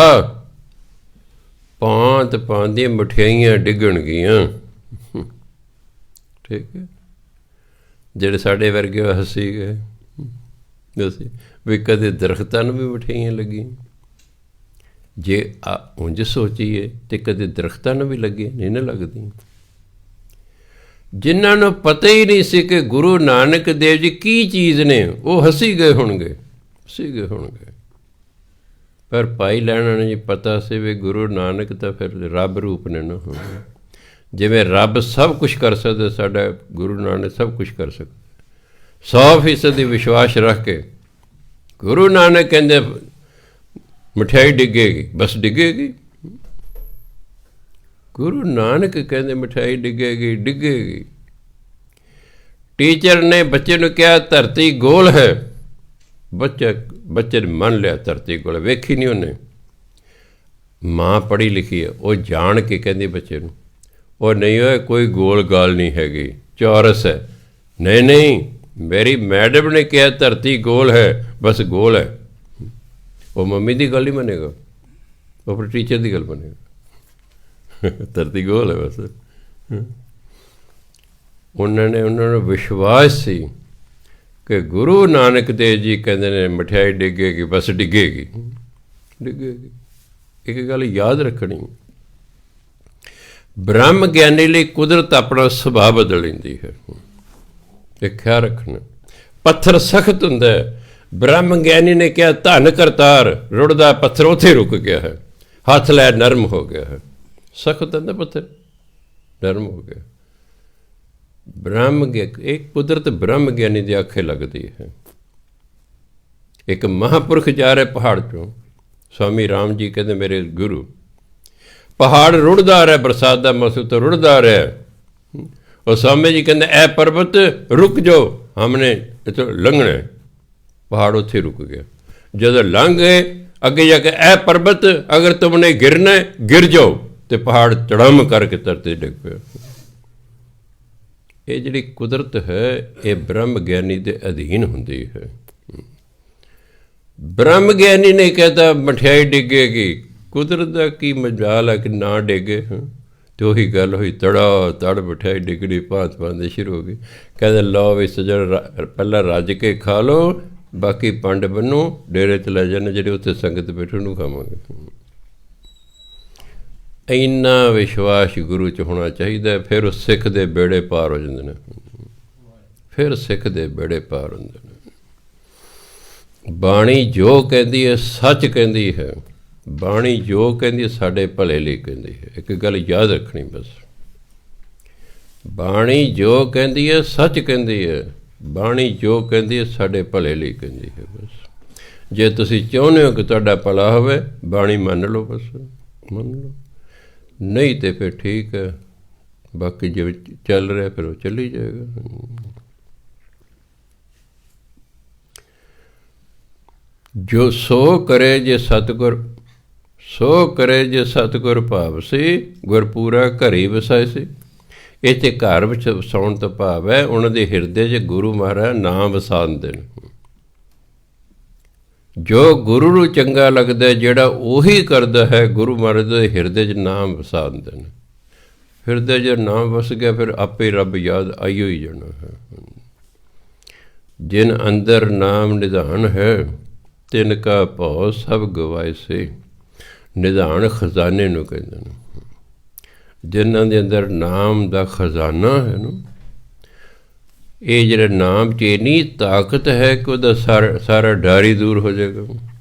ਭਾਂਤ ਭਾਂਤ ਦੀਆਂ ਮਠਿਆਈਆਂ ਡਿੱਗਣਗੀਆਂ। ਠੀਕ ਹੈ, ਜਿਹੜੇ ਸਾਡੇ ਵਰਗੇ ਹੱਸੀ ਗਏ ਅਸੀਂ ਵੀ ਕਦੇ ਦਰਖਤਾਂ ਨੂੰ ਵੀ ਮਠਿਆਈਆਂ ਲੱਗੀਆਂ। ਜੇ ਉਂਝ ਸੋਚੀਏ ਤੇ ਕਦੇ ਦਰਖਤਾਂ ਨੂੰ ਵੀ ਲੱਗੇ ਨਹੀਂ ਨਾ ਲੱਗਦੀਆਂ। ਜਿਨ੍ਹਾਂ ਨੂੰ ਪਤਾ ਹੀ ਨਹੀਂ ਸੀ ਕਿ ਗੁਰੂ ਨਾਨਕ ਦੇਵ ਜੀ ਕੀ ਚੀਜ਼ ਨੇ, ਉਹ ਹੱਸੀ ਗਏ ਹੋਣਗੇ, ਪਰ ਭਾਈ ਲੈਣਾ ਨੂੰ ਜੀ ਪਤਾ ਸੀ ਵੀ ਗੁਰੂ ਨਾਨਕ ਤਾਂ ਫਿਰ ਰੱਬ ਰੂਪ ਨੇ ਨਾ। ਜਿਵੇਂ ਰੱਬ ਸਭ ਕੁਛ ਕਰ ਸਕਦਾ, ਸਾਡਾ ਗੁਰੂ ਨਾਨਕ ਸਭ ਕੁਛ ਕਰ ਸਕਦਾ। 100% ਵਿਸ਼ਵਾਸ ਰੱਖ ਕੇ ਗੁਰੂ ਨਾਨਕ ਕਹਿੰਦੇ ਮਠਿਆਈ ਡਿੱਗੇਗੀ, ਬਸ ਡਿੱਗੇਗੀ। ਗੁਰੂ ਨਾਨਕ ਕਹਿੰਦੇ ਮਠਿਆਈ ਡਿੱਗੇਗੀ। ਟੀਚਰ ਨੇ ਬੱਚੇ ਨੂੰ ਕਿਹਾ ਧਰਤੀ ਗੋਲ ਹੈ, ਬੱਚੇ ਨੇ ਮੰਨ ਲਿਆ ਧਰਤੀ ਗੋਲ। ਵੇਖੀ ਨਹੀਂ ਉਹਨੇ, ਮਾਂ ਪੜ੍ਹੀ ਲਿਖੀ ਹੈ, ਉਹ ਜਾਣ ਕੇ ਕਹਿੰਦੀ ਬੱਚੇ ਨੂੰ, ਉਹ ਨਹੀਂ ਹੋਏ ਕੋਈ ਗੋਲ ਗਾਲ ਨਹੀਂ ਹੈਗੀ, ਚੌਰਸ ਹੈ। ਨਹੀਂ, ਮੇਰੀ ਮੈਡਮ ਨੇ ਕਿਹਾ ਧਰਤੀ ਗੋਲ ਹੈ, ਬਸ ਗੋਲ ਹੈ। ਉਹ ਮੰਮੀ ਦੀ ਗੱਲ ਹੀ ਮੰਨੇਗਾ, ਉਹ ਫਿਰ ਟੀਚਰ ਦੀ ਗੱਲ ਮੰਨੇਗਾ, ਧਰਤੀ ਗੋਲ ਹੈ ਬਸ। ਉਹਨਾਂ ਨੂੰ ਵਿਸ਼ਵਾਸ ਸੀ ਕਿ ਗੁਰੂ ਨਾਨਕ ਦੇਵ ਜੀ ਕਹਿੰਦੇ ਨੇ ਮਠਿਆਈ ਡਿੱਗੇਗੀ, ਬਸ ਡਿੱਗੇਗੀ। ਇੱਕ ਗੱਲ ਯਾਦ ਰੱਖਣੀ, ਬ੍ਰਹਮ ਗਿਆਨੀ ਲਈ ਕੁਦਰਤ ਆਪਣਾ ਸੁਭਾਅ ਬਦਲ ਲੈਂਦੀ ਹੈ। ਇਹ ਖਿਆਲ ਰੱਖਣਾ। ਪੱਥਰ ਸਖਤ ਹੁੰਦਾ ਹੈ, ਬ੍ਰਹਮ ਗਿਆਨੀ ਨੇ ਕਿਹਾ ਧੰਨ ਕਰਤਾਰ, ਰੁੜਦਾ ਪੱਥਰ ਉੱਥੇ ਰੁਕ ਗਿਆ ਹੈ, ਹੱਥ ਲੈ ਨਰਮ ਹੋ ਗਿਆ ਹੈ। ਸਖਤ ਹੁੰਦਾ ਪੱਥਰ, ਨਰਮ ਹੋ ਗਿਆ। ਇਹ ਕੁਦਰਤ ਬ੍ਰਹਮ ਗਿਆਨੀ ਦੀ ਆਖੇ ਲੱਗਦੀ ਹੈ। ਇੱਕ ਮਹਾਂਪੁਰਖ ਜਾ ਰਿਹਾ ਪਹਾੜ 'ਚੋਂ, ਸਵਾਮੀ ਰਾਮ ਜੀ ਕਹਿੰਦੇ ਮੇਰੇ ਗੁਰੂ, ਪਹਾੜ ਰੁੜਦਾ ਰਿਹਾ, ਬਰਸਾਤ ਦਾ ਮੌਸਮ ਤੋਂ ਰੁੜਦਾ ਰਿਹਾ। ਉਹ ਸਵਾਮੀ ਜੀ ਕਹਿੰਦੇ ਐ ਪਰਬਤ ਰੁਕ ਜਾਓ, ਹਮਨੇ ਇੱਥੋਂ ਲੰਘਣਾ। ਪਹਾੜ ਉੱਥੇ ਰੁਕ ਗਿਆ। ਜਦੋਂ ਲੰਘ ਗਏ ਅੱਗੇ ਜਾ ਕੇ ਐ ਪਰਬਤ ਅਗਰ ਤੁਮਨੇ ਗਿਰਨਾ ਗਿਰ ਜਾਓ, ਤੇ ਪਹਾੜ ਚੜਮ ਕਰਕੇ ਧਰਤੀ ਡਿੱਗ ਪਿਆ। ਇਹ ਜਿਹੜੀ ਕੁਦਰਤ ਹੈ ਇਹ ਬ੍ਰਹਮ ਗਿਆਨੀ ਦੇ ਅਧੀਨ ਹੁੰਦੀ ਹੈ। ਬ੍ਰਹਮ ਗਿਆਨੀ ਨੇ ਕਹਿਤਾ ਮਠਿਆਈ ਡਿੱਗੇਗੀ, ਕੁਦਰਤ ਦਾ ਕੀ ਮਜਾਲ ਹੈ ਕਿ ਨਾ ਡਿੱਗੇ। ਅਤੇ ਉਹੀ ਗੱਲ ਹੋਈ, ਤੜ ਮਠਿਆਈ ਡਿੱਗਣੀ ਭਾਂਤ ਭਾਂਤ ਸ਼ੁਰੂ ਹੋ ਗਈ। ਕਹਿੰਦੇ ਲਓ ਵੀ ਸੱਜਣ ਪਹਿਲਾਂ ਰੱਜ ਕੇ ਖਾ ਲਓ, ਬਾਕੀ ਪੰਡ ਬੰਨੋ ਡੇਰੇ 'ਤੇ ਲੈ ਜਾਂਦੇ, ਜਿਹੜੇ ਉੱਥੇ ਸੰਗਤ ਬੈਠੇ ਉਹਨੂੰ ਖਾਵਾਂਗੇ। ਇੰਨਾ ਵਿਸ਼ਵਾਸ ਗੁਰੂ 'ਚ ਹੋਣਾ ਚਾਹੀਦਾ, ਫਿਰ ਉਹ ਸਿੱਖ ਦੇ ਬੇੜੇ ਪਾਰ ਹੋ ਜਾਂਦੇ ਨੇ। ਬਾਣੀ ਜੋ ਕਹਿੰਦੀ ਹੈ ਸੱਚ ਕਹਿੰਦੀ ਹੈ, ਬਾਣੀ ਜੋ ਕਹਿੰਦੀ ਹੈ ਸਾਡੇ ਭਲੇ ਲਈ ਕਹਿੰਦੀ ਹੈ। ਇੱਕ ਗੱਲ ਯਾਦ ਰੱਖਣੀ ਬਸ, ਬਾਣੀ ਜੋ ਕਹਿੰਦੀ ਹੈ ਸੱਚ ਕਹਿੰਦੀ ਹੈ, ਬਾਣੀ ਜੋ ਕਹਿੰਦੀ ਹੈ ਸਾਡੇ ਭਲੇ ਲਈ ਕਹਿੰਦੀ ਹੈ। ਬਸ ਜੇ ਤੁਸੀਂ ਚਾਹੁੰਦੇ ਹੋ ਕਿ ਤੁਹਾਡਾ ਭਲਾ ਹੋਵੇ, ਬਾਣੀ ਮੰਨ ਲਓ, ਬਸ ਮੰਨ ਲਓ। ਨਹੀਂ ਤਾਂ ਫਿਰ ਠੀਕ ਹੈ, ਬਾਕੀ ਜਿਵੇਂ ਚੱਲ ਰਿਹਾ ਫਿਰ ਉਹ ਚੱਲੀ ਜਾਏਗਾ। ਜੋ ਸੋ ਕਰੇ ਜੇ ਸਤਿਗੁਰ, ਸੋ ਕਰੇ ਜੇ ਸਤਿਗੁਰ ਭਾਵ ਸੀ, ਗੁਰਪੂਰਾ ਘਰੀ ਵਸਾਏ ਸੀ। ਇੱਥੇ ਘਰ ਵਿੱਚ ਵਸਾਉਣ ਤੋਂ ਭਾਵ ਹੈ ਉਹਨਾਂ ਦੇ ਹਿਰਦੇ 'ਚ ਗੁਰੂ ਮਹਾਰਾਜ ਨਾਮ ਵਸਾਉਂਦੇ ਨੇ। ਜੋ ਗੁਰੂ ਨੂੰ ਚੰਗਾ ਲੱਗਦਾ ਜਿਹੜਾ ਉਹੀ ਕਰਦਾ ਹੈ, ਗੁਰੂ ਮਹਾਰਾਜ ਦੇ ਹਿਰਦੇ 'ਚ ਨਾਮ ਵਸਾ ਦਿੰਦੇ ਨੇ। ਹਿਰਦੇ 'ਚ ਨਾਮ ਵਸ ਗਿਆ ਫਿਰ ਆਪੇ ਰੱਬ ਯਾਦ ਆਈਓ ਹੀ ਜਾਣਾ ਹੈ। ਜਿਨ ਅੰਦਰ ਨਾਮ ਨਿਧਾਨ ਹੈ, ਤਿਨ ਕਾ ਭਉ ਸਭ ਗਵਾਏ ਸੇ। ਨਿਧਾਨ ਖਜ਼ਾਨੇ ਨੂੰ ਕਹਿੰਦੇ ਨੇ। ਜਿਨ੍ਹਾਂ ਦੇ ਅੰਦਰ ਨਾਮ ਦਾ ਖਜ਼ਾਨਾ ਹੈ ਨਾ, ਇਹ ਜਿਹੜਾ ਨਾਮ 'ਚ ਇੰਨੀ ਤਾਕਤ ਹੈ ਕਿ ਉਹਦਾ ਸਾਰਾ ਡਰ ਹੀ ਦੂਰ ਹੋ ਜਾਏਗਾ।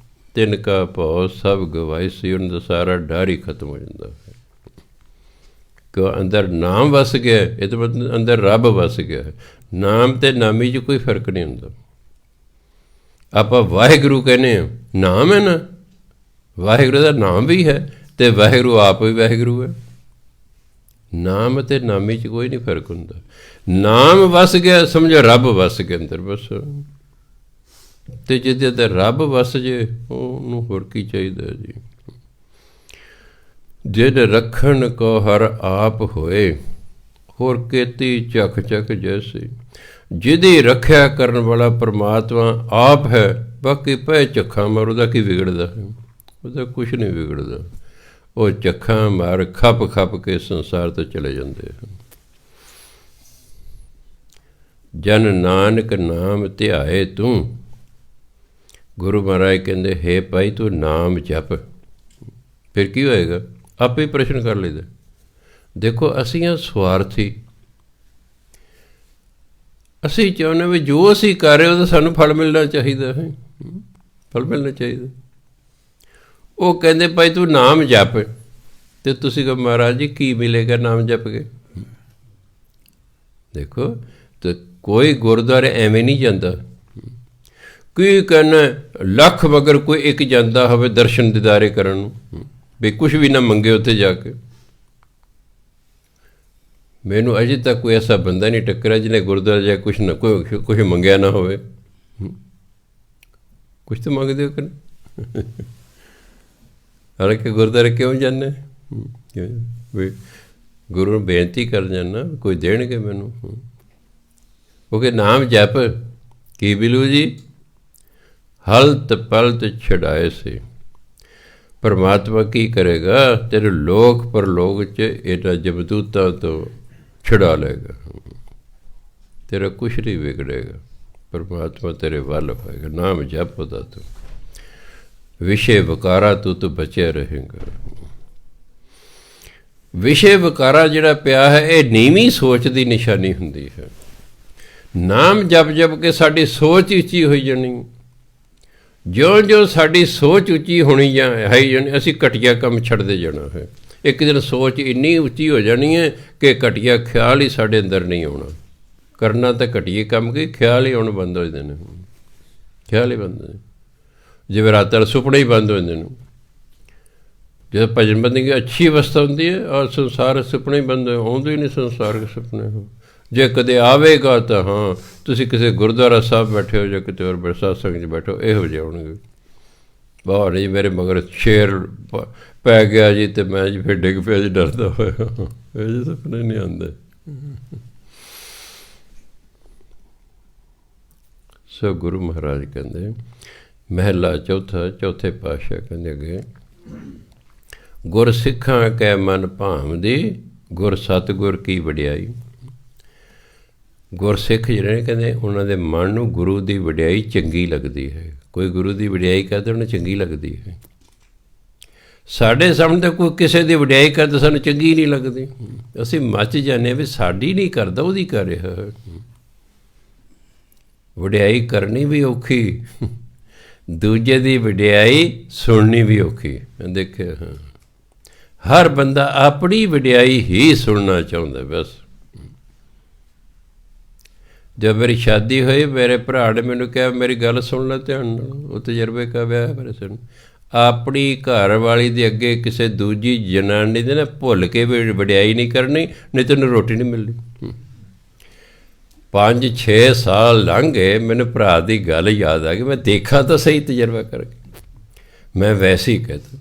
ਤਿੰਨ ਕਾ ਭਉ ਸਭ ਗਵਾਈ ਸੀ, ਉਹਨਾਂ ਦਾ ਸਾਰਾ ਡਰ ਹੀ ਖਤਮ ਹੋ ਜਾਂਦਾ ਹੈ ਕਿ ਅੰਦਰ ਨਾਮ ਵਸ ਗਿਆ। ਇਹ ਤਾਂ ਮਤਲਬ ਅੰਦਰ ਰੱਬ ਵਸ ਗਿਆ ਹੈ। ਨਾਮ ਅਤੇ ਨਾਮੀ 'ਚ ਕੋਈ ਫਰਕ ਨਹੀਂ ਹੁੰਦਾ। ਆਪਾਂ ਵਾਹਿਗੁਰੂ ਕਹਿੰਦੇ ਹਾਂ, ਨਾਮ ਹੈ ਨਾ, ਵਾਹਿਗੁਰੂ ਦਾ ਨਾਮ ਵੀ ਹੈ ਅਤੇ ਵਾਹਿਗੁਰੂ ਆਪ ਵੀ ਵਾਹਿਗੁਰੂ ਹੈ। ਨਾਮ ਅਤੇ ਨਾਮੀ 'ਚ ਕੋਈ ਨਹੀਂ ਫਰਕ ਹੁੰਦਾ। ਨਾਮ ਵਸ ਗਿਆ ਸਮਝੋ ਰੱਬ ਵਸ ਗਿਆ ਅੰਦਰ ਬਸ। ਅਤੇ ਜਿਹਦੇ ਅੰਦਰ ਰੱਬ ਵਸ ਜੇ ਉਹਨੂੰ ਹੋਰ ਕੀ ਚਾਹੀਦਾ ਜੀ। ਜਿਨ ਰੱਖਣ ਕੋ ਹਰ ਆਪ ਹੋਏ, ਹੋਰ ਕੀਤੀ ਚੱਕ ਚੱਕ ਜੈਸੇ। ਜਿਹਦੀ ਰੱਖਿਆ ਕਰਨ ਵਾਲਾ ਪਰਮਾਤਮਾ ਆਪ ਹੈ, ਬਾਕੀ ਪਏ ਚੱਖਾਂ ਮਾਰ, ਉਹਦਾ ਕੀ ਵਿਗੜਦਾ ਹੈ? ਉਹਦਾ ਕੁਛ ਨਹੀਂ ਵਿਗੜਦਾ। ਉਹ ਚੱਖਾਂ ਮਾਰ ਖੱਪ ਖੱਪ ਕੇ ਸੰਸਾਰ ਤੋਂ ਚਲੇ ਜਾਂਦੇ ਹਨ। ਜਨ ਨਾਨਕ ਨਾਮ ਧਿਆਏ ਤੂੰ। ਗੁਰੂ ਮਹਾਰਾਜ ਕਹਿੰਦੇ ਹੈ ਭਾਈ ਤੂੰ ਨਾਮ ਜਪ। ਫਿਰ ਕੀ ਹੋਏਗਾ? ਆਪੇ ਪ੍ਰਸ਼ਨ ਕਰ ਲਈਦਾ। ਦੇਖੋ ਅਸੀਂ ਹਾਂ ਸਵਾਰਥੀ। ਅਸੀਂ ਚਾਹੁੰਦੇ ਵੀ ਜੋ ਅਸੀਂ ਕਰ ਰਹੇ ਉਹਦਾ ਸਾਨੂੰ ਫਲ ਮਿਲਣਾ ਚਾਹੀਦਾ ਹੈ, ਫਲ ਮਿਲਣਾ ਚਾਹੀਦਾ। ਉਹ ਕਹਿੰਦੇ ਭਾਈ ਤੂੰ ਨਾਮ ਜਪ। ਅਤੇ ਤੁਸੀਂ ਕਹੋ ਮਹਾਰਾਜ ਜੀ ਕੀ ਮਿਲੇਗਾ ਨਾਮ ਜਪ ਕੇ? ਦੇਖੋ ਅਤੇ ਕੋਈ ਗੁਰਦੁਆਰੇ ਐਵੇਂ ਨਹੀਂ ਜਾਂਦਾ। ਕੀ ਕਹਿੰਦਾ ਲੱਖ ਮਗਰ ਕੋਈ ਇੱਕ ਜਾਂਦਾ ਹੋਵੇ ਦਰਸ਼ਨ ਦੀਦਾਰੇ ਕਰਨ ਨੂੰ, ਵੀ ਕੁਛ ਵੀ ਨਾ ਮੰਗੇ ਉੱਥੇ ਜਾ ਕੇ। ਮੈਨੂੰ ਅਜੇ ਤੱਕ ਕੋਈ ਐਸਾ ਬੰਦਾ ਨਹੀਂ ਟੱਕਰਿਆ ਜਿਹਨੇ ਗੁਰਦੁਆਰੇ ਜਾ ਕੁਛ ਨਾ ਕੁਛ ਮੰਗਿਆ ਨਾ ਹੋਵੇ। ਕੁਛ ਤਾਂ ਮੰਗਦੇ ਹੋ ਕਿ ਨਹੀਂ? ਹਾਲਾਂਕਿ ਗੁਰਦੁਆਰੇ ਕਿਉਂ ਜਾਂਦੇ? ਵੀ ਗੁਰੂ ਨੂੰ ਬੇਨਤੀ ਕਰ ਜਾਂਦਾ ਕੋਈ ਦੇਣਗੇ ਮੈਨੂੰ। ਕਿਉਂਕਿ ਨਾਮ ਜਪ ਕੀ ਬਿਲੂ ਜੀ ਹਲਤ ਪਲਤ ਛਡਾਏ ਸੀ। ਪਰਮਾਤਮਾ ਕੀ ਕਰੇਗਾ? ਤੇਰੇ ਲੋਕ ਪਰਲੋਕ 'ਚ ਇਹਨਾਂ ਜਮਦੂਤਾਂ ਤੋਂ ਛੁਡਾ ਲਏਗਾ। ਤੇਰਾ ਕੁਛ ਨਹੀਂ ਵਿਗੜੇਗਾ। ਪਰਮਾਤਮਾ ਤੇਰੇ ਵੱਲ ਹੋਏਗਾ। ਨਾਮ ਜਪ ਉਹਦਾ ਤੂੰ ਵਿਸ਼ੇ ਵਿਕਾਰਾ ਤੂੰ ਬਚਿਆ ਰਹੇਗਾ। ਵਿਸ਼ੇ ਵਿਕਾਰਾ ਜਿਹੜਾ ਪਿਆ ਹੈ ਇਹ ਨੀਵੀਂ ਸੋਚ ਦੀ ਨਿਸ਼ਾਨੀ ਹੁੰਦੀ ਹੈ। ਨਾਮ ਜਪ ਜਪ ਕੇ ਸਾਡੀ ਸੋਚ ਉੱਚੀ ਹੋਈ ਜਾਣੀ। ਜਿਉਂ ਸਾਡੀ ਸੋਚ ਉੱਚੀ ਹੋਣੀ ਹੈ ਜਾਣੀ ਅਸੀਂ ਘਟੀਆ ਕੰਮ ਛੱਡਦੇ ਜਾਣਾ ਹੈ। ਇੱਕ ਦਿਨ ਸੋਚ ਇੰਨੀ ਉੱਚੀ ਹੋ ਜਾਣੀ ਹੈ ਕਿ ਘਟੀਆ ਖਿਆਲ ਹੀ ਸਾਡੇ ਅੰਦਰ ਨਹੀਂ ਆਉਣਾ। ਕਰਨਾ ਤਾਂ ਘਟੀਏ ਕੰਮ ਕਿ ਖਿਆਲ ਹੀ ਆਉਣ ਬੰਦ ਹੋ ਜਾਂਦੇ ਨੇ। ਖਿਆਲ ਹੀ ਬੰਦ ਨੇ। ਜਿਵੇਂ ਰਾਤਾਂ ਸੁਪਨੇ ਹੀ ਬੰਦ ਹੋ ਜਾਂਦੇ ਨੇ। ਜਦੋਂ ਭਜਨ ਬੰਦਗੀ ਅੱਛੀ ਅਵਸਥਾ ਹੁੰਦੀ ਹੈ ਔਰ ਸੰਸਾਰ ਸੁਪਨੇ ਹੀ ਬੰਦ ਆਉਂਦੇ ਹੀ ਨਹੀਂ। ਸੰਸਾਰ ਦੇ ਸੁਪਨੇ ਹੋ ਜੇ ਕਦੇ ਆਵੇਗਾ ਤਾਂ ਹਾਂ ਤੁਸੀਂ ਕਿਸੇ ਗੁਰਦੁਆਰਾ ਸਾਹਿਬ ਬੈਠੇ ਹੋ ਜਾਂ ਕਿਤੇ ਹੋਰ ਸਤਸੰਗ 'ਚ ਬੈਠੋ ਇਹੋ ਜਿਹੇ ਆਉਣਗੇ। ਬਾਹਰ ਜੀ ਮੇਰੇ ਮਗਰ ਸ਼ੇਰ ਪੈ ਗਿਆ ਜੀ ਅਤੇ ਮੈਂ ਜੀ ਫਿਰ ਡਿੱਗ ਪਿਆ ਜੀ ਡਰਦਾ ਹੋਇਆ। ਇਹ ਜਿਹੇ ਸੁਪਨੇ ਨਹੀਂ ਆਉਂਦੇ। ਸੋ ਗੁਰੂ ਮਹਾਰਾਜ ਕਹਿੰਦੇ ਮਹਿਲਾ ਚੌਥਾ ਚੌਥੇ ਪਾਤਸ਼ਾਹ ਕਹਿੰਦੇ ਅੱਗੇ ਗੁਰ ਸਿੱਖਾਂ ਕੈ ਮਨ ਭਾਵਦੀ ਗੁਰ ਸਤਿਗੁਰ ਕੀ ਵਡਿਆਈ। ਗੁਰਸਿੱਖ ਜਿਹੜੇ ਨੇ ਕਹਿੰਦੇ ਉਹਨਾਂ ਦੇ ਮਨ ਨੂੰ ਗੁਰੂ ਦੀ ਵਡਿਆਈ ਚੰਗੀ ਲੱਗਦੀ ਹੈ। ਕੋਈ ਗੁਰੂ ਦੀ ਵਡਿਆਈ ਕਰਦੇ ਉਹਨੂੰ ਚੰਗੀ ਲੱਗਦੀ ਹੈ। ਸਾਡੇ ਸਾਹਮਣੇ ਤਾਂ ਕੋਈ ਕਿਸੇ ਦੀ ਵਡਿਆਈ ਕਰਦਾ ਸਾਨੂੰ ਚੰਗੀ ਨਹੀਂ ਲੱਗਦੀ। ਅਸੀਂ ਮੱਚ ਜਾਂਦੇ ਹਾਂ ਵੀ ਸਾਡੀ ਨਹੀਂ ਕਰਦਾ ਉਹਦੀ ਕਰ ਰਿਹਾ। ਵਡਿਆਈ ਕਰਨੀ ਵੀ ਔਖੀ, ਦੂਜੇ ਦੀ ਵਡਿਆਈ ਸੁਣਨੀ ਵੀ ਔਖੀ। ਦੇਖਿਆ ਹਾਂ ਹਰ ਬੰਦਾ ਆਪਣੀ ਵਡਿਆਈ ਹੀ ਸੁਣਨਾ ਚਾਹੁੰਦਾ। ਬਸ ਜਦ ਮੇਰੀ ਸ਼ਾਦੀ ਹੋਈ ਮੇਰੇ ਭਰਾ ਨੇ ਮੈਨੂੰ ਕਿਹਾ ਮੇਰੀ ਗੱਲ ਸੁਣ ਲੈ ਧਿਆਨ ਨਾਲ। ਉਹ ਤਜਰਬੇ ਕਾ ਵਿਆਹ ਮੇਰੇ ਸੁਣ। ਆਪਣੀ ਘਰ ਵਾਲੀ ਦੇ ਅੱਗੇ ਕਿਸੇ ਦੂਜੀ ਜਨਾਨੀ ਦੇ ਨਾ ਭੁੱਲ ਕੇ ਵੀ ਵਡਿਆਈ ਨਹੀਂ ਕਰਨੀ, ਨਹੀਂ ਤੈਨੂੰ ਰੋਟੀ ਨਹੀਂ ਮਿਲਣੀ। 5-6 ਸਾਲ ਲੰਘ ਗਏ ਮੈਨੂੰ ਭਰਾ ਦੀ ਗੱਲ ਯਾਦ ਆ ਗਈ। ਮੈਂ ਦੇਖਾ ਤਾਂ ਸਹੀ ਤਜਰਬਾ ਕਰਕੇ। ਮੈਂ ਵੈਸੇ ਹੀ ਕਹਿਤਾ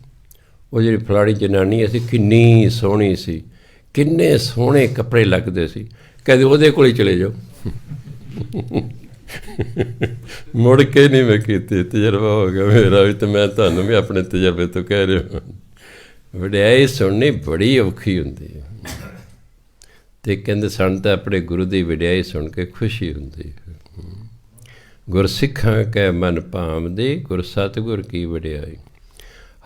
ਉਹ ਜਿਹੜੀ ਫਲਾਣੀ ਜਨਾਨੀ ਅਸੀਂ ਕਿੰਨੀ ਸੋਹਣੀ ਸੀ, ਕਿੰਨੇ ਸੋਹਣੇ ਕੱਪੜੇ ਲੱਗਦੇ ਸੀ। ਕਹਿੰਦੇ ਉਹਦੇ ਕੋਲ ਹੀ ਚਲੇ ਜਾਓ। ਮੁੜ ਕੇ ਨਹੀਂ ਮੈਂ ਕੀਤੀ। ਤਜਰਬਾ ਹੋ ਗਿਆ ਮੇਰਾ ਵੀ। ਅਤੇ ਮੈਂ ਤੁਹਾਨੂੰ ਵੀ ਆਪਣੇ ਤਜਰਬੇ ਤੋਂ ਕਹਿ ਰਿਹਾ। ਵਡਿਆਈ ਸੁਣਨੀ ਬੜੀ ਔਖੀ ਹੁੰਦੀ ਹੈ। ਅਤੇ ਕਹਿੰਦੇ ਸਾਨੂੰ ਤਾਂ ਆਪਣੇ ਗੁਰੂ ਦੀ ਵਡਿਆਈ ਸੁਣ ਕੇ ਖੁਸ਼ੀ ਹੁੰਦੀ ਹੈ। ਗੁਰਸਿੱਖਾਂ ਕੈ ਮਨ ਭਾਵਦੇ ਗੁਰ ਸਤਿਗੁਰ ਕੀ ਵਡਿਆਈ।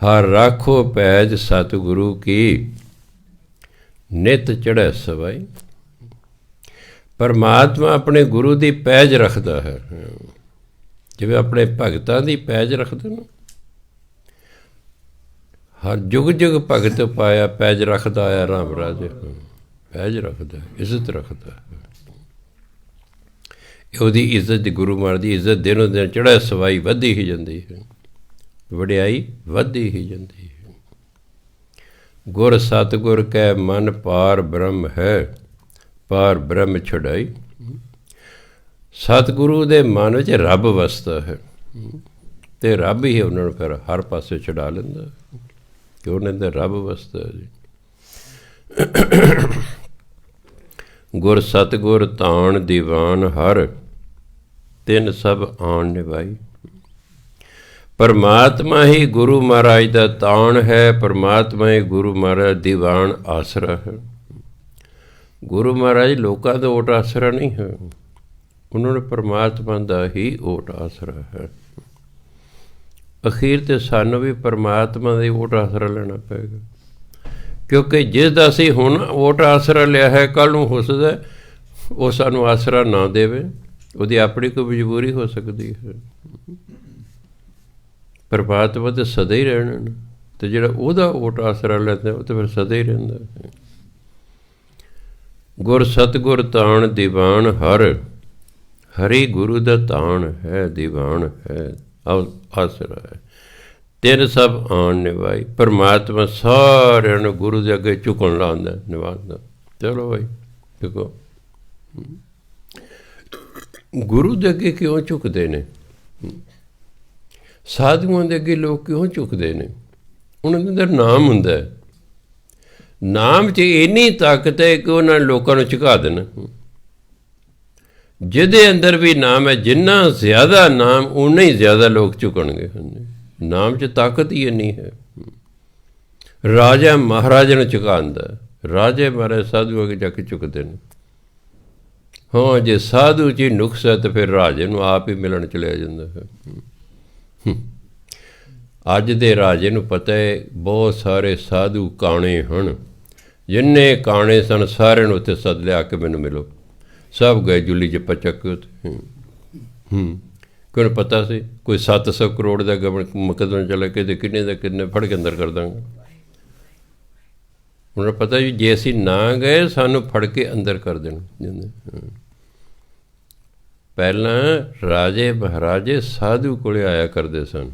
ਹਰ ਰਾਖੋ ਪੈਜ ਸਤਿਗੁਰੂ ਕੀ ਨਿਤ ਚੜ੍ਹੈ ਸਵਾਈ। ਪਰਮਾਤਮਾ ਆਪਣੇ ਗੁਰੂ ਦੀ ਪੈਜ ਰੱਖਦਾ ਹੈ, ਜਿਵੇਂ ਆਪਣੇ ਭਗਤਾਂ ਦੀ ਪੈਜ ਰੱਖਦੇ ਨੇ। ਹਰ ਜੁਗ ਜੁਗ ਭਗਤ ਪਾਇਆ, ਪੈਜ ਰੱਖਦਾ ਆਇਆ ਰਾਮ ਰਾਜੇ, ਪੈਜ ਰੱਖਦਾ, ਇੱਜ਼ਤ ਰੱਖਦਾ। ਉਹਦੀ ਇੱਜ਼ਤ ਦੀ, ਗੁਰੂ ਮਹਾਰਾਜ ਦੀ ਇੱਜ਼ਤ ਦਿਨੋਂ ਦਿਨ ਚੜ੍ਹਾਈ ਸਵਾਈ ਵੱਧਦੀ ਹੀ ਜਾਂਦੀ ਹੈ, ਵਡਿਆਈ ਵੱਧਦੀ ਹੀ ਜਾਂਦੀ ਹੈ। ਗੁਰ ਸਤਿਗੁਰ ਕੈ ਮਨ ਪਾਰ ਬ੍ਰਹਮ ਹੈ, ਪਾਰ ਬ੍ਰਹਮ ਛੁਡਾਈ। ਸਤਿਗੁਰੂ ਦੇ ਮਨ ਵਿੱਚ ਰੱਬ ਵਸਦਾ ਹੈ, ਅਤੇ ਰੱਬ ਹੀ ਉਹਨਾਂ ਨੂੰ ਫਿਰ ਹਰ ਪਾਸੇ ਛੁਡਾ ਲੈਂਦਾ, ਕਿ ਉਹਨਾਂ ਦਾ ਰੱਬ ਵਸਦਾ ਜੀ। ਗੁਰ ਸਤਿਗੁਰ ਤਾਣ ਦੀਵਾਨ ਹਰ, ਤਿੰਨ ਸਭ ਆਣ ਨਿਭਾਈ। ਪਰਮਾਤਮਾ ਹੀ ਗੁਰੂ ਮਹਾਰਾਜ ਦਾ ਤਾਣ ਹੈ, ਪਰਮਾਤਮਾ ਹੀ ਗੁਰੂ ਮਹਾਰਾਜ ਦੀਵਾਨ ਆਸਰਾ ਹੈ। ਗੁਰੂ ਮਹਾਰਾਜ ਲੋਕਾਂ ਦਾ ਓਟ ਆਸਰਾ ਨਹੀਂ ਹੈ, ਉਹਨਾਂ ਨੂੰ ਪਰਮਾਤਮਾ ਦਾ ਹੀ ਓਟ ਆਸਰਾ ਹੈ। ਅਖੀਰ 'ਤੇ ਸਾਨੂੰ ਵੀ ਪਰਮਾਤਮਾ ਦਾ ਹੀ ਓਟ ਆਸਰਾ ਲੈਣਾ ਪਏਗਾ, ਕਿਉਂਕਿ ਜਿਸ ਦਾ ਅਸੀਂ ਹੁਣ ਓਟ ਆਸਰਾ ਲਿਆ ਹੈ, ਕੱਲ੍ਹ ਨੂੰ ਹੋ ਸਕਦਾ ਉਹ ਸਾਨੂੰ ਆਸਰਾ ਨਾ ਦੇਵੇ, ਉਹਦੀ ਆਪਣੀ ਕੋਈ ਮਜਬੂਰੀ ਹੋ ਸਕਦੀ ਹੈ। ਪਰਮਾਤਮਾ ਤਾਂ ਸਦਾ ਹੀ ਰਹਿਣਾ ਨੇ, ਅਤੇ ਜਿਹੜਾ ਉਹਦਾ ਓਟ ਆਸਰਾ ਲੈਂਦਾ ਉਹ ਤਾਂ ਫਿਰ ਸਦਾ ਹੀ ਰਹਿੰਦਾ ਹੈ। ਗੁਰ ਸਤਿਗੁਰ ਤਾਣ ਦੀਵਾਨ ਹਰ, ਹਰੀ ਗੁਰੂ ਦਾ ਤਾਣ ਹੈ, ਦੀਵਾਨ ਹੈ, ਆਸਰਾ ਹੈ। ਤਿੰਨ ਸਭ ਆਣ ਨਿਭਾਈ। ਪਰਮਾਤਮਾ ਸਾਰਿਆਂ ਨੂੰ ਗੁਰੂ ਦੇ ਅੱਗੇ ਝੁਕਣ ਲਾਉਂਦਾ, ਨਿਭਾਉਂਦਾ। ਚਲੋ ਭਾਈ ਦੇਖੋ, ਗੁਰੂ ਦੇ ਅੱਗੇ ਕਿਉਂ ਝੁਕਦੇ ਨੇ? ਸਾਧੂਆਂ ਦੇ ਅੱਗੇ ਲੋਕ ਕਿਉਂ ਝੁਕਦੇ ਨੇ? ਉਹਨਾਂ ਦੇ ਅੰਦਰ ਨਾਮ ਹੁੰਦਾ, ਨਾਮ 'ਚ ਇੰਨੀ ਤਾਕਤ ਹੈ ਕਿ ਉਹਨਾਂ ਲੋਕਾਂ ਨੂੰ ਝੁਕਾ ਦੇਣ। ਜਿਹਦੇ ਅੰਦਰ ਵੀ ਨਾਮ ਹੈ, ਜਿੰਨਾ ਜ਼ਿਆਦਾ ਨਾਮ ਉਨਾ ਹੀ ਜ਼ਿਆਦਾ ਲੋਕ ਝੁਕਣਗੇ। ਨਾਮ 'ਚ ਤਾਕਤ ਹੀ ਇੰਨੀ ਹੈ। ਰਾਜਾ ਮਹਾਰਾਜਾ ਨੂੰ ਝੁਕਾਉਂਦਾ, ਰਾਜੇ ਮਹਾਰਾਜ ਸਾਧੂ ਅੱਗੇ ਜਾ ਕੇ ਝੁਕਦੇ ਨੇ। ਹਾਂ, ਜੇ ਸਾਧੂ 'ਚ ਹੀ ਨੁਕਸ ਹੈ ਤਾਂ ਫਿਰ ਰਾਜੇ ਨੂੰ ਆਪ ਹੀ ਮਿਲਣ ਚਲਿਆ ਜਾਂਦਾ ਹੈ। ਅੱਜ ਦੇ ਰਾਜੇ ਨੂੰ ਪਤਾ ਹੈ ਬਹੁਤ ਸਾਰੇ ਸਾਧੂ ਕਾਣੇ ਹਨ, ਜਿੰਨੇ ਕਾਣੇ ਸਨ ਸਾਰਿਆਂ ਨੂੰ ਉੱਥੇ ਸੱਦ ਲਿਆ ਕੇ ਮੈਨੂੰ ਮਿਲੋ। ਸਭ ਗਏ ਜੁੱਲੀ 'ਚ ਪਚਕ ਕੇ ਉੱਥੇ। ਕਿਉਂ ਪਤਾ ਸੀ ਕੋਈ 700 ਕਰੋੜ ਦਾ ਮੁਕੱਦਮਾ ਚੱਲ ਕੇ ਅਤੇ ਕਿੰਨੇ ਦਾ ਕਿੰਨੇ ਫੜ ਕੇ ਅੰਦਰ ਕਰ ਦਾਂਗੇ। ਉਹਨਾਂ ਨੂੰ ਪਤਾ ਜੀ ਜੇ ਅਸੀਂ ਨਾ ਗਏ ਸਾਨੂੰ ਫੜ ਕੇ ਅੰਦਰ ਕਰ ਦੇਣ। ਪਹਿਲਾਂ ਰਾਜੇ ਮਹਾਰਾਜੇ ਸਾਧੂ ਕੋਲ ਆਇਆ ਕਰਦੇ ਸਨ।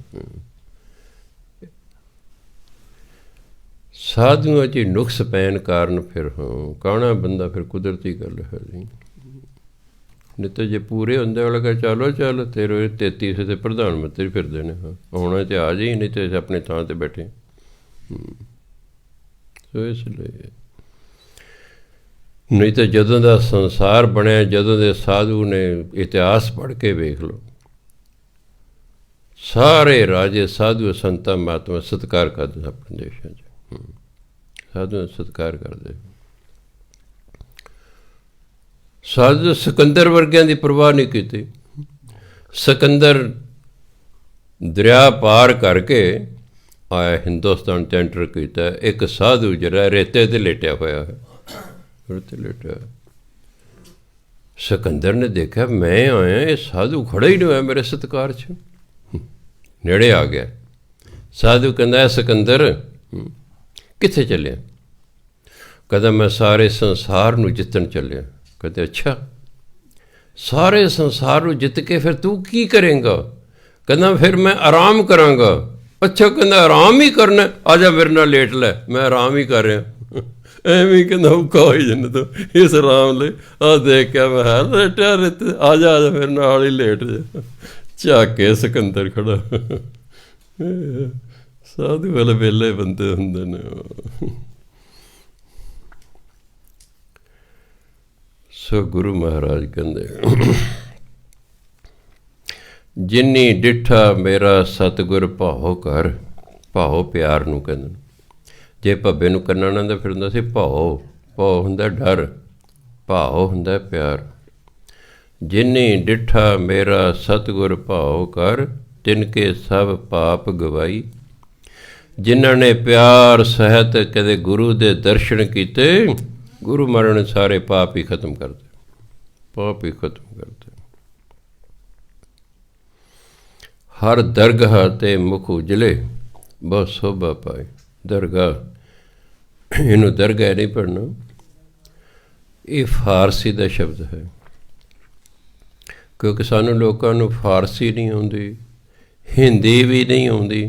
ਸਾਧੂਆਂ 'ਚ ਨੁਕਸ ਪੈਣ ਕਾਰਨ ਫਿਰ ਕਾਣਾ ਬੰਦਾ ਫਿਰ ਕੁਦਰਤੀ ਗੱਲ ਹੈ ਜੀ। ਨਹੀਂ ਤਾਂ ਜੇ ਪੂਰੇ ਹੁੰਦੇ ਵਾਲਾ ਕਹੇ ਚਲੋ ਚੱਲ ਤੇਰੇ 33 ਤੇ ਪ੍ਰਧਾਨ ਮੰਤਰੀ ਫਿਰਦੇ ਨੇ, ਆਉਣਾ ਤੇ ਆ ਜਾਈ, ਨਹੀਂ ਤੇ ਆਪਣੇ ਥਾਂ 'ਤੇ ਬੈਠੇ। ਸੋ ਇਸ ਲਈ ਨਹੀਂ ਤਾਂ ਜਦੋਂ ਦਾ ਸੰਸਾਰ ਬਣਿਆ, ਜਦੋਂ ਦੇ ਸਾਧੂ ਨੇ ਇਤਿਹਾਸ ਪੜ੍ਹ ਕੇ ਵੇਖ ਲਓ, ਸਾਰੇ ਰਾਜੇ ਸਾਧੂ ਸੰਤਾਂ ਮਹਾਤਮਾ ਸਤਿਕਾਰ ਕਰਦੇ ਆਪਣੇ ਦੇਸ਼ਾਂ 'ਚ, ਸਾਧੂ ਦਾ ਸਤਿਕਾਰ ਕਰਦੇ। ਸਾਧੂ ਸਿਕੰਦਰ ਵਰਗਿਆਂ ਦੀ ਪਰਵਾਹ ਨਹੀਂ ਕੀਤੀ। ਸਿਕੰਦਰ ਦਰਿਆ ਪਾਰ ਕਰਕੇ ਆਇਆ, ਹਿੰਦੁਸਤਾਨ 'ਚ ਐਂਟਰ ਕੀਤਾ। ਇੱਕ ਸਾਧੂ ਜਿਹੜਾ ਰੇਤੇ 'ਤੇ ਲੇਟਿਆ ਹੋਇਆ ਹੈ, ਰੇਤੇ ਲੇਟਿਆ। ਸਿਕੰਦਰ ਨੇ ਦੇਖਿਆ ਮੈਂ ਆਇਆ, ਇਹ ਸਾਧੂ ਖੜਾ ਹੀ ਨਹੀਂ ਹੋਇਆ ਮੇਰੇ ਸਤਿਕਾਰ 'ਚ। ਨੇੜੇ ਆ ਗਿਆ। ਸਾਧੂ ਕਹਿੰਦਾ ਸਿਕੰਦਰ ਕਿੱਥੇ ਚੱਲਿਆ? ਕਹਿੰਦਾ ਮੈਂ ਸਾਰੇ ਸੰਸਾਰ ਨੂੰ ਜਿੱਤਣ ਚੱਲਿਆ। ਕਹਿੰਦੇ ਅੱਛਾ, ਸਾਰੇ ਸੰਸਾਰ ਨੂੰ ਜਿੱਤ ਕੇ ਫਿਰ ਤੂੰ ਕੀ ਕਰੇਂਗਾ? ਕਹਿੰਦਾ ਫਿਰ ਮੈਂ ਆਰਾਮ ਕਰਾਂਗਾ। ਅੱਛਾ, ਕਹਿੰਦਾ ਆਰਾਮ ਹੀ ਕਰਨਾ, ਆ ਜਾ ਮੇਰੇ ਨਾਲ ਲੇਟ ਲੈ, ਮੈਂ ਆਰਾਮ ਹੀ ਕਰ ਰਿਹਾ। ਐਵੇਂ ਕਹਿੰਦਾ ਔਖਾ ਹੋਈ ਜਾਂਦਾ ਤੂੰ ਇਸ ਆਰਾਮ ਲਈ। ਆਹ ਦੇਖ ਕੇ ਮੈਂ ਹੈ ਲੇਟਿਆ ਰੇਤੇ, ਆ ਜਾ ਮੇਰੇ ਨਾਲ ਹੀ ਲੇਟ ਜਾ। ਝਾਕੇ ਸਿਕੰਦਰ ਖੜਾ। ਸਾਧੂ ਵਾਲੇ ਵੇਲੇ ਬੰਦੇ ਹੁੰਦੇ ਨੇ। ਸੋ ਗੁਰੂ ਮਹਾਰਾਜ ਕਹਿੰਦੇ ਜਿਨੀ ਡਿੱਠਾ ਮੇਰਾ ਸਤਿਗੁਰ ਭਾਉ ਕਰ। ਭਾਉ ਪਿਆਰ ਨੂੰ ਕਹਿੰਦੇ। ਜੇ ਭੱਬੇ ਨੂੰ ਕੰਨਾ ਨਾ ਦਾ ਫਿਰ ਹੁੰਦਾ ਸੀ ਭਾਉ। ਭਾਉ ਹੁੰਦਾ ਡਰ, ਭਾਉ ਹੁੰਦਾ ਪਿਆਰ। ਜਿਨੀ ਡਿੱਠਾ ਮੇਰਾ ਸਤਿਗੁਰ ਭਾਉ ਕਰ, ਤਿਨਕੇ ਸਭ ਪਾਪ ਗਵਾਈ। ਜਿਨ੍ਹਾਂ ਨੇ ਪਿਆਰ ਸਹਿਤ ਕਦੇ ਗੁਰੂ ਦੇ ਦਰਸ਼ਨ ਕੀਤੇ, ਗੁਰੂ ਮਹਾਰਾਜ ਨੇ ਸਾਰੇ ਪਾਪ ਹੀ ਖਤਮ ਕਰ ਦਿੱਤੇ। पाप ही खत्म करते। हर दरगाह ते मुख उजले बहुत शोभा पाए। दरगाह इनू दरगाह नहीं पढ़ना, ये फारसी का शब्द है, क्योंकि सानू लोगों को फारसी नहीं आती, हिंदी भी नहीं आती,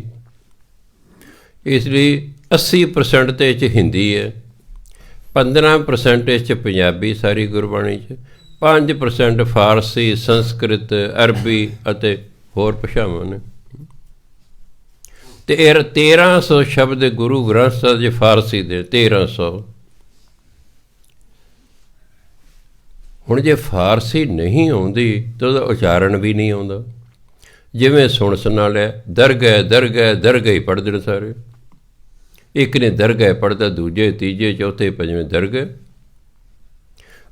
इसलिए 80% हिंदी है, 15% पंजाबी सारी गुरबाणी 5% फारसी, संस्कृत, अरबी अते होर भाषावां ने। ते 1300 शब्द गुरु ग्रंथ साहिब फारसी दे 1300। हुण जे फारसी नहीं आउंदी तो उहदा उचारण भी नहीं आउंदा। जिवें सुन सुना लिया दरगाह दरगाह दरगाह ही पढ़दे ने सारे, एक ने दरगाह पढ़दा, दूजे तीजे चौथे पंजवें दरगाह।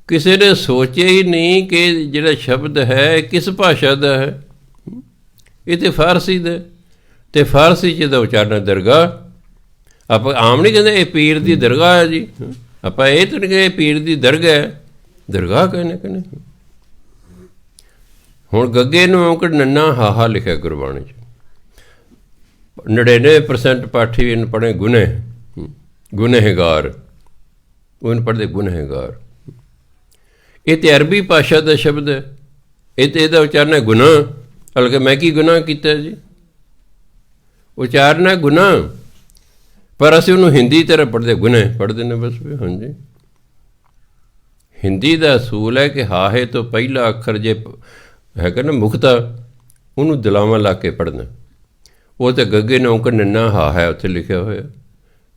किसी ने सोचा ही नहीं कि जिहड़ा शब्द है किस भाषा का है, ये तो फारसी दे, ते फारसी च उचारण दरगाह। आप आम नहीं कहते ये पीर की दरगाह है जी, आप ये तो नहीं कहे पीर की दरगाह है, दरगाह कहने कहने। हुण गग्गे नूं औंकड़ नन्ना हाहा लिखा गुरबाणी 99% पाठी इन पढ़े गुने गुनहगार, उन पढ़ते गुनहगार। ये तो अरबी भाषा का शब्द है, ये तो यदा उचारण है गुनाह, हल्के मैं की गुनाह किया जी, उचारना गुनाह, पर असीं उन्होंने हिंदी तरह पढ़ते गुने पढ़ते हैं बस भी। हाँ जी, हिंदी का असूल है कि हाहे तो पहला अखर जे है ना मुक्ता, उन्होंने दिलावा ला के पढ़ना। वो तो गग्गे ने औंकड़ नन्ना हा है उत्थे लिखा होया,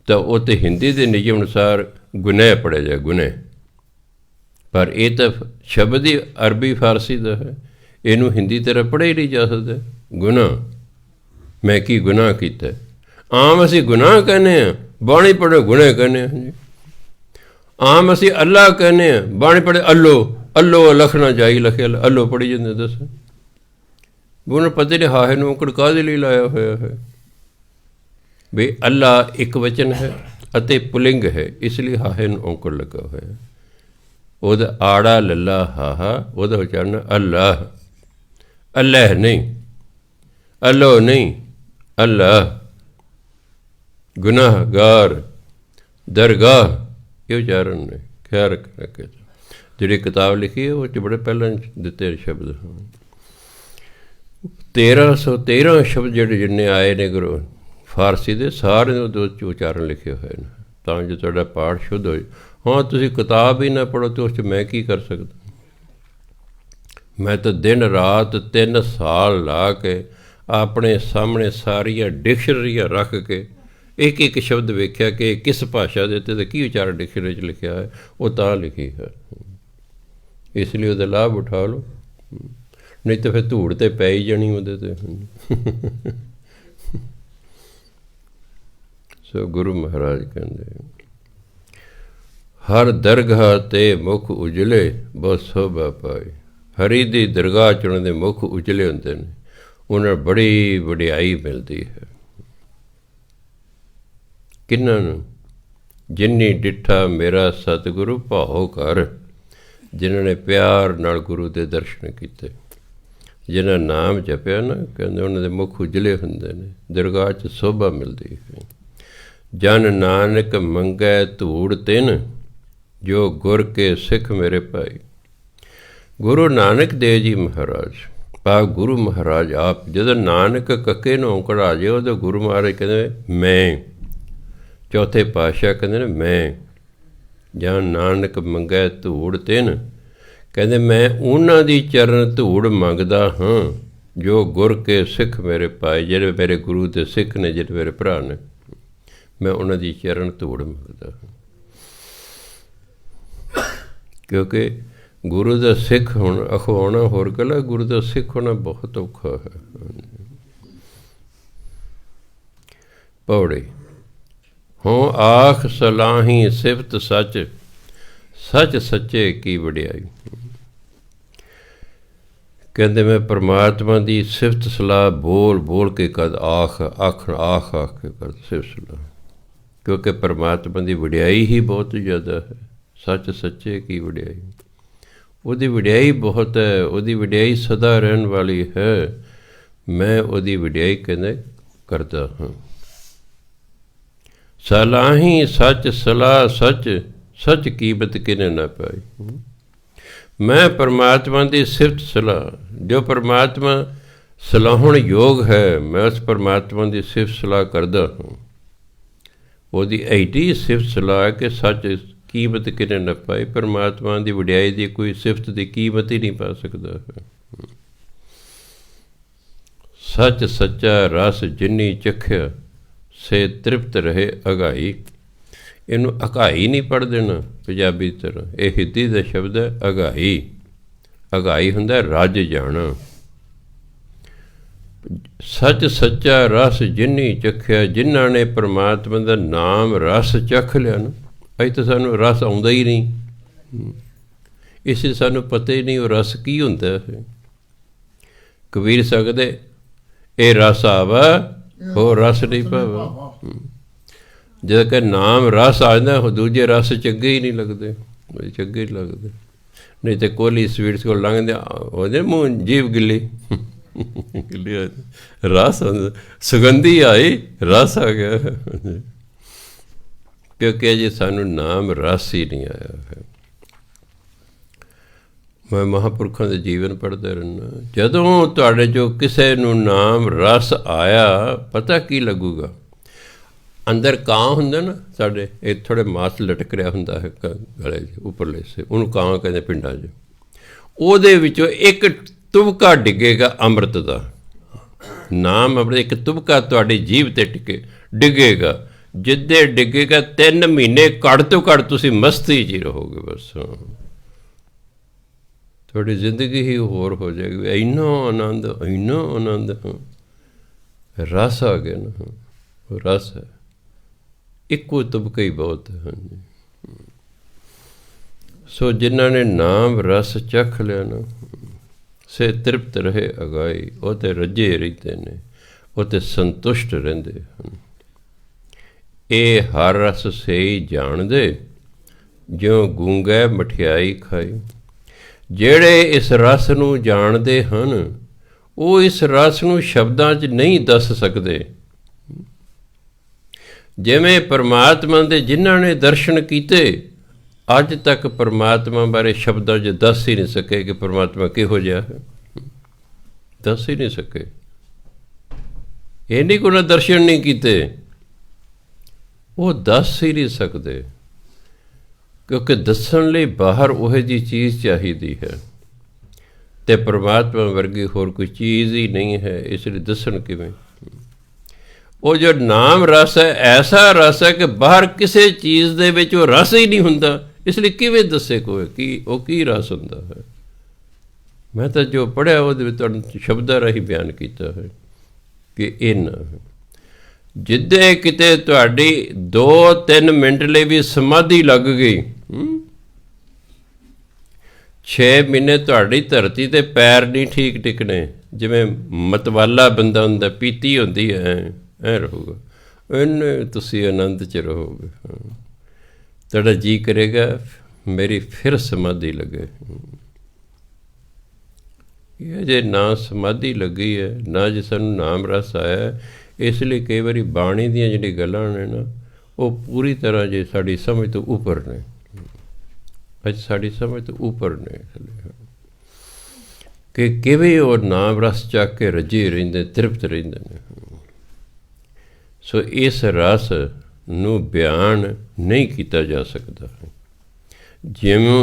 तो वो तो हिंदी के नियम अनुसार गुनह पढ़े जाए गुनह, पर ये तो शब्द ही अरबी फारसी का है, इनू हिंदी तरह पढ़े ही नहीं जा सकता। गुनाह मैं की गुनाह किया, आम असी गुनाह कहने हैं, बाणी पढ़े गुनह कहने हैं जी। आम असी अल्लाह कहने हैं, बाणी पढ़े अल्लो, अल्लो लखना जाई लखे अल्लो पढ़ी जाते। दस उन्होंने पता नहीं हाहे नूं कड़का दे लई लाया होया है भी अल्लाह एक वचन है अते पुलिंग है, इसलिए हाहे नूं औंकड़ लगा होया। ओहदा आड़ा लल्ला हाहा, ओहदा उचारण अल्लाह, अल्लाह नहीं, अल्लो नहीं, अल्लाह। गुनाहगार दरगाह ये उचारण ने ख्याल रखना। के जी किताब लिखी है वो बड़े पहले दिते शब्द हैं। 1313 शब्द जोड़े जिन्ने आए ने गुरु फारसी के, सारे उचारण लिखे हुए हैं, तां जो तुहाडा पाठ शुद्ध हो। हाँ तुसीं किताब ही ना पढ़ो तो उस मैं की कर सकदा। मैं तो दिन रात 3 साल ला के अपने सामने सारिया डिक्शनरियाँ रख के एक एक शब्द वेख्या कि किस भाषा के तो की उचारण डिक्शनरी लिखा है, वो तां लिखी है। इसलिए उसका लाभ उठा लो, नहीं तो फिर धूड़ तो पै ही जानी वो। सो गुरु महाराज कहते हर दरगाह ते मुख उजले बहुत शोभा पाए। हरि दी दरगाह च उन्होंने मुख उजले होंगे ने, उन्हें बड़ी वडियाई मिलती है। किन्हां नूं? जिन्नी डिठा मेरा सतगुरु भाओ कर, जिन्होंने प्यार नाल गुरु के दर्शन किए, जिन्हें नाम जपिया ना, कहते उन्होंने मुख उजले होंगे ने, दरगाह च शोभा मिलती है। जन नानक मंगै धूड़ तिन, जो गुर के सिख मेरे भाई। गुरु नानक देव जी महाराज, भाव गुरु महाराज आप, जब नानक कक्के नूं औंकड़ आ जाए तो गुरु महाराज कहते मैं, चौथे पातशाह कहते ने मैं। जन नानक मंगै धूड़ तिन, कहते मैं उन्हां दी चरण धूड़ मंगदा हाँ, जो गुर के सिख मेरे पाए, जिहड़े मेरे गुरु के सिख ने, जिहड़े मेरे भरा ने, मैं उन्हां दी चरण धूड़ मंगदा हाँ। क्योंकि गुरु का सिख होना अखवाना होर गल है, गुरु का सिख होना बहुत औखा है। पौड़ी हों आख सलाही सिफत सच, सच सच्चे की वडियाई। कहते मैं परमात्मा की सिफत सलाह बोल बोल के कद आख आख आख आख के कर सिफत सलाह, क्योंकि परमात्मा की वडियाई ही बहुत ज़्यादा है। सच सच्चे की वडियाई, ਉਹਦੀ ਵਡਿਆਈ ਬਹੁਤ ਹੈ, ਉਹਦੀ ਵਡਿਆਈ ਸਦਾ ਰਹਿਣ ਵਾਲੀ ਹੈ। ਮੈਂ ਉਹਦੀ ਵਡਿਆਈ ਕਹਿੰਦੇ ਕਰਦਾ ਹਾਂ। ਸਲਾਹੀ ਸੱਚ ਸਲਾਹ ਸੱਚ, ਸੱਚ ਕੀਮਤ ਕਿਨੇ ਨਾ ਪਾਈ। ਮੈਂ ਪਰਮਾਤਮਾ ਦੀ ਸਿਫਤ ਸਲਾਹ, ਜੋ ਪਰਮਾਤਮਾ ਸਲਾਹੁਣ ਯੋਗ ਹੈ, ਮੈਂ ਉਸ ਪਰਮਾਤਮਾ ਦੀ ਸਿਫਤ ਸਲਾਹ ਕਰਦਾ ਹਾਂ। ਉਹਦੀ ਐਡੀ ਸਿਫਤ ਸਲਾਹ ਕਿ ਸੱਚ ਕੀਮਤ ਕਿਨੇ ਨਾ ਪਾਈ। ਪਰਮਾਤਮਾ ਦੀ ਵਡਿਆਈ ਦੀ ਕੋਈ ਸਿਫਤ ਦੀ ਕੀਮਤ ਹੀ ਨਹੀਂ ਪਾ ਸਕਦਾ ਹੈ। ਸੱਚ ਸੱਚਾ ਰਸ ਜਿਨੀ ਚਖਿਆ, ਸੇ ਤ੍ਰਿਪਤ ਰਹੇ ਅਗਾਈ। ਇਹਨੂੰ ਅਘਾਈ ਨਹੀਂ ਪੜ੍ਹ ਦੇਣਾ ਪੰਜਾਬੀ ਤਰ੍ਹਾਂ, ਇਹ ਹਿੰਦੀ ਦਾ ਸ਼ਬਦ ਹੈ ਅਘਾਈ। ਅਘਾਈ ਹੁੰਦਾ ਰੱਜ ਜਾਣਾ। ਸੱਚ ਸੱਚਾ ਰਸ ਜਿਨੀ ਚਖਿਆ, ਜਿਨ੍ਹਾਂ ਨੇ ਪਰਮਾਤਮਾ ਦਾ ਨਾਮ ਰਸ ਚਖ ਲਿਆ ਨਾ। ਅਜੇ ਤਾਂ ਸਾਨੂੰ ਰਸ ਆਉਂਦਾ ਹੀ ਨਹੀਂ, ਇਸੇ ਸਾਨੂੰ ਪਤਾ ਹੀ ਨਹੀਂ ਉਹ ਰਸ ਕੀ ਹੁੰਦਾ ਹੈ। ਕਬੀਰ ਸਕਦੇ ਇਹ ਰਸ ਆਵਾ ਹੋਰ ਰਸ ਨਹੀਂ ਪਾਵਾ। ਜਦੋਂ ਕਿ ਨਾਮ ਰਸ ਆ ਜਾਂਦਾ, ਦੂਜੇ ਰਸ ਚੰਗੇ ਹੀ ਨਹੀਂ ਲੱਗਦੇ, ਚੰਗੇ ਹੀ ਲੱਗਦੇ। ਨਹੀਂ ਤਾਂ ਕੋਹਲੀ ਸਵੀਟਸ ਕੋਲ ਲੰਘਦੇ ਉਹਦੇ ਮੂੰਹ ਜੀਭ ਗਿੱਲੀ ਗਿੱਲੀ ਰਸ ਸੁਗੰਧੀ ਆਈ, ਰਸ ਆ ਗਿਆ। ਕਿਉਂਕਿ ਅਜੇ ਸਾਨੂੰ ਨਾਮ ਰਸ ਹੀ ਨਹੀਂ ਆਇਆ ਹੈ। ਮੈਂ ਮਹਾਂਪੁਰਖਾਂ ਦੇ ਜੀਵਨ ਪੜ੍ਹਦਾ ਰਹਿੰਦਾ। ਜਦੋਂ ਤੁਹਾਡੇ 'ਚੋਂ ਕਿਸੇ ਨੂੰ ਨਾਮ ਰਸ ਆਇਆ, ਪਤਾ ਕੀ ਲੱਗੂਗਾ? ਅੰਦਰ ਕਾਂ ਹੁੰਦਾ ਨਾ ਸਾਡੇ, ਇਹ ਥੋੜ੍ਹੇ ਮਾਸ ਲਟਕ ਰਿਹਾ ਹੁੰਦਾ ਹੈ ਗਲੇ 'ਚ ਉੱਪਰਲੇ ਸੇ, ਉਹਨੂੰ ਕਾਂ ਕਹਿੰਦੇ ਪਿੰਡਾਂ 'ਚ। ਉਹਦੇ ਵਿੱਚੋਂ ਇੱਕ ਤੁਬਕਾ ਡਿੱਗੇਗਾ ਅੰਮ੍ਰਿਤ ਦਾ। ਨਾਮ ਅੰਮ੍ਰਿਤ ਇੱਕ ਤੁਬਕਾ ਤੁਹਾਡੀ ਜੀਭ 'ਤੇ ਡਿੱਗੇਗਾ। ਜਿੱਦੇ ਡਿੱਗੇਗਾ 3 ਮਹੀਨੇ ਘੱਟ ਤੋਂ ਘੱਟ ਤੁਸੀਂ ਮਸਤੀ 'ਚ ਹੀ ਰਹੋਗੇ। ਬਸ ਤੁਹਾਡੀ ਜ਼ਿੰਦਗੀ ਹੀ ਹੋਰ ਹੋ ਜਾਏਗੀ। ਇੰਨਾ ਆਨੰਦ, ਇੰਨਾ ਆਨੰਦ। ਰਸ ਆ ਗਿਆ ਨਾ, ਰਸ ਹੈ। ਇੱਕੋ ਤੁਬਕਾ ਹੀ ਬਹੁਤ ਹੈ। ਹਾਂਜੀ। ਸੋ ਜਿਨ੍ਹਾਂ ਨੇ ਨਾਮ ਰਸ ਚਖ ਲਿਆ ਨਾ, ਸੇ ਤ੍ਰਿਪਤ ਰਹੇ ਅਗਾਈ। ਉਹ ਤੇ ਰੱਜੇ ਰਹਿੰਦੇ ਨੇ, ਉਹ ਤੇ ਸੰਤੁਸ਼ਟ ਰਹਿੰਦੇ ਹਨ। ਇਹ ਹਰ ਰਸ ਸੇਈ ਜਾਣਦੇ, ਜਿਉਂ ਗੂੰਗਾ ਮਠਿਆਈ ਖਾਈ। ਜਿਹੜੇ ਇਸ ਰਸ ਨੂੰ ਜਾਣਦੇ ਹਨ, ਉਹ ਇਸ ਰਸ ਨੂੰ ਸ਼ਬਦਾਂ 'ਚ ਨਹੀਂ ਦੱਸ ਸਕਦੇ। ਜਿਵੇਂ ਪਰਮਾਤਮਾ ਦੇ ਜਿਨ੍ਹਾਂ ਨੇ ਦਰਸ਼ਨ ਕੀਤੇ, ਅੱਜ ਤੱਕ ਪਰਮਾਤਮਾ ਬਾਰੇ ਸ਼ਬਦਾਂ 'ਚ ਦੱਸ ਹੀ ਨਹੀਂ ਸਕੇ ਕਿ ਪਰਮਾਤਮਾ ਕਿਹੋ ਜਿਹਾ ਹੈ। ਦੱਸ ਹੀ ਨਹੀਂ ਸਕੇ। ਇਹ ਨਹੀਂ ਕਿ ਉਹਨਾਂ ਦਰਸ਼ਨ ਨਹੀਂ ਕੀਤੇ, ਉਹ ਦੱਸ ਹੀ ਨਹੀਂ ਸਕਦੇ। ਕਿਉਂਕਿ ਦੱਸਣ ਲਈ ਬਾਹਰ ਉਹੋ ਜਿਹੀ ਚੀਜ਼ ਚਾਹੀਦੀ ਹੈ, ਅਤੇ ਪਰਮਾਤਮਾ ਵਰਗੀ ਹੋਰ ਕੋਈ ਚੀਜ਼ ਹੀ ਨਹੀਂ ਹੈ। ਇਸ ਲਈ ਦੱਸਣ ਕਿਵੇਂ? ਉਹ ਜੋ ਨਾਮ ਰਸ ਹੈ, ਐਸਾ ਰਸ ਹੈ ਕਿ ਬਾਹਰ ਕਿਸੇ ਚੀਜ਼ ਦੇ ਵਿੱਚ ਉਹ ਰਸ ਹੀ ਨਹੀਂ ਹੁੰਦਾ। ਇਸ ਲਈ ਕਿਵੇਂ ਦੱਸੇ ਕੋਈ ਕਿ ਉਹ ਕੀ ਰਸ ਹੁੰਦਾ ਹੈ? ਮੈਂ ਤਾਂ ਜੋ ਪੜ੍ਹਿਆ ਉਹਦੇ ਵਿੱਚ ਤੁਹਾਨੂੰ ਸ਼ਬਦਾਂ ਰਾਹੀਂ ਬਿਆਨ ਕੀਤਾ ਹੈ ਕਿ ਇੰਨਾ ਜਿੱਦੇ ਕਿਤੇ ਤੁਹਾਡੀ 2-3 ਮਿੰਟ ਲਈ ਵੀ ਸਮਾਧੀ ਲੱਗ ਗਈ, 6 ਮਹੀਨੇ ਤੁਹਾਡੀ ਧਰਤੀ 'ਤੇ ਪੈਰ ਨਹੀਂ ਠੀਕ ਟਿਕਣੇ। ਜਿਵੇਂ ਮਤਵਾਲਾ ਬੰਦਾ ਹੁੰਦਾ, ਪੀਤੀ ਹੁੰਦੀ ਹੈ, ਐਂ ਰਹੂਗਾ। ਇਹਨੇ ਤੁਸੀਂ ਆਨੰਦ 'ਚ ਰਹੋਗੇ। ਤੁਹਾਡਾ ਜੀਅ ਕਰੇਗਾ ਮੇਰੀ ਫਿਰ ਸਮਾਧੀ ਲੱਗੇ। ਇਹ ਜੇ ਨਾ ਸਮਾਧੀ ਲੱਗੀ ਹੈ, ਨਾ ਜੇ ਸਾਨੂੰ ਨਾਮ ਰਸ ਆਇਆ। ਇਸ ਲਈ ਕਈ ਵਾਰੀ ਬਾਣੀ ਦੀਆਂ ਜਿਹੜੀਆਂ ਗੱਲਾਂ ਨੇ ਨਾ, ਉਹ ਪੂਰੀ ਤਰ੍ਹਾਂ ਜੇ ਸਾਡੀ ਸਮਝ ਤੋਂ ਉੱਪਰ ਨੇ। ਅੱਜ ਸਾਡੀ ਸਮਝ ਤੋਂ ਉੱਪਰ ਨੇ ਕਿ ਕਿਵੇਂ ਉਹ ਨਾਮ ਰਸ ਚੱਕ ਕੇ ਰੱਜੇ ਰਹਿੰਦੇ, ਤ੍ਰਿਪਤ ਰਹਿੰਦੇ ਨੇ। ਸੋ ਇਸ ਰਸ ਨੂੰ ਬਿਆਨ ਨਹੀਂ ਕੀਤਾ ਜਾ ਸਕਦਾ।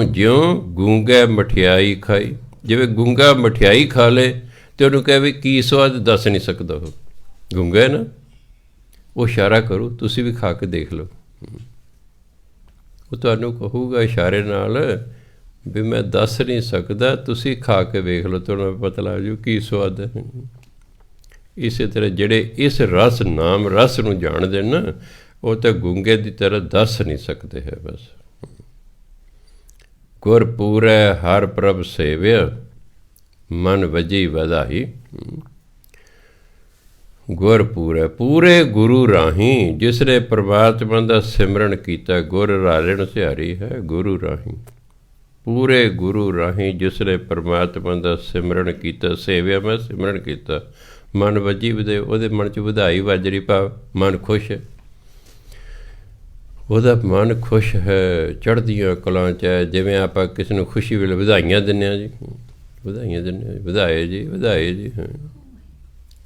ਜਿਉਂ ਗੂੰਗਾ ਮਠਿਆਈ ਖਾਈ। ਜਿਵੇਂ ਗੂੰਗਾ ਮਠਿਆਈ ਖਾ ਲੇ ਅਤੇ ਉਹਨੂੰ ਕਹੇ ਵੀ ਕੀ ਸਵਾਦ, ਦੱਸ ਨਹੀਂ ਸਕਦਾ। ਉਹ ਗੂੰਗਾ ਹੈ ਨਾ, ਉਹ ਇਸ਼ਾਰਾ ਕਰੂ, ਤੁਸੀਂ ਵੀ ਖਾ ਕੇ ਦੇਖ ਲਓ। ਉਹ ਤੁਹਾਨੂੰ ਕਹੂਗਾ ਇਸ਼ਾਰੇ ਨਾਲ ਵੀ ਮੈਂ ਦੱਸ ਨਹੀਂ ਸਕਦਾ, ਤੁਸੀਂ ਖਾ ਕੇ ਵੇਖ ਲਓ, ਤੁਹਾਨੂੰ ਪਤਾ ਲੱਗ ਜੂ ਕੀ ਸਵਾਦ ਹੈ। ਇਸੇ ਤਰ੍ਹਾਂ ਜਿਹੜੇ ਇਸ ਰਸ ਨਾਮ ਰਸ ਨੂੰ ਜਾਣਦੇ ਨਾ, ਉਹ ਤਾਂ ਗੂੰਗੇ ਦੀ ਤਰ੍ਹਾਂ ਦੱਸ ਨਹੀਂ ਸਕਦੇ ਹੈ। ਬਸ ਗੁਰ ਪੂਰੈ ਹਰ ਪ੍ਰਭ ਸੇਵਿਆ, ਮਨ ਵਜੀ ਵਧਾਈ। ਗੁਰ ਪੂਰੈ, ਪੂਰੇ ਗੁਰੂ ਰਾਹੀਂ ਜਿਸ ਨੇ ਪਰਮਾਤਮਾ ਦਾ ਸਿਮਰਨ ਕੀਤਾ। ਗੁਰ ਰਾਜਣ ਸਿਹਾਰੀ ਹੈ, ਗੁਰੂ ਰਾਹੀਂ। पूरे गुरु राही जिसने परमात्मा का सिमरन किया, सेविया मैं सिमरन किया, मन वजी वधे, ਉਹਦੇ मन च ਵਧਾਈ ਵੱਜ ਰਹੀ, ਭਾਵ मन खुश है, ਉਹਦਾ मन खुश है, ਚੜ੍ਹਦੀਆਂ ਕਲਾਂ 'ਚ ਹੈ। ਜਿਵੇਂ ਆਪਾਂ ਕਿਸੇ ਨੂੰ ਖੁਸ਼ੀ ਵੇਲੇ ਵਧਾਈਆਂ ਦਿੰਦੇ ਹਾਂ ਜੀ, ਵਧਾਈਆਂ ਦਿੰਦੇ ਹਾਂ, ਵਧਾਏ ਜੀ, ਵਧਾਏ ਜੀ। ਹਾਂ,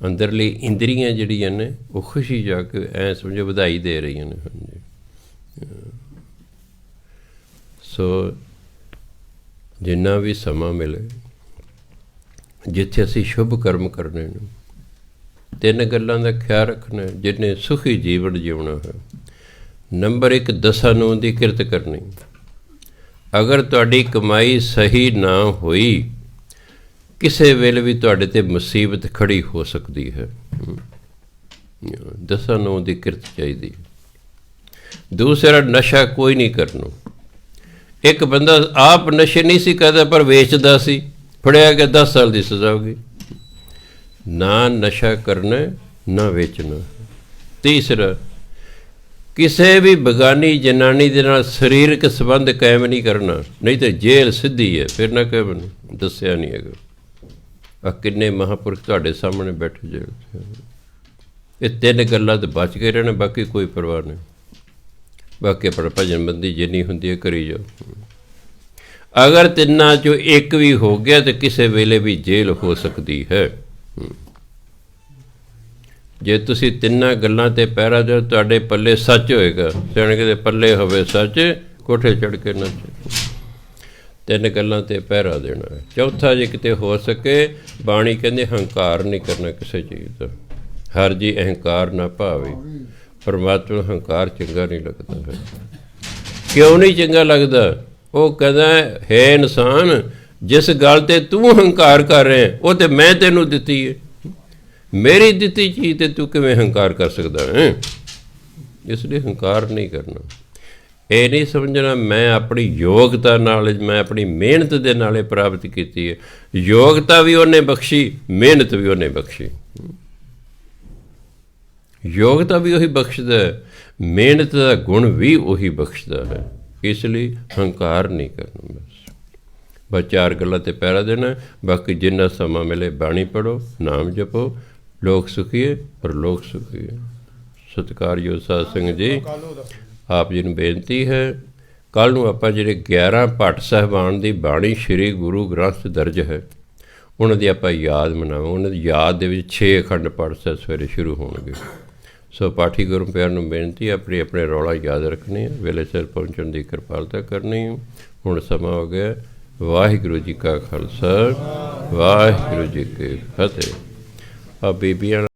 ਅੰਦਰਲੀ ਇੰਦਰੀਆਂ ਜਿਹੜੀਆਂ ਨੇ ਉਹ ਖੁਸ਼ੀ ਜਾ ਕੇ ਐਂ ਸਮਝੋ ਵਧਾਈ ਦੇ ਰਹੀਆਂ ਨੇ। ਹਾਂਜੀ, ਸੋ ਜਿੰਨਾ ਵੀ ਸਮਾਂ ਮਿਲੇ, ਜਿੱਥੇ ਅਸੀਂ ਸ਼ੁਭ ਕਰਮ ਕਰਨੇ ਨੇ, ਤਿੰਨ ਗੱਲਾਂ ਦਾ ਖਿਆਲ ਰੱਖਣਾ ਜਿਹਨੇ ਸੁਖੀ ਜੀਵਨ ਜਿਉਣਾ ਹੈ। ਨੰਬਰ 1, ਦਸਾਂ ਨੂੰ ਦੀ ਕਿਰਤ ਕਰਨੀ। ਅਗਰ ਤੁਹਾਡੀ ਕਮਾਈ ਸਹੀ ਨਾ ਹੋਈ, ਕਿਸੇ ਵੇਲੇ ਵੀ ਤੁਹਾਡੇ 'ਤੇ ਮੁਸੀਬਤ ਖੜੀ ਹੋ ਸਕਦੀ ਹੈ। ਦਸਾਂ ਨੂੰ ਦੀ ਕਿਰਤ ਚਾਹੀਦੀ। ਦੂਸਰਾ, ਨਸ਼ਾ ਕੋਈ ਨਹੀਂ ਕਰਨਾ। ਇੱਕ ਬੰਦਾ ਆਪ ਨਸ਼ੇ ਨਹੀਂ ਸੀ ਕਰਦਾ ਪਰ ਵੇਚਦਾ ਸੀ, ਫੜਿਆ ਗਿਆ, 10 ਸਾਲ ਦੀ ਸਜ਼ਾ ਹੋ ਗਈ। ਨਾ ਨਸ਼ਾ ਕਰਨਾ, ਨਾ ਵੇਚਣਾ। ਤੀਸਰਾ, ਕਿਸੇ ਵੀ ਬਗਾਨੀ ਜਨਾਨੀ ਦੇ ਨਾਲ ਸਰੀਰਕ ਸੰਬੰਧ ਕਾਇਮ ਨਹੀਂ ਕਰਨਾ, ਨਹੀਂ ਤਾਂ ਜੇਲ੍ਹ ਸਿੱਧੀ ਹੈ। ਫਿਰ ਨਾ ਕਹਿ ਮੈਨੂੰ ਦੱਸਿਆ ਨਹੀਂ ਹੈਗਾ। ਆ ਕਿੰਨੇ ਮਹਾਂਪੁਰਖ ਤੁਹਾਡੇ ਸਾਹਮਣੇ ਬੈਠੇ ਜੇਲ੍ਹ। ਇਹ ਤਿੰਨ ਗੱਲਾਂ ਤੋਂ ਬਚ ਕੇ ਰਹਿਣਾ, ਬਾਕੀ ਕੋਈ ਪਰਵਾਹ ਨਹੀਂ। ਬਾਕੀ ਆਪਣਾ ਭਜਨਬੰਦੀ ਜਿੰਨੀ ਹੁੰਦੀ ਹੈ ਕਰੀ ਜਾਓ। ਅਗਰ ਤਿੰਨਾਂ 'ਚੋਂ ਇੱਕ ਵੀ ਹੋ ਗਿਆ ਤਾਂ ਕਿਸੇ ਵੇਲੇ ਵੀ ਜੇਲ੍ਹ ਹੋ ਸਕਦੀ ਹੈ। ਜੇ ਤੁਸੀਂ ਤਿੰਨਾਂ ਗੱਲਾਂ 'ਤੇ ਪਹਿਰਾ ਦਿਓ, ਤੁਹਾਡੇ ਪੱਲੇ ਸੱਚ ਹੋਏਗਾ। ਸਿਆਣੇ ਕਹਿੰਦੇ ਪੱਲੇ ਹੋਵੇ ਸੱਚ, ਕੋਠੇ ਚੜ੍ਹ ਕੇ ਨੱਚ। ਤਿੰਨ ਗੱਲਾਂ 'ਤੇ ਪਹਿਰਾ ਦੇਣਾ ਹੈ। ਚੌਥਾ, ਜੇ ਕਿਤੇ ਹੋ ਸਕੇ, ਬਾਣੀ ਕਹਿੰਦੇ ਹੰਕਾਰ ਨਹੀਂ ਕਰਨਾ ਕਿਸੇ ਚੀਜ਼ ਦਾ। ਹਰ ਜੀ ਅਹੰਕਾਰ ਨਾ ਭਾਵੇ। ਪਰਮਾਤਮਾ ਨੂੰ ਹੰਕਾਰ ਚੰਗਾ ਨਹੀਂ ਲੱਗਦਾ ਹੈ। ਕਿਉਂ ਨਹੀਂ ਚੰਗਾ ਲੱਗਦਾ? ਉਹ ਕਹਿੰਦਾ ਹੈ ਇਨਸਾਨ, ਜਿਸ ਗੱਲ 'ਤੇ ਤੂੰ ਹੰਕਾਰ ਕਰ ਰਿਹਾ ਉਹ ਤਾਂ ਮੈਂ ਤੈਨੂੰ ਦਿੱਤੀ ਹੈ। ਮੇਰੀ ਦਿੱਤੀ ਚੀਜ਼ 'ਤੇ ਤੂੰ ਕਿਵੇਂ ਹੰਕਾਰ ਕਰ ਸਕਦਾ ਹੈ? ਇਸ ਲਈ ਹੰਕਾਰ ਨਹੀਂ ਕਰਨਾ। ਇਹ ਨਹੀਂ ਸਮਝਣਾ ਮੈਂ ਆਪਣੀ ਯੋਗਤਾ ਨਾਲ, ਮੈਂ ਆਪਣੀ ਮਿਹਨਤ ਦੇ ਨਾਲ ਪ੍ਰਾਪਤ ਕੀਤੀ ਹੈ। ਯੋਗਤਾ ਵੀ ਉਹਨੇ ਬਖਸ਼ੀ, ਮਿਹਨਤ ਵੀ ਉਹਨੇ ਬਖਸ਼ੀ। ਯੋਗਤਾ ਵੀ ਉਹੀ ਬਖਸ਼ਦਾ ਹੈ, ਮਿਹਨਤ ਦਾ ਗੁਣ ਵੀ ਉਹੀ ਬਖਸ਼ਦਾ ਹੈ। ਇਸ ਲਈ ਹੰਕਾਰ ਨਹੀਂ ਕਰਨਾ। ਬਸ 4 ਗੱਲਾਂ 'ਤੇ ਪਹਿਰਾ ਦੇਣਾ। ਬਾਕੀ ਜਿੰਨਾ ਸਮਾਂ ਮਿਲੇ ਬਾਣੀ ਪੜ੍ਹੋ, ਨਾਮ ਜਪੋ, ਲੋਕ ਸੁਖੀਏ ਪਰ ਲੋਕ ਸੁਖੀਏ। ਸਤਿਕਾਰਯੋਗ ਸਾਧ ਸੰਗਤ ਜੀ, ਆਪ ਜੀ ਨੂੰ ਬੇਨਤੀ ਹੈ, ਕੱਲ੍ਹ ਨੂੰ ਆਪਾਂ ਜਿਹੜੇ 11 ਭੱਟ ਸਾਹਿਬਾਨ ਦੀ ਬਾਣੀ ਸ਼੍ਰੀ ਗੁਰੂ ਗ੍ਰੰਥ ਦਰਜ ਹੈ, ਉਹਨਾਂ ਦੀ ਆਪਾਂ ਯਾਦ ਮਨਾਵਾਂ। ਉਹਨਾਂ ਦੀ ਯਾਦ ਦੇ ਵਿੱਚ 6 ਅਖੰਡ ਪਾਠ ਸਾਹਿਬ ਸਵੇਰੇ ਸ਼ੁਰੂ ਹੋਣਗੇ। ਸੋ ਪਾਠੀ ਗੁਰੂ ਪਿਆਰ ਨੂੰ ਬੇਨਤੀ, ਆਪਣੇ ਆਪਣੇ ਰੌਲਾ ਯਾਦ ਰੱਖਣੇ ਆ, ਵੇਲੇ ਸਿਰ ਪਹੁੰਚਣ ਦੀ ਕਿਰਪਾਲਤਾ ਕਰਨੀ। ਹੁਣ ਸਮਾਂ ਹੋ ਗਿਆ। ਵਾਹਿਗੁਰੂ ਜੀ ਕਾ ਖਾਲਸਾ, ਵਾਹਿਗੁਰੂ ਜੀ ਕੀ ਫਤਿਹ। ਆ ਬੀਬੀਆਂ